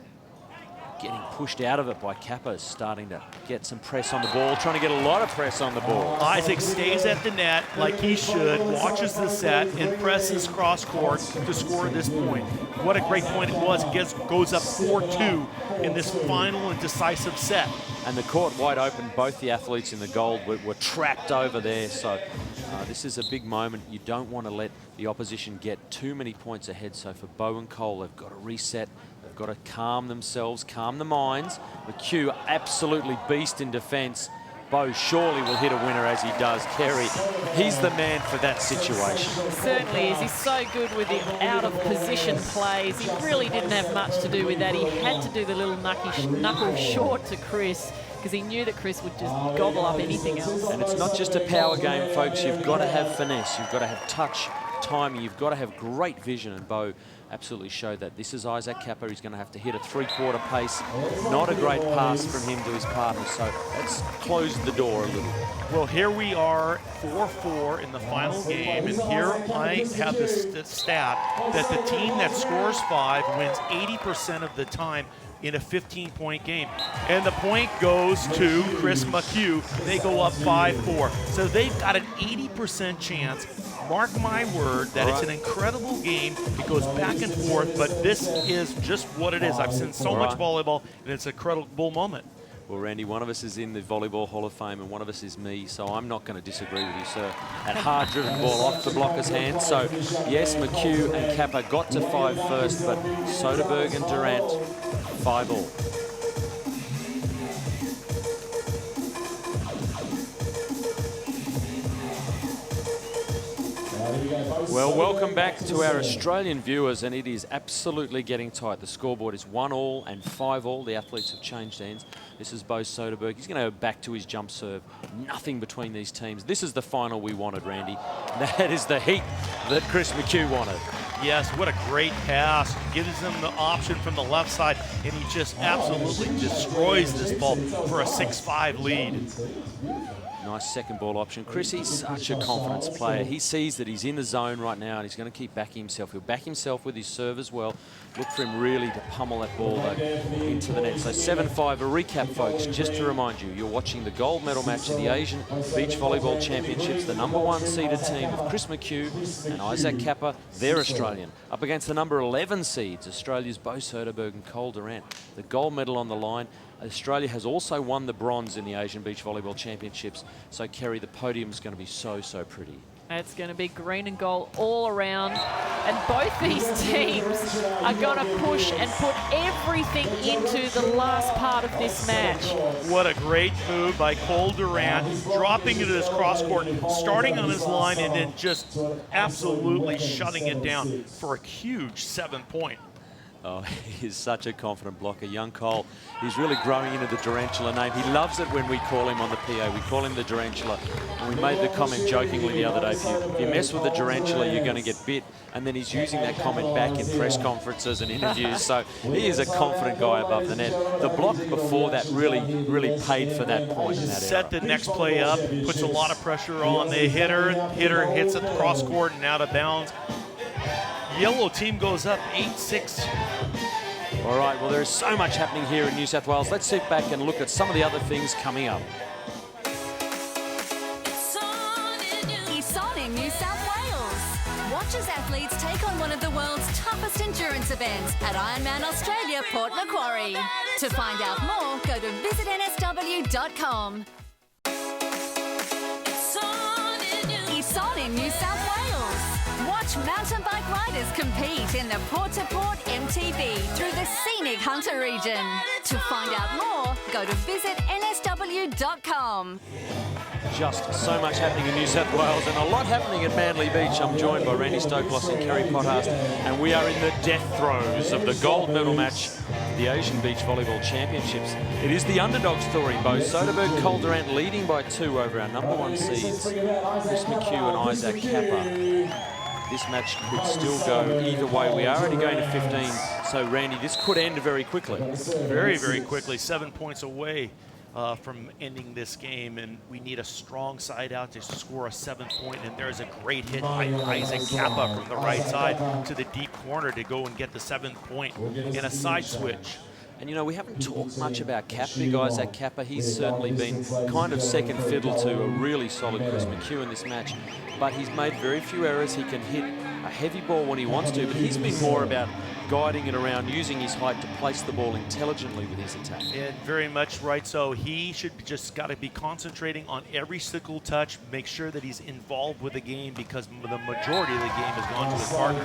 [SPEAKER 2] getting pushed out of it by Kappa, starting to get some press on the ball, trying to get a lot of press on the ball.
[SPEAKER 4] Isaac stays at the net like he should, watches the set, and presses cross court to score this point. What a great point it was. It goes up 4-2 in this final and decisive set.
[SPEAKER 2] And the court wide open. Both the athletes in the gold were trapped over there. So this is a big moment. You don't want to let the opposition get too many points ahead. So for Bo and Cole, they've got to reset. They've got to calm themselves, calm the minds. McHugh, absolutely beast in defense. Bo surely will hit a winner as he does. Kerry, he's the man for that situation.
[SPEAKER 3] Certainly is. He's so good with the out-of-position plays. He really didn't have much to do with that. He had to do the little knuckle short to Chris because he knew that Chris would just gobble up anything else.
[SPEAKER 2] And it's not just a power game, folks. You've got to have finesse. You've got to have touch, timing. You've got to have great vision. And Bo absolutely showed that. This is Isaac Kappa. He's going to have to hit a 3/4 pace. Not a great pass from him to his partner, so that's closed the door a little.
[SPEAKER 4] Well, here we are, 4-4 in the final game, and here I have this stat that the team that scores 5 wins 80% of the time in a 15-point game. And the point goes to Chris McHugh. They go up 5-4. So they've got an 80% chance. Mark my word that it's an incredible game. It goes back and forth, but this is just what it is. I've seen so much volleyball, and it's an incredible moment.
[SPEAKER 2] Well, Randy, one of us is in the Volleyball Hall of Fame and one of us is me, so I'm not going to disagree with you, sir. That hard-driven ball off the blocker's hand. So, yes, McHugh and Kappa got to 5 first, but Soderberg and Durant, 5-all. Well, welcome back to our Australian viewers, and it is absolutely getting tight. The scoreboard is 1-all and 5-all. The athletes have changed hands. This is Bo Soderberg. He's going to go back to his jump serve. Nothing between these teams. This is the final we wanted, Randy. That is the heat that Chris McHugh wanted.
[SPEAKER 4] Yes, what a great pass. Gives him the option from the left side, and he just absolutely destroys this ball for a 6-5 lead.
[SPEAKER 2] Nice second ball option. Chris, he's such a confidence player. He sees that he's in the zone right now and he's going to keep backing himself. He'll back himself with his serve as well. Look for him really to pummel that ball though into the net. So 7-5, a recap, folks. Just to remind you, you're watching the gold medal match of the Asian Beach Volleyball Championships. The #1 seeded team of Chris McHugh and Isaac Kappa, they're Australian, up against the number 11 seeds, Australia's Bo Soderberg and Cole Durant. The gold medal on the line. Australia has also won the bronze in the Asian Beach Volleyball Championships. So, Kerry, the podium's going to be so, so pretty.
[SPEAKER 3] It's going to be green and gold all around. And both these teams are going to push and put everything into the last part of this match.
[SPEAKER 4] What a great move by Cole Durant, dropping into this cross court, starting on his line, and then just absolutely shutting it down for a huge 7-point.
[SPEAKER 2] Oh, he is such a confident blocker. Young Cole, he's really growing into the Durantula name. He loves it when we call him on the PA. We call him the Durantula. And we made the comment jokingly the other day, if you mess with the Durantula, you're going to get bit. And then he's using that comment back in press conferences and interviews. So he is a confident guy above the net. The block before that really paid for that point in that
[SPEAKER 4] Set the next play up, puts a lot of pressure on the hitter. Hitter hits it cross court and out of bounds. Yellow team goes up 8-6.
[SPEAKER 2] All right, well, there is so much happening here in New South Wales. Let's sit back and look at some of the other things coming up.
[SPEAKER 5] It's on in New South Wales. Watch as athletes take on one of the world's toughest endurance events at Ironman Australia, Port Macquarie. To find out more, go to visitnsw.com. It's on in New South Wales. Watch mountain bike riders compete in the Port to Port MTB through the scenic Hunter region. To find out more, go to visitnsw.com.
[SPEAKER 2] Just so much happening in New South Wales and a lot happening at Manly Beach. I'm joined by Randy Stoklos and Kerry Pothast, and we are in the death throes of the gold medal match, the Asian Beach Volleyball Championships. It is the underdog story. Bo Soderberg, Cole Durant leading by 2 over our number 1 seeds, Chris McHugh and Isaac Kappa. This match could still go either way. We are already going to 15, so Randy, this could end very quickly.
[SPEAKER 4] Very, very quickly. 7 points away from ending this game, and we need a strong side out to score a 7th point, and there's a great hit by Isaac Kappa from the right side to the deep corner to go and get the 7th point in a side switch.
[SPEAKER 2] And, you know, we haven't talked much about big Isaac Kappa. He's certainly been kind of second fiddle to a really solid Chris McHugh in this match. But he's made very few errors. He can hit a heavy ball when he wants to, but he's been more about guiding it around, using his height to place the ball intelligently with his attack.
[SPEAKER 4] And very much right. So he should just got to be concentrating on every single touch, make sure that he's involved with the game, because the majority of the game has gone to his partner.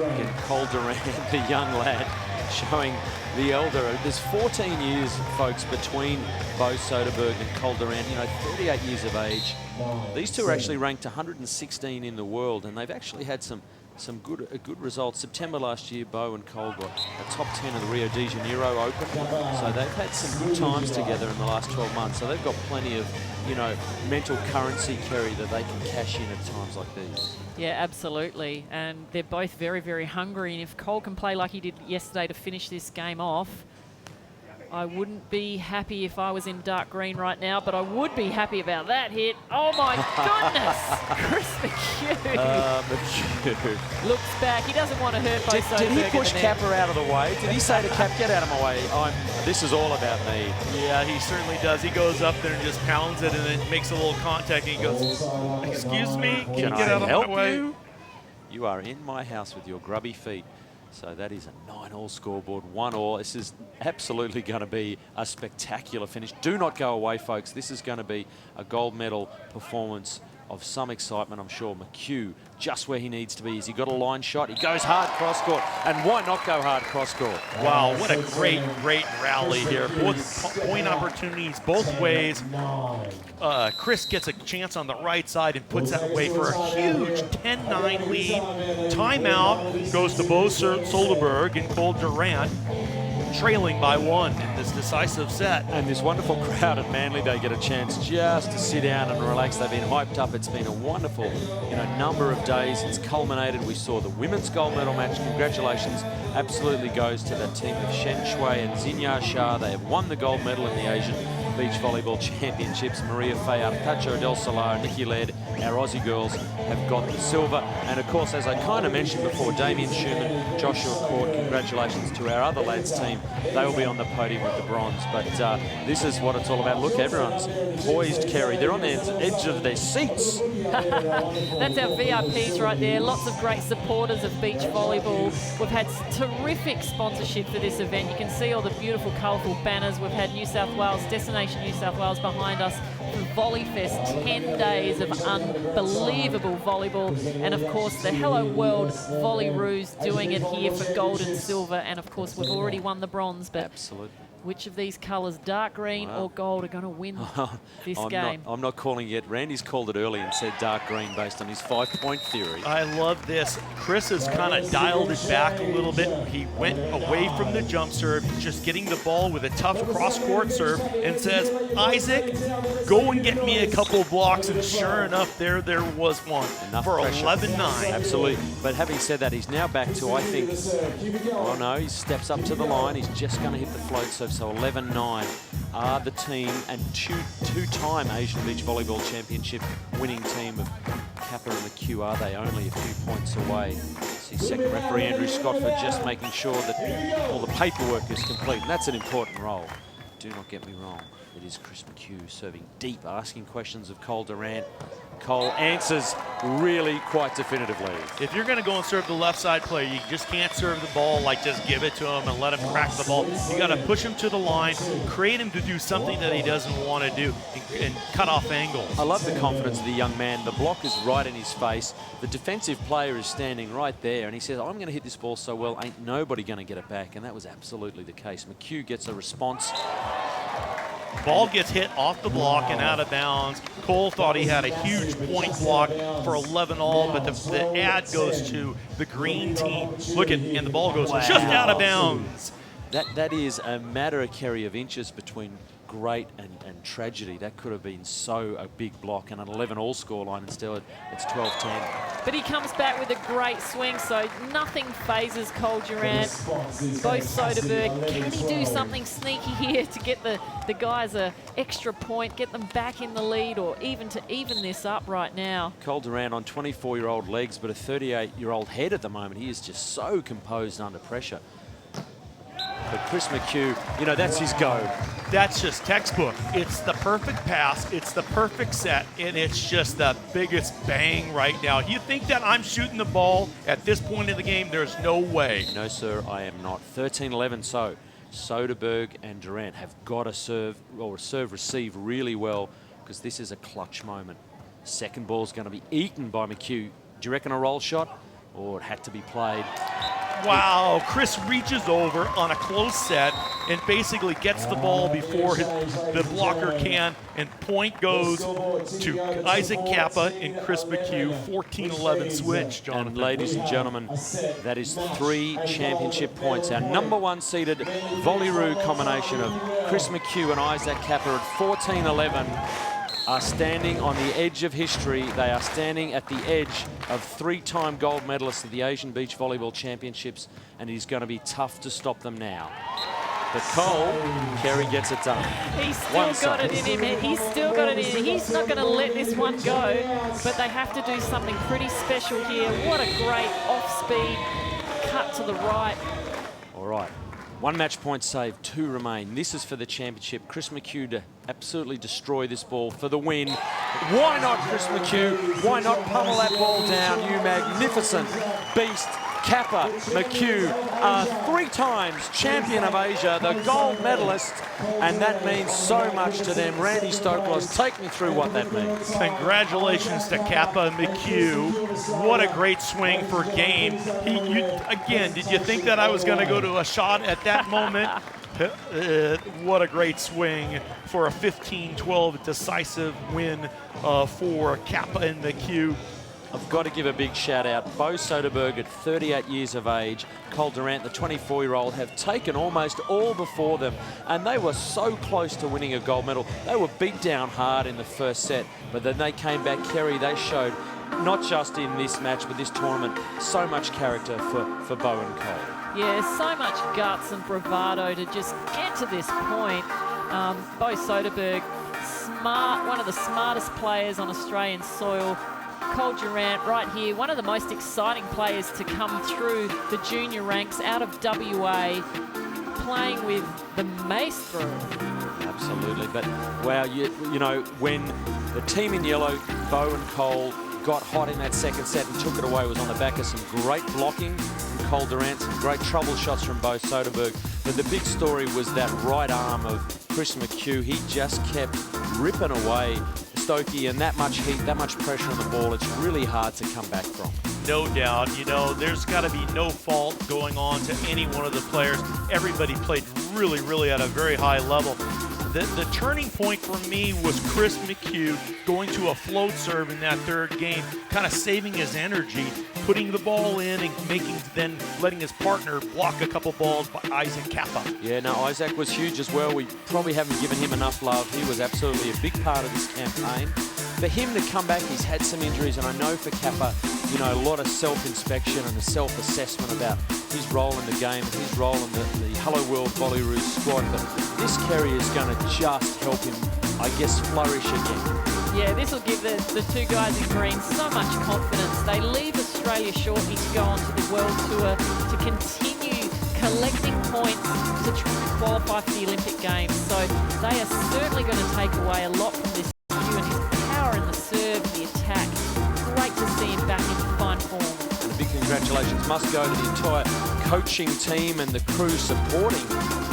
[SPEAKER 2] Again, Cole Durant, the young lad, showing the elder. There's 14 years, folks, between Bo Soderberg and Cole Durant. You know, 38 years of age. These two are actually ranked 116 in the world, and they've actually had some good results. September last year, Bo and Cole got a top 10 of the Rio de Janeiro Open. So they've had some good times together in the last 12 months. So they've got plenty of, you know, mental currency, Kerry, that they can cash in at times like these.
[SPEAKER 3] Yeah, absolutely. And they're both very, very hungry. And if Cole can play like he did yesterday to finish this game off, I wouldn't be happy if I was in dark green right now, but I would be happy about that hit. Oh my goodness! Chris McHugh.
[SPEAKER 2] McHugh
[SPEAKER 3] looks back. He doesn't want to hurt Bo Soderberg.
[SPEAKER 2] Did he push Kappa out of the way? Did he say to Cap, get out of my way? This is all about me.
[SPEAKER 4] Yeah, he certainly does. He goes up there and just pounds it and then makes a little contact and he goes, excuse me, can you get out of my way?
[SPEAKER 2] You are in my house with your grubby feet. So that is a 9-all scoreboard, 1-all. This is absolutely going to be a spectacular finish. Do not go away, folks. This is going to be a gold medal performance of some excitement, I'm sure. McHugh just where he needs to be. Has he got a line shot? He goes hard cross court. And why not go hard cross court?
[SPEAKER 4] Wow, what a great rally here. Both point opportunities both ways. Chris gets a chance on the right side and puts that away for a huge 10-9 lead. Timeout goes to Bo Soderberg and Cole Durant, trailing by 1 in this decisive set.
[SPEAKER 2] And this wonderful crowd at Manly, they get a chance just to sit down and relax. They've been hyped up. It's been a wonderful, number of days. It's culminated. We saw the women's gold medal match. Congratulations absolutely goes to the team of Shen Shui and Xinya Shah. They have won the gold medal in the Asian Beach Volleyball Championships. Maria Fay, Artacho del Solar, Nikki Laird, our Aussie girls have got the silver. And of course, as I kind of mentioned before, Damien Schumann, Joshua Court, congratulations to our other lads team. They will be on the podium with the bronze. But this is what it's all about. Look, everyone's poised, Kerry. They're on the edge of their seats.
[SPEAKER 3] That's our VIPs right there. Lots of great supporters of beach volleyball. We've had terrific sponsorship for this event. You can see all the beautiful, colourful banners. We've had New South Wales, Destination New South Wales behind us for VolleyFest, 10 days of unbelievable volleyball. And of course, the Hello World Volley Roos doing it here for gold and silver. And of course, we've already won the bronze. But
[SPEAKER 2] absolutely.
[SPEAKER 3] which of these colours, dark green or gold, are going to win this game.
[SPEAKER 2] I'm not calling it. Randy's called it early and said dark green based on his 5-point theory.
[SPEAKER 4] I love this. Chris has kind of dialed it back a little bit. He went away from the jump serve, just getting the ball with a tough cross-court serve, and says, Isaac, go and get me a couple of blocks. And sure enough, there was one.
[SPEAKER 2] Enough
[SPEAKER 4] for
[SPEAKER 2] pressure.
[SPEAKER 4] 11-9.
[SPEAKER 2] Absolutely. But having said that, he's now back to, I think, oh no, he steps up to the line. He's just going to hit the float serve. So 11-9 are the team and two-time Asian Beach Volleyball Championship winning team of Kappa and McHugh. Are they only a few points away? See second referee Andrew Scott for just making sure that all the paperwork is complete. And that's an important role. Do not get me wrong. It is Chris McHugh serving deep, asking questions of Cole Durant. Cole answers really quite definitively.
[SPEAKER 4] If you're going to go and serve the left side player, you just can't serve the ball like just give it to him and let him crack the ball. You got to push him to the line, create him to do something that he doesn't want to do, and cut off angles.
[SPEAKER 2] I love the confidence of the young man. The block is right in his face. The defensive player is standing right there, and he says, I'm going to hit this ball so well, ain't nobody going to get it back. And that was absolutely the case. McHugh gets a response.
[SPEAKER 4] Ball gets hit off the block and out of bounds. Cole thought he had a huge point block for 11-all, but the ad goes to the green team. Look at, and the ball goes just out of bounds.
[SPEAKER 2] That is a matter, Kerry, of inches between great and tragedy. That could have been a big block, and an 11-all scoreline. Instead, it's 12-10.
[SPEAKER 3] But he comes back with a great swing, so nothing phases Cole Durant. Bo Soderberg, can he do something sneaky here to get the guys an extra point, get them back in the lead, or even to even this up right now?
[SPEAKER 2] Cole Durant on 24-year-old legs, but a 38-year-old head at the moment. He is just so composed under pressure. But Chris McHugh, you know, that's his go.
[SPEAKER 4] That's just textbook. It's the perfect pass, it's the perfect set, and it's just the biggest bang right now. You think that I'm shooting the ball at this point in the game? There's no way.
[SPEAKER 2] No, sir, I am not. 13-11, so Soderberg and Durant have got to serve receive really well, because this is a clutch moment. Second ball's going to be eaten by McHugh. Do you reckon a roll shot? Or it had to be played?
[SPEAKER 4] Wow, Chris reaches over on a close set and basically gets the ball before the blocker can, and point goes to Isaac Kappa and Chris McHugh. 14-11 switch, Jonathan.
[SPEAKER 2] And ladies and gentlemen, that is 3 championship points. Our #1 seeded Volleyroo combination of Chris McHugh and Isaac Kappa at 14-11 are standing on the edge of history. They are standing at the edge of 3-time gold medalists of the Asian Beach Volleyball Championships, and it is going to be tough to stop them now. But Cole, Kerry gets it done.
[SPEAKER 3] He's still got it in him. He's still got it in him. He's not going to let this one go, but they have to do something pretty special here. What a great off-speed cut to the right.
[SPEAKER 2] All right. 1 match point saved, 2 remain. This is for the championship. Chris McHugh to absolutely destroy this ball for the win. Why not, Chris McHugh? Why not pummel that ball down, you magnificent beast? Kappa McHugh, 3 times champion of Asia, the gold medalist, and that means so much to them. Randy Stoklos, take me through what that means.
[SPEAKER 4] Congratulations to Kappa McHugh. What a great swing for game. Again, did you think that I was going to go to a shot at that moment? What a great swing for a 15-12 decisive win for Kappa and McHugh.
[SPEAKER 2] I've got to give a big shout out. Bo Soderberg at 38 years of age, Cole Durant, the 24-year-old, have taken almost all before them, and they were so close to winning a gold medal. They were beat down hard in the first set, but then they came back. Kerry, they showed, not just in this match, but this tournament, so much character for Bo and Cole.
[SPEAKER 3] Yeah, so much guts and bravado to just get to this point. Bo Soderberg, smart, one of the smartest players on Australian soil. Cole Durant right here, one of the most exciting players to come through the junior ranks out of WA, playing with the maestro.
[SPEAKER 2] Absolutely, but wow, you know, when the team in yellow, Bo and Cole, got hot in that second set and took it away, was on the back of some great blocking from Cole Durant, some great trouble shots from Bo Soderberg. But the big story was that right arm of Chris McHugh. He just kept ripping away Stokey, and that much heat, that much pressure on the ball, it's really hard to come back from.
[SPEAKER 4] No doubt. You know, there's got to be no fault going on to any one of the players. Everybody played really at a very high level. The turning point for me was Chris McHugh going to a float serve in that third game, kind of saving his energy, putting the ball in and then letting his partner block a couple balls by Isaac Kappa.
[SPEAKER 2] Yeah, no, Isaac was huge as well. We probably haven't given him enough love. He was absolutely a big part of this campaign. For him to come back, he's had some injuries, and I know for Kappa, you know, a lot of self-inspection and a self-assessment about his role in the game and his role in the Hello World Volleyroos squad. But this Kerry is going to just help him, I guess, flourish again.
[SPEAKER 3] Yeah, this will give the two guys in green so much confidence. They leave Australia shortly to go on to the World Tour to continue collecting points to try and qualify for the Olympic Games. So they are certainly going to take away a lot from this Hugh and his power in the serve, the attack. Great to see him back in fine form.
[SPEAKER 2] And a big congratulations must go to the entire coaching team and the crew supporting,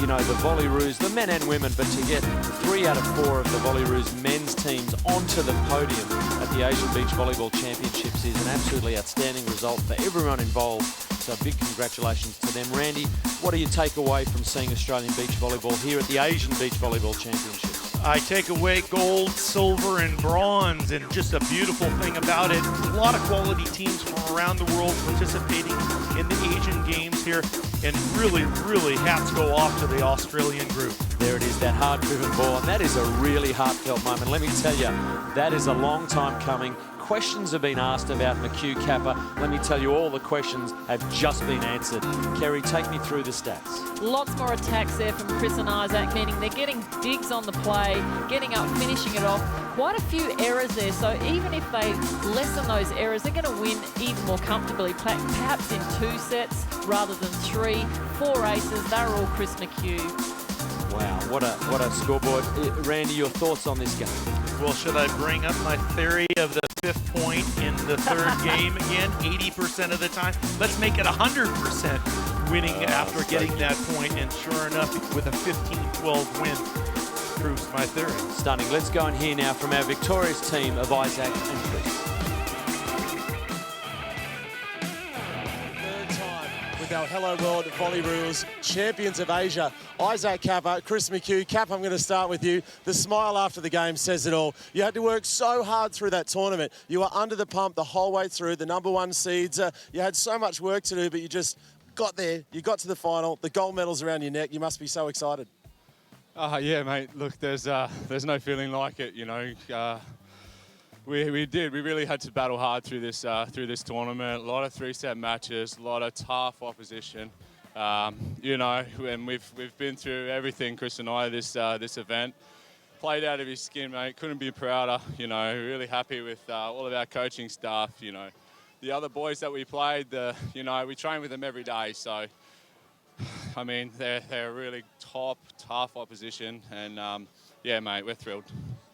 [SPEAKER 2] you know, the Volleyroos, the men and women, but to get 3 out of 4 of the Volleyroos men's teams onto the podium at the Asian Beach Volleyball Championships is an absolutely outstanding result for everyone involved. So big congratulations to them. Randy, what do you take away from seeing Australian beach volleyball here at the Asian Beach Volleyball Championships?
[SPEAKER 4] I take away gold, silver, and bronze, and just a beautiful thing about it, a lot of quality teams from around the world participating in the Asian Games here, and really hats go off to the Australian group.
[SPEAKER 2] There it is, that hard-driven ball, and that is a really heartfelt moment. Let me tell you, that is a long time coming. Questions have been asked about McHugh Kappa. Let me tell you, all the questions have just been answered. Kerry, take me through the stats.
[SPEAKER 3] Lots more attacks there from Chris and Isaac, meaning they're getting digs on the play, getting up, finishing it off. Quite a few errors there, so even if they lessen those errors, they're going to win even more comfortably, perhaps in 2 sets rather than 3. 4 aces, they're all Chris McHugh.
[SPEAKER 2] Wow, what a scoreboard. Randy, your thoughts on this game?
[SPEAKER 4] Well, should I bring up my theory of the 5th point in the 3rd game again? 80% of the time. Let's make it 100% winning after getting that point, and sure enough, with a 15-12 win, proves my theory.
[SPEAKER 2] Stunning. Let's go and hear now from our victorious team of Isaac and Chris.
[SPEAKER 6] Our Hello World Volleyroos champions of Asia, Isaac Kappa, Chris McHugh. Cap, I'm going to start with you. The smile after the game says it all. You had to work so hard through that tournament. You were under the pump the whole way through, the #1 seeds. You had so much work to do, but you just got there. You got to the final. The gold medal's around your neck. You must be so excited.
[SPEAKER 10] Yeah, mate. Look, there's no feeling like it, you know. We really had to battle hard through this tournament. A lot of 3-set matches, a lot of tough opposition. You know, and we've been through everything, Chris and I, this event. Played out of his skin, mate. Couldn't be prouder. You know, really happy with all of our coaching staff. You know, the other boys that we played, you know, we train with them every day. So, I mean, they're really tough opposition, and yeah, mate, we're thrilled.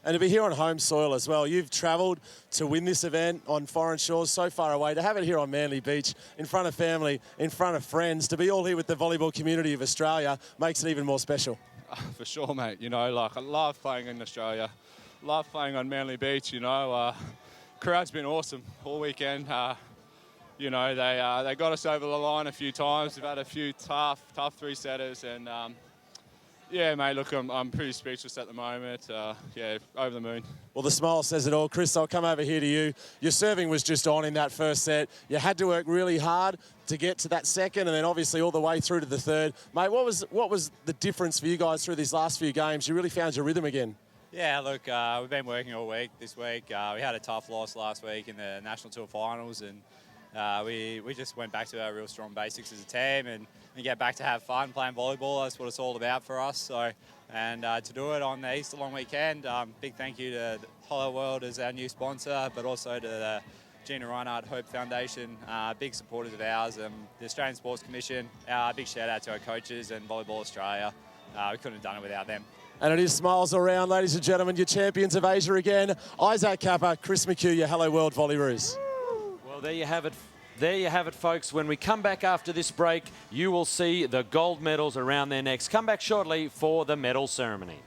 [SPEAKER 6] And to be here on home soil as well. You've travelled to win this event on foreign shores so far away. To have it here on Manly Beach, in front of family, in front of friends, to be all here with the volleyball community of Australia makes it even more special.
[SPEAKER 10] For sure, mate. You know, like, I love playing in Australia. Love playing on Manly Beach, you know. Crowd's been awesome all weekend. You know, they got us over the line a few times. We've had a few tough 3-setters, and yeah, mate, look, I'm pretty speechless at the moment. Yeah, over the moon.
[SPEAKER 6] Well, the smile says it all. Chris, I'll come over here to you. Your serving was just on in that 1st set. You had to work really hard to get to that 2nd, and then obviously all the way through to the 3rd. Mate, what was the difference for you guys through these last few games? You really found your rhythm again.
[SPEAKER 11] Yeah, look, we've been working all week this week. We had a tough loss last week in the National Tour Finals, and we just went back to our real strong basics as a team and get back to have fun playing volleyball. That's what it's all about for us. So, and to do it on the Easter long weekend, big thank you to Hello World as our new sponsor, but also to the Gina Reinhardt Hope Foundation, big supporters of ours, the Australian Sports Commission. Big shout out to our coaches and Volleyball Australia. We couldn't have done it without them.
[SPEAKER 6] And it is smiles around, ladies and gentlemen, your champions of Asia again. Isaac Kappa, Chris McHugh, your Hello World Volleyroos.
[SPEAKER 2] Well, there you have it. There you have it, folks. When we come back after this break, you will see the gold medals around their necks. Come back shortly for the medal ceremony.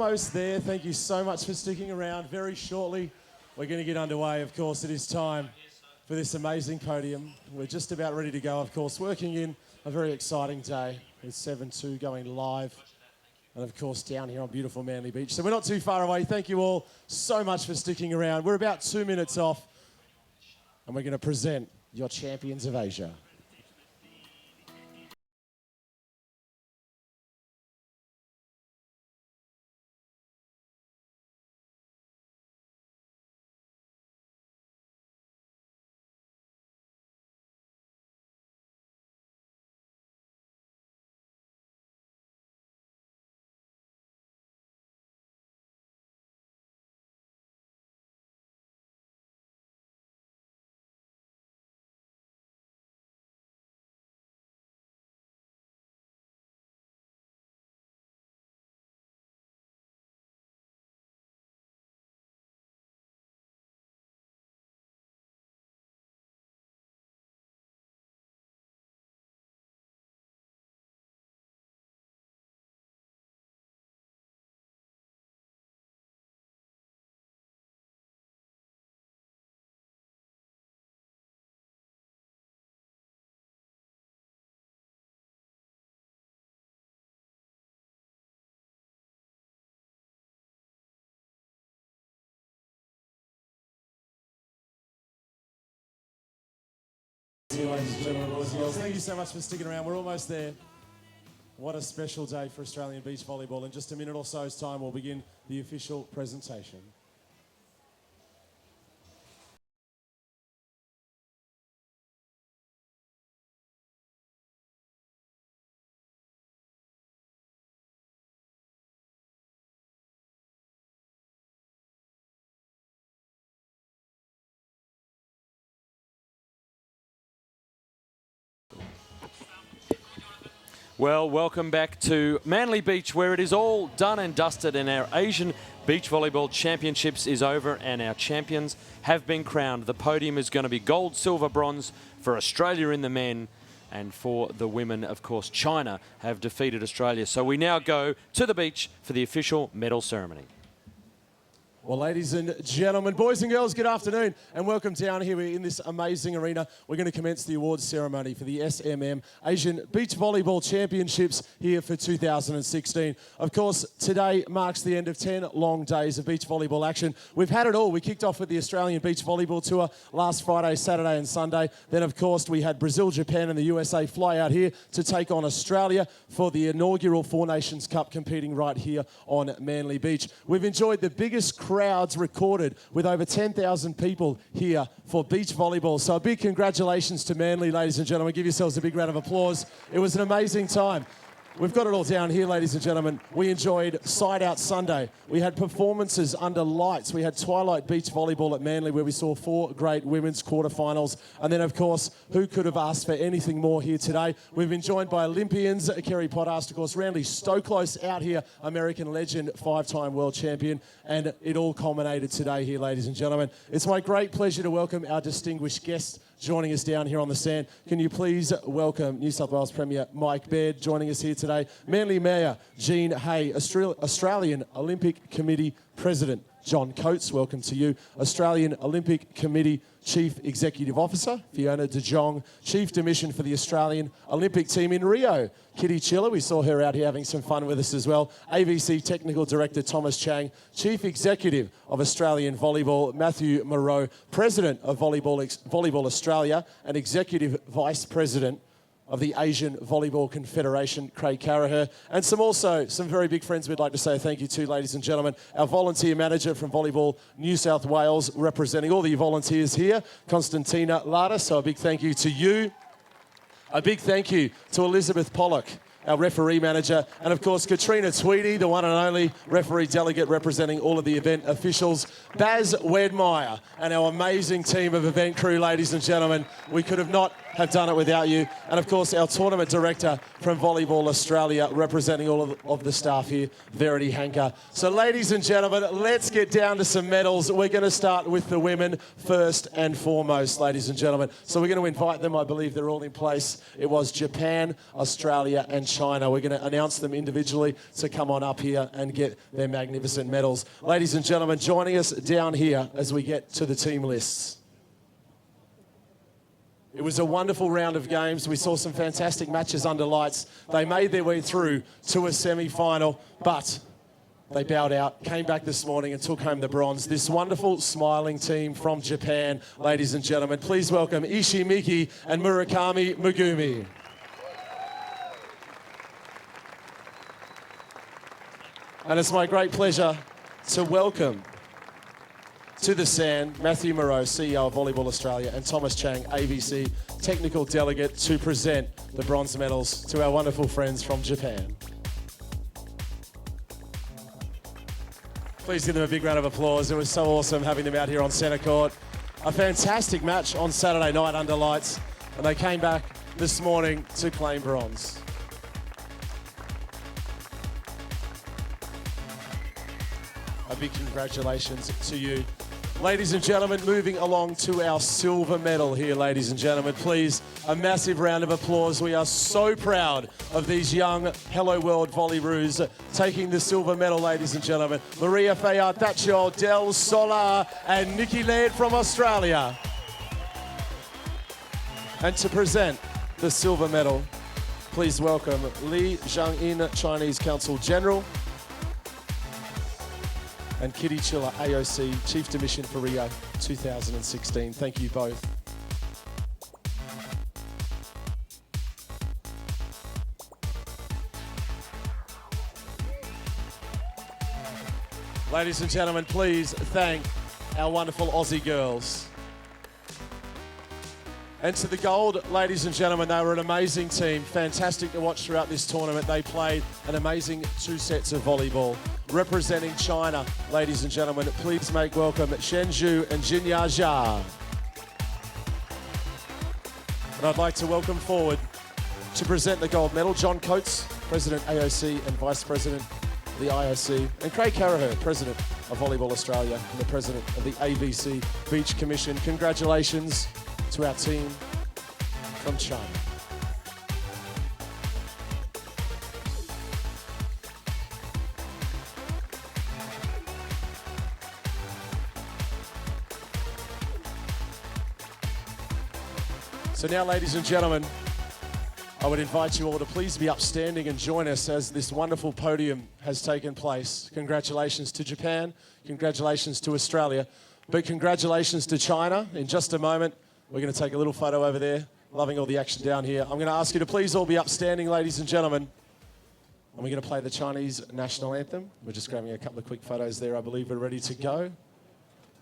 [SPEAKER 6] Almost there. Thank you so much for sticking around. Very shortly, we're going to get underway. Of course, it is time for this amazing podium. We're just about ready to go, of course, working in a very exciting day with 7-2 going live. And, of course, down here on beautiful Manly Beach. So we're not too far away. Thank you all so much for sticking around. We're about 2 minutes off, and we're going to present your champions of Asia. Ladies and gentlemen, boys and girls, thank you so much for sticking around. We're almost there. What a special day for Australian beach volleyball. In just a minute or so's time, we'll begin the official presentation.
[SPEAKER 2] Well, welcome back to Manly Beach, where it is all done and dusted and our Asian Beach Volleyball Championships is over and our champions have been crowned. The podium is going to be gold, silver, bronze for Australia in the men, and for the women, of course, China have defeated Australia. So we now go to the beach for the official medal ceremony.
[SPEAKER 6] Well, ladies and gentlemen, boys and girls, good afternoon and welcome down here in this amazing arena. We're going to commence the awards ceremony for the SMM Asian Beach Volleyball Championships here for 2016. Of course, today marks the end of 10 long days of beach volleyball action. We've had it all. We kicked off with the Australian Beach Volleyball Tour last Friday, Saturday and Sunday. Then, of course, we had Brazil, Japan and the USA fly out here to take on Australia for the inaugural Four Nations Cup competing right here on Manly Beach. We've enjoyed the biggest crowds recorded with over 10,000 people here for beach volleyball. So a big congratulations to Manly, ladies and gentlemen. Give yourselves a big round of applause. It was an amazing time. We've got it all down here, ladies and gentlemen. We enjoyed Side Out Sunday. We had performances under lights. We had Twilight Beach Volleyball at Manly, where we saw 4 great women's quarterfinals. And then, of course, who could have asked for anything more here today? We've been joined by Olympians, Kerry Pottast, of course, Randy Stoklos out here, American legend, 5-time world champion. And it all culminated today here, ladies and gentlemen. It's my great pleasure to welcome our distinguished guests joining us down here on the sand. Can you please welcome New South Wales Premier Mike Baird joining us here today, Manly Mayor Jean Hay, Australian Olympic Committee President John Coates, welcome to you, Australian Olympic Committee Chief Executive Officer Fiona de Jong, Chief de Mission for the Australian Olympic Team in Rio, Kitty Chiller, we saw her out here having some fun with us as well, AVC Technical Director Thomas Chang, Chief Executive of Australian Volleyball Matthew Moreau, President of Volleyball Australia and Executive Vice President of the Asian Volleyball Confederation, Craig Carraher, and some very big friends we'd like to say thank you to, ladies and gentlemen. Our volunteer manager from Volleyball New South Wales, representing all the volunteers here, Constantina Lada, so a big thank you to you. A big thank you to Elizabeth Pollock, our referee manager, and of course Katrina Tweedy, the one and only referee delegate representing all of the event officials, Baz Wedmeyer, and our amazing team of event crew, ladies and gentlemen. We could have not have done it without you. And of course our tournament director from Volleyball Australia, representing all of the staff here, Verity Hanker. So ladies and gentlemen, let's get down to some medals. We're going to start with the women first and foremost, ladies and gentlemen. So we're going to invite them. I believe they're all in place. It was Japan, Australia and China. We're going to announce them individually to come on up here and get their magnificent medals. Ladies and gentlemen, joining us down here as we get to the team lists. It was a wonderful round of games. We saw some fantastic matches under lights. They made their way through to a semi-final, but they bowed out, came back this morning and took home the bronze. This wonderful, smiling team from Japan, ladies and gentlemen. Please welcome Ishii Miki and Murakami Megumi. And it's my great pleasure to welcome to the sand Matthew Moreau, CEO of Volleyball Australia, and Thomas Chang, ABC Technical Delegate, to present the bronze medals to our wonderful friends from Japan. Please give them a big round of applause. It was so awesome having them out here on centre court. A fantastic match on Saturday night under lights, and they came back this morning to claim bronze. A big congratulations to you. Ladies and gentlemen, moving along to our silver medal here, ladies and gentlemen. Please, a massive round of applause. We are so proud of these young Hello World Volleyroos taking the silver medal, ladies and gentlemen. Maria Feataccio del Solar and Nikki Laird from Australia. And to present the silver medal, please welcome Li Zhang-in, Chinese Consul General, and Kitty Chiller, AOC, Chief de Mission for Rio 2016. Thank you both. Ladies and gentlemen, please thank our wonderful Aussie girls. And to the gold, ladies and gentlemen, they were an amazing team. Fantastic to watch throughout this tournament. They played an amazing 2 sets of volleyball. Representing China, ladies and gentlemen, please make welcome Shen Zhu and Jinya Jia. And I'd like to welcome forward to present the gold medal, John Coates, President AOC and Vice President of the IOC, and Craig Carraher, President of Volleyball Australia and the President of the ABC Beach Commission. Congratulations to our team from China. So now, ladies and gentlemen, I would invite you all to please be upstanding and join us as this wonderful podium has taken place. Congratulations to Japan, congratulations to Australia, but congratulations to China. In just a moment, we're going to take a little photo over there, loving all the action down here. I'm going to ask you to please all be upstanding, ladies and gentlemen, and we're going to play the Chinese national anthem. We're just grabbing a couple of quick photos there. I believe we're ready to go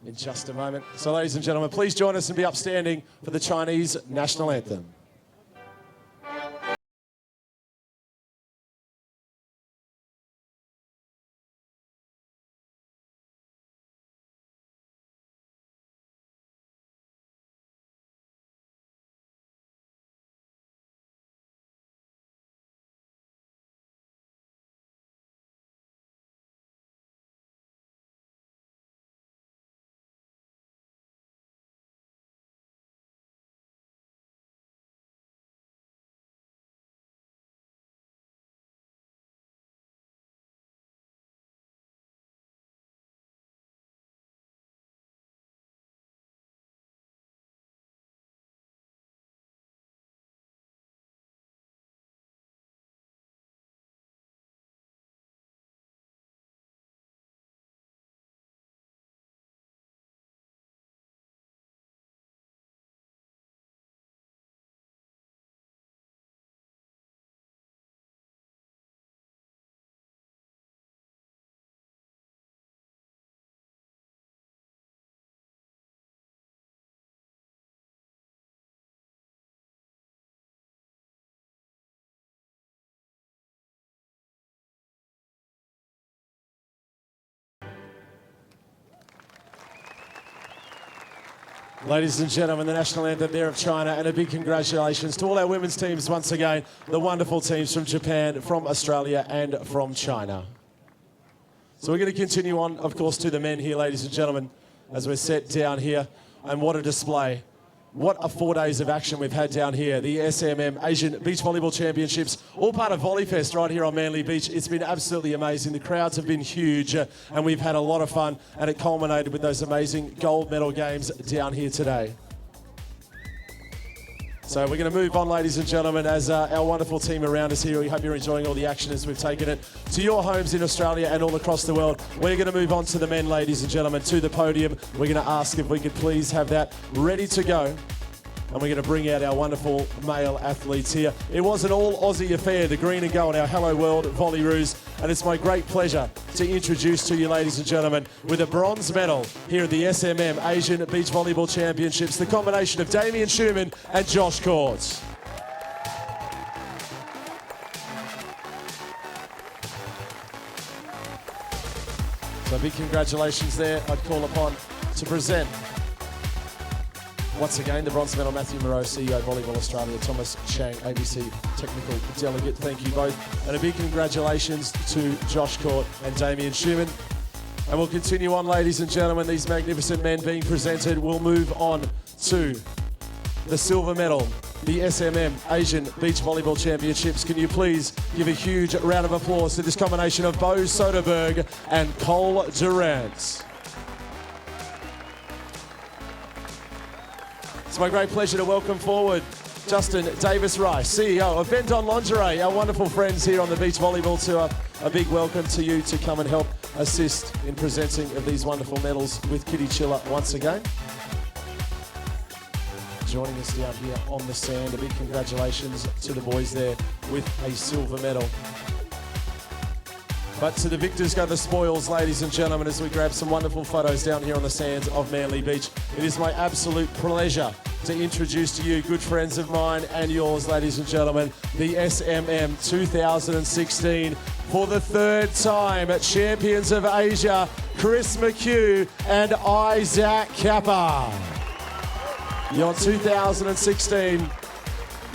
[SPEAKER 6] in just a moment. So ladies and gentlemen, please join us and be upstanding for the Chinese national anthem. Ladies and gentlemen, the national anthem there of China, and a big congratulations to all our women's teams once again, the wonderful teams from Japan, from Australia and from China. So we're going to continue on, of course, to the men here, ladies and gentlemen, as we're set down here. And what a display. What a 4 days of action we've had down here. The SMM Asian Beach Volleyball Championships, all part of VolleyFest right here on Manly Beach. It's been absolutely amazing. The crowds have been huge and we've had a lot of fun, and it culminated with those amazing gold medal games down here today. So we're going to move on, ladies and gentlemen, as our wonderful team around us here. We hope you're enjoying all the action as we've taken it to your homes in Australia and all across the world. We're going to move on to the men, ladies and gentlemen, to the podium. We're going to ask if we could please have that ready to go. And we're going to bring out our wonderful male athletes here. It was an all-Aussie affair, the green and gold, our Hello World Volleyroos. And it's my great pleasure to introduce to you, ladies and gentlemen, with a bronze medal here at the SMM Asian Beach Volleyball Championships, the combination of Damien Schumann and Josh Courts. So big congratulations there. I'd call upon to present once again, the bronze medal, Matthew Moreau, CEO Volleyball Australia, Thomas Chang, ABC Technical Delegate. Thank you both. And a big congratulations to Josh Court and Damien Schumann. And we'll continue on, ladies and gentlemen, these magnificent men being presented. We'll move on to the silver medal, the SMM Asian Beach Volleyball Championships. Can you please give a huge round of applause to this combination of Bo Soderberg and Cole Durant. It's my great pleasure to welcome forward Justin Davis-Rice, CEO of Vendon Lingerie, our wonderful friends here on the Beach Volleyball Tour. A big welcome to you to come and help assist in presenting of these wonderful medals with Kitty Chiller once again. Joining us down here on the sand, a big congratulations to the boys there with a silver medal. But to the victors go the spoils, ladies and gentlemen, as we grab some wonderful photos down here on the sands of Manly Beach. It is my absolute pleasure to introduce to you, good friends of mine and yours, ladies and gentlemen, the SMM 2016, for the third time at Champions of Asia, Chris McHugh and Isaac Kappa. Your 2016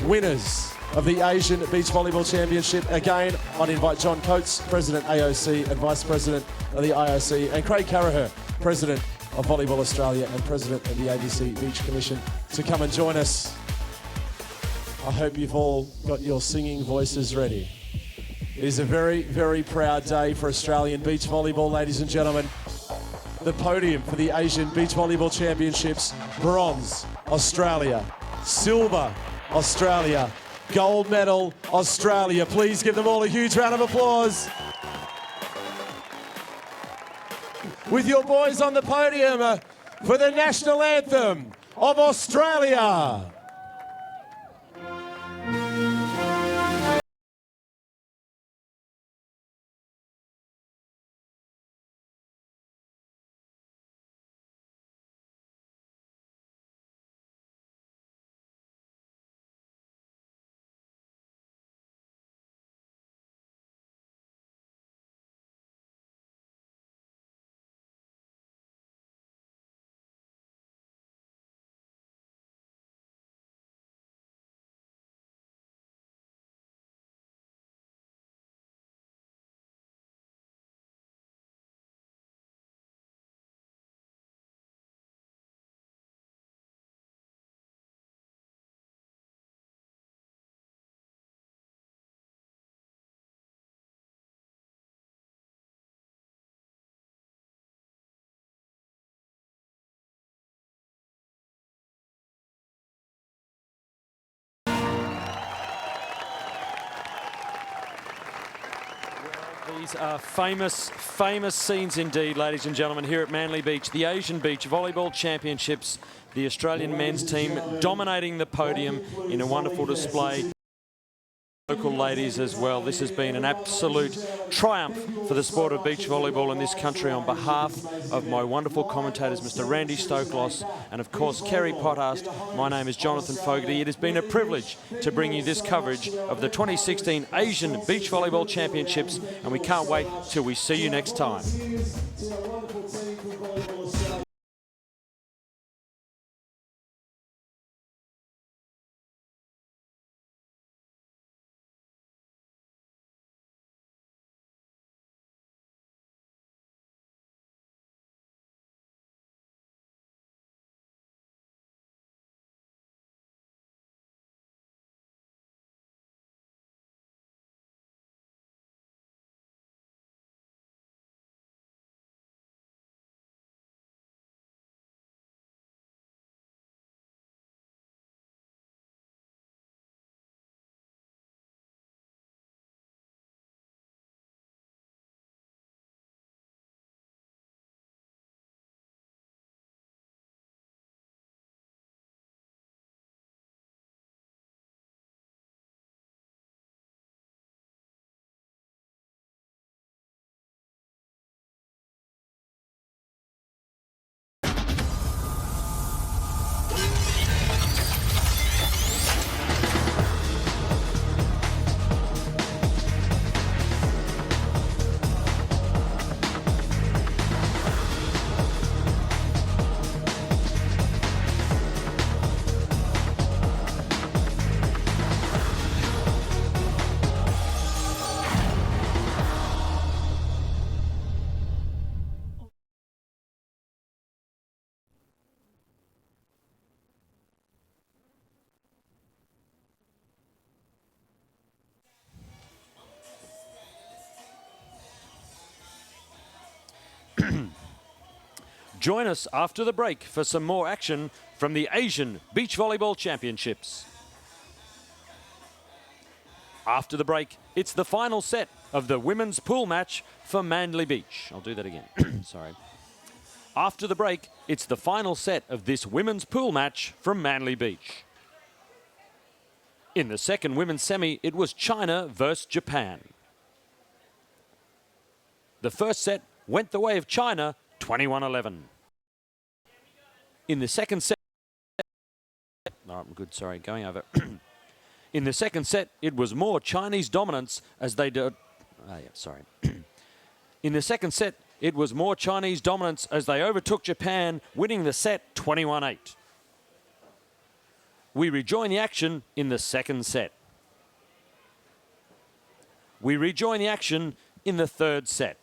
[SPEAKER 6] winners of the Asian Beach Volleyball Championship. Again, I'd invite John Coates, President AOC and Vice President of the IOC, and Craig Carraher, President of Volleyball Australia and President of the ABC Beach Commission, to come and join us. I hope you've all got your singing voices ready. It is a very, very proud day for Australian beach volleyball, ladies and gentlemen. The podium for the Asian Beach Volleyball Championships: bronze, Australia; silver, Australia; gold medal, Australia. Please give them all a huge round of applause. With your boys on the podium for the national anthem of Australia.
[SPEAKER 2] These are famous scenes indeed, ladies and gentlemen, here at Manly Beach. The Asian Beach Volleyball Championships, the Australian men's team dominating the podium in a wonderful display. Local ladies as well. This has been an absolute triumph for the sport of beach volleyball in this country. On behalf of my wonderful commentators, Mr. Randy Stoklos and of course Kerry Pothast, my name is Jonathan Fogarty. It has been a privilege to bring you this coverage of the 2016 Asian Beach Volleyball Championships, and we can't wait till we see you next time. Join us after the break for some more action from the Asian Beach Volleyball Championships. After the break, it's the final set of the women's pool match for Manly Beach. I'll do that again. Sorry. After the break, it's the final set of this women's pool match from Manly Beach. In the second women's semi, it was China versus Japan. The first set went the way of China, 21-11. In the second set, oh, I'm good, sorry, going over. In the second set, it was more Chinese dominance as they did. In the second set, it was more Chinese dominance as they overtook Japan, winning the set 21-8. We rejoin the action in the second set. We rejoin the action in the third set.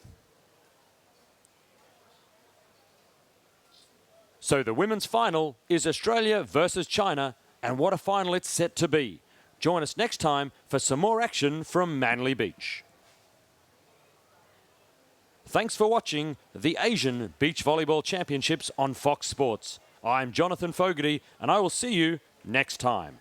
[SPEAKER 2] So the women's final is Australia versus China, and what a final it's set to be. Join us next time for some more action from Manly Beach. Thanks for watching the Asian Beach Volleyball Championships on Fox Sports. I'm Jonathan Fogarty, and I will see you next time.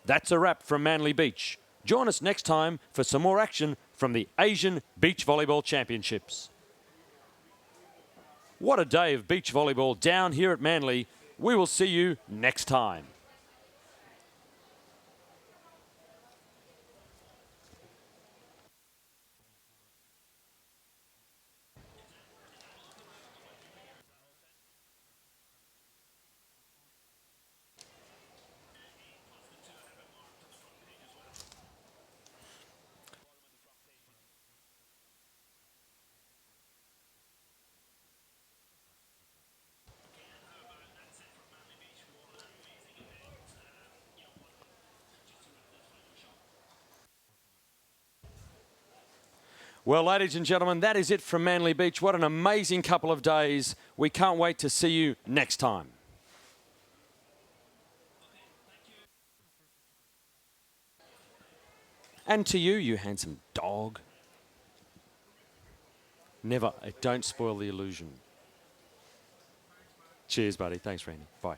[SPEAKER 2] That's a wrap from Manly Beach. Join us next time for some more action from the Asian Beach Volleyball Championships. What a day of beach volleyball down here at Manly. We will see you next time. Well, ladies and gentlemen, that is it from Manly Beach. What an amazing couple of days. We can't wait to see you next time. And to you, you handsome dog. Never, don't spoil the illusion. Cheers, buddy. Thanks, Randy. Bye.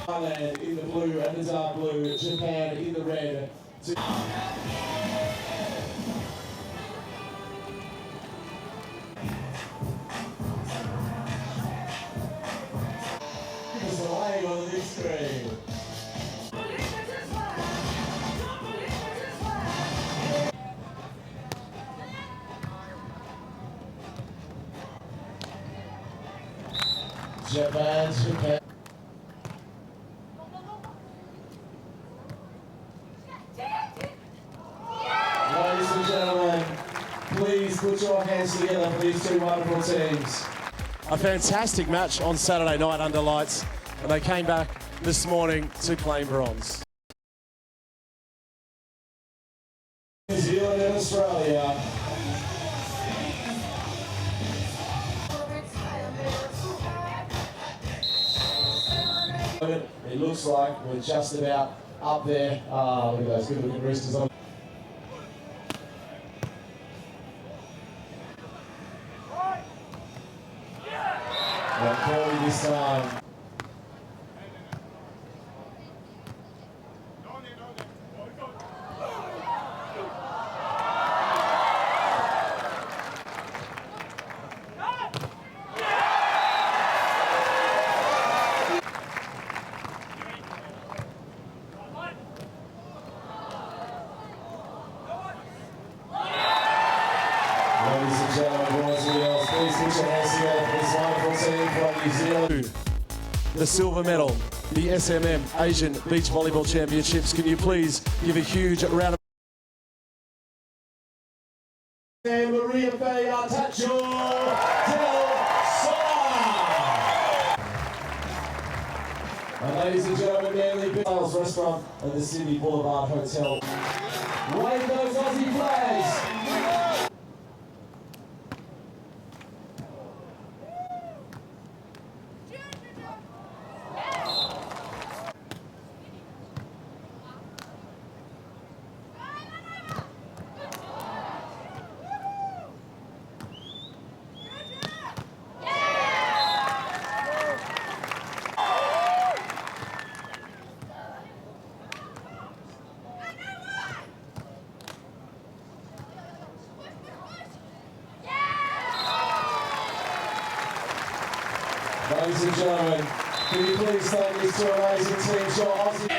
[SPEAKER 1] Thailand in the blue and the dark blue, Japan in the red. Give us a leg on the big screen. Japan. Ladies and gentlemen, please put your hands together for these two wonderful teams.
[SPEAKER 6] A fantastic match on Saturday night under lights, and they came back this morning to claim bronze.
[SPEAKER 1] New Zealand and Australia. It looks like we're just about up there. Look at those good looking roosters on. Well, Corey this time. Ladies and gentlemen, boys and girls, please put your hands together for this wonderful team from New Zealand.
[SPEAKER 6] The silver medal, the SMM Asian Beach Volleyball Championships. Can you please give a huge round of
[SPEAKER 1] And Maria Faya Tacho Del Sola. And ladies and gentlemen, Manly Bales Restaurant and the Sydney Boulevard Hotel. Wave those Aussie flags. Ladies and gentlemen, can you please thank these two amazing teams, your Aussie.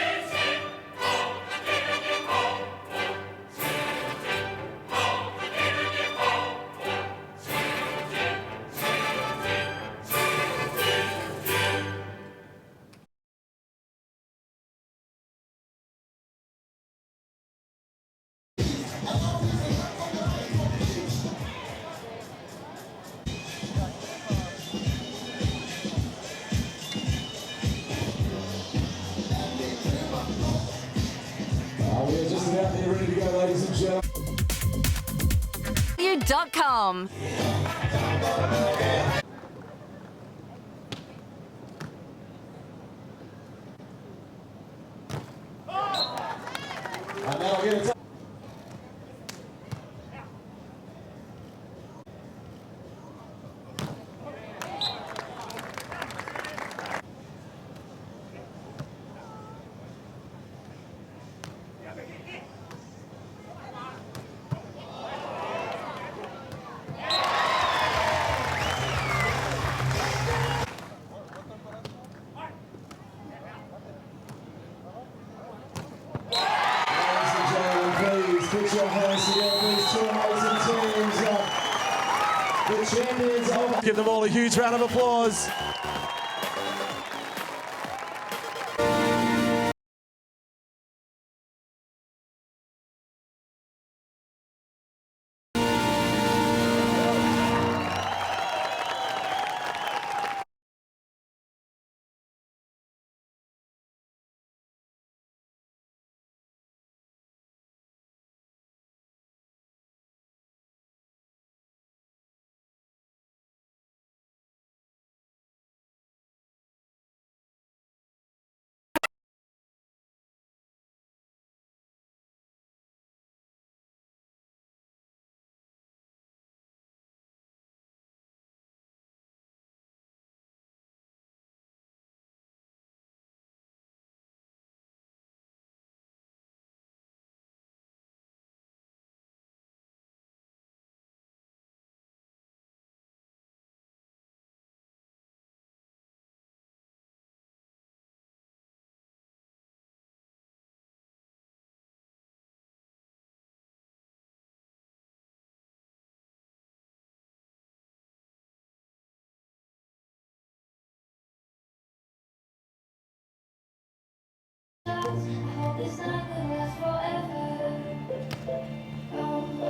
[SPEAKER 1] We are just about there ready to go, ladies and gentlemen.
[SPEAKER 5] You.com.
[SPEAKER 1] And now we're going to put your hands together, these two amazing teams. The champions of...
[SPEAKER 6] Give them all a huge round of applause.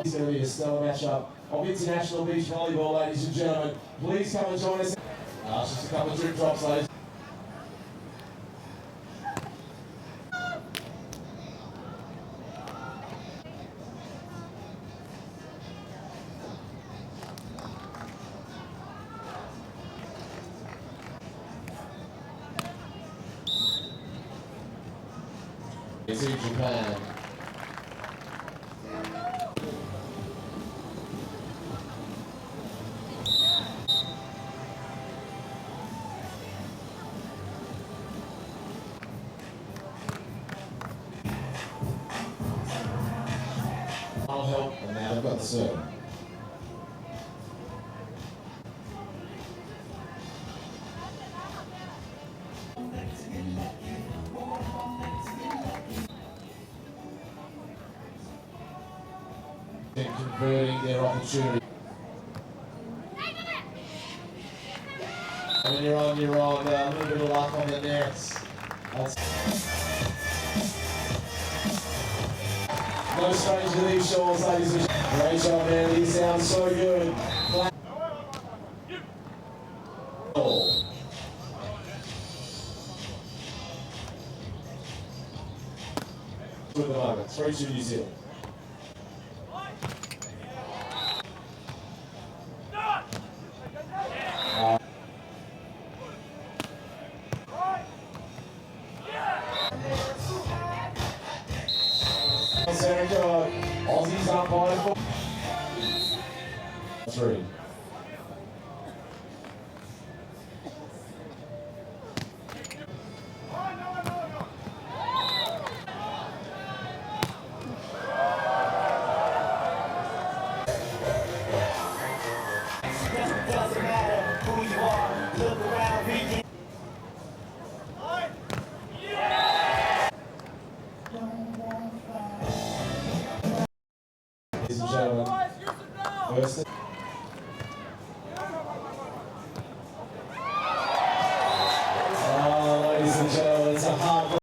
[SPEAKER 1] It's going to be a stellar matchup of international beach volleyball, ladies and gentlemen. Please come and join us. It's just a couple of drip drops, ladies. It's in Japan. I'll help, and now they've got the serve. And converting their opportunity. When you're on, you're on. A little bit of luck on the nets. No stranger to these shores, ladies and gentlemen. Great job, man. These sound so good. At the moment, 3-2 New Zealand. Aussies up by 4. 3. Doesn't matter who you are, look around, read. Ladies and gentlemen, first. Ladies and gentlemen.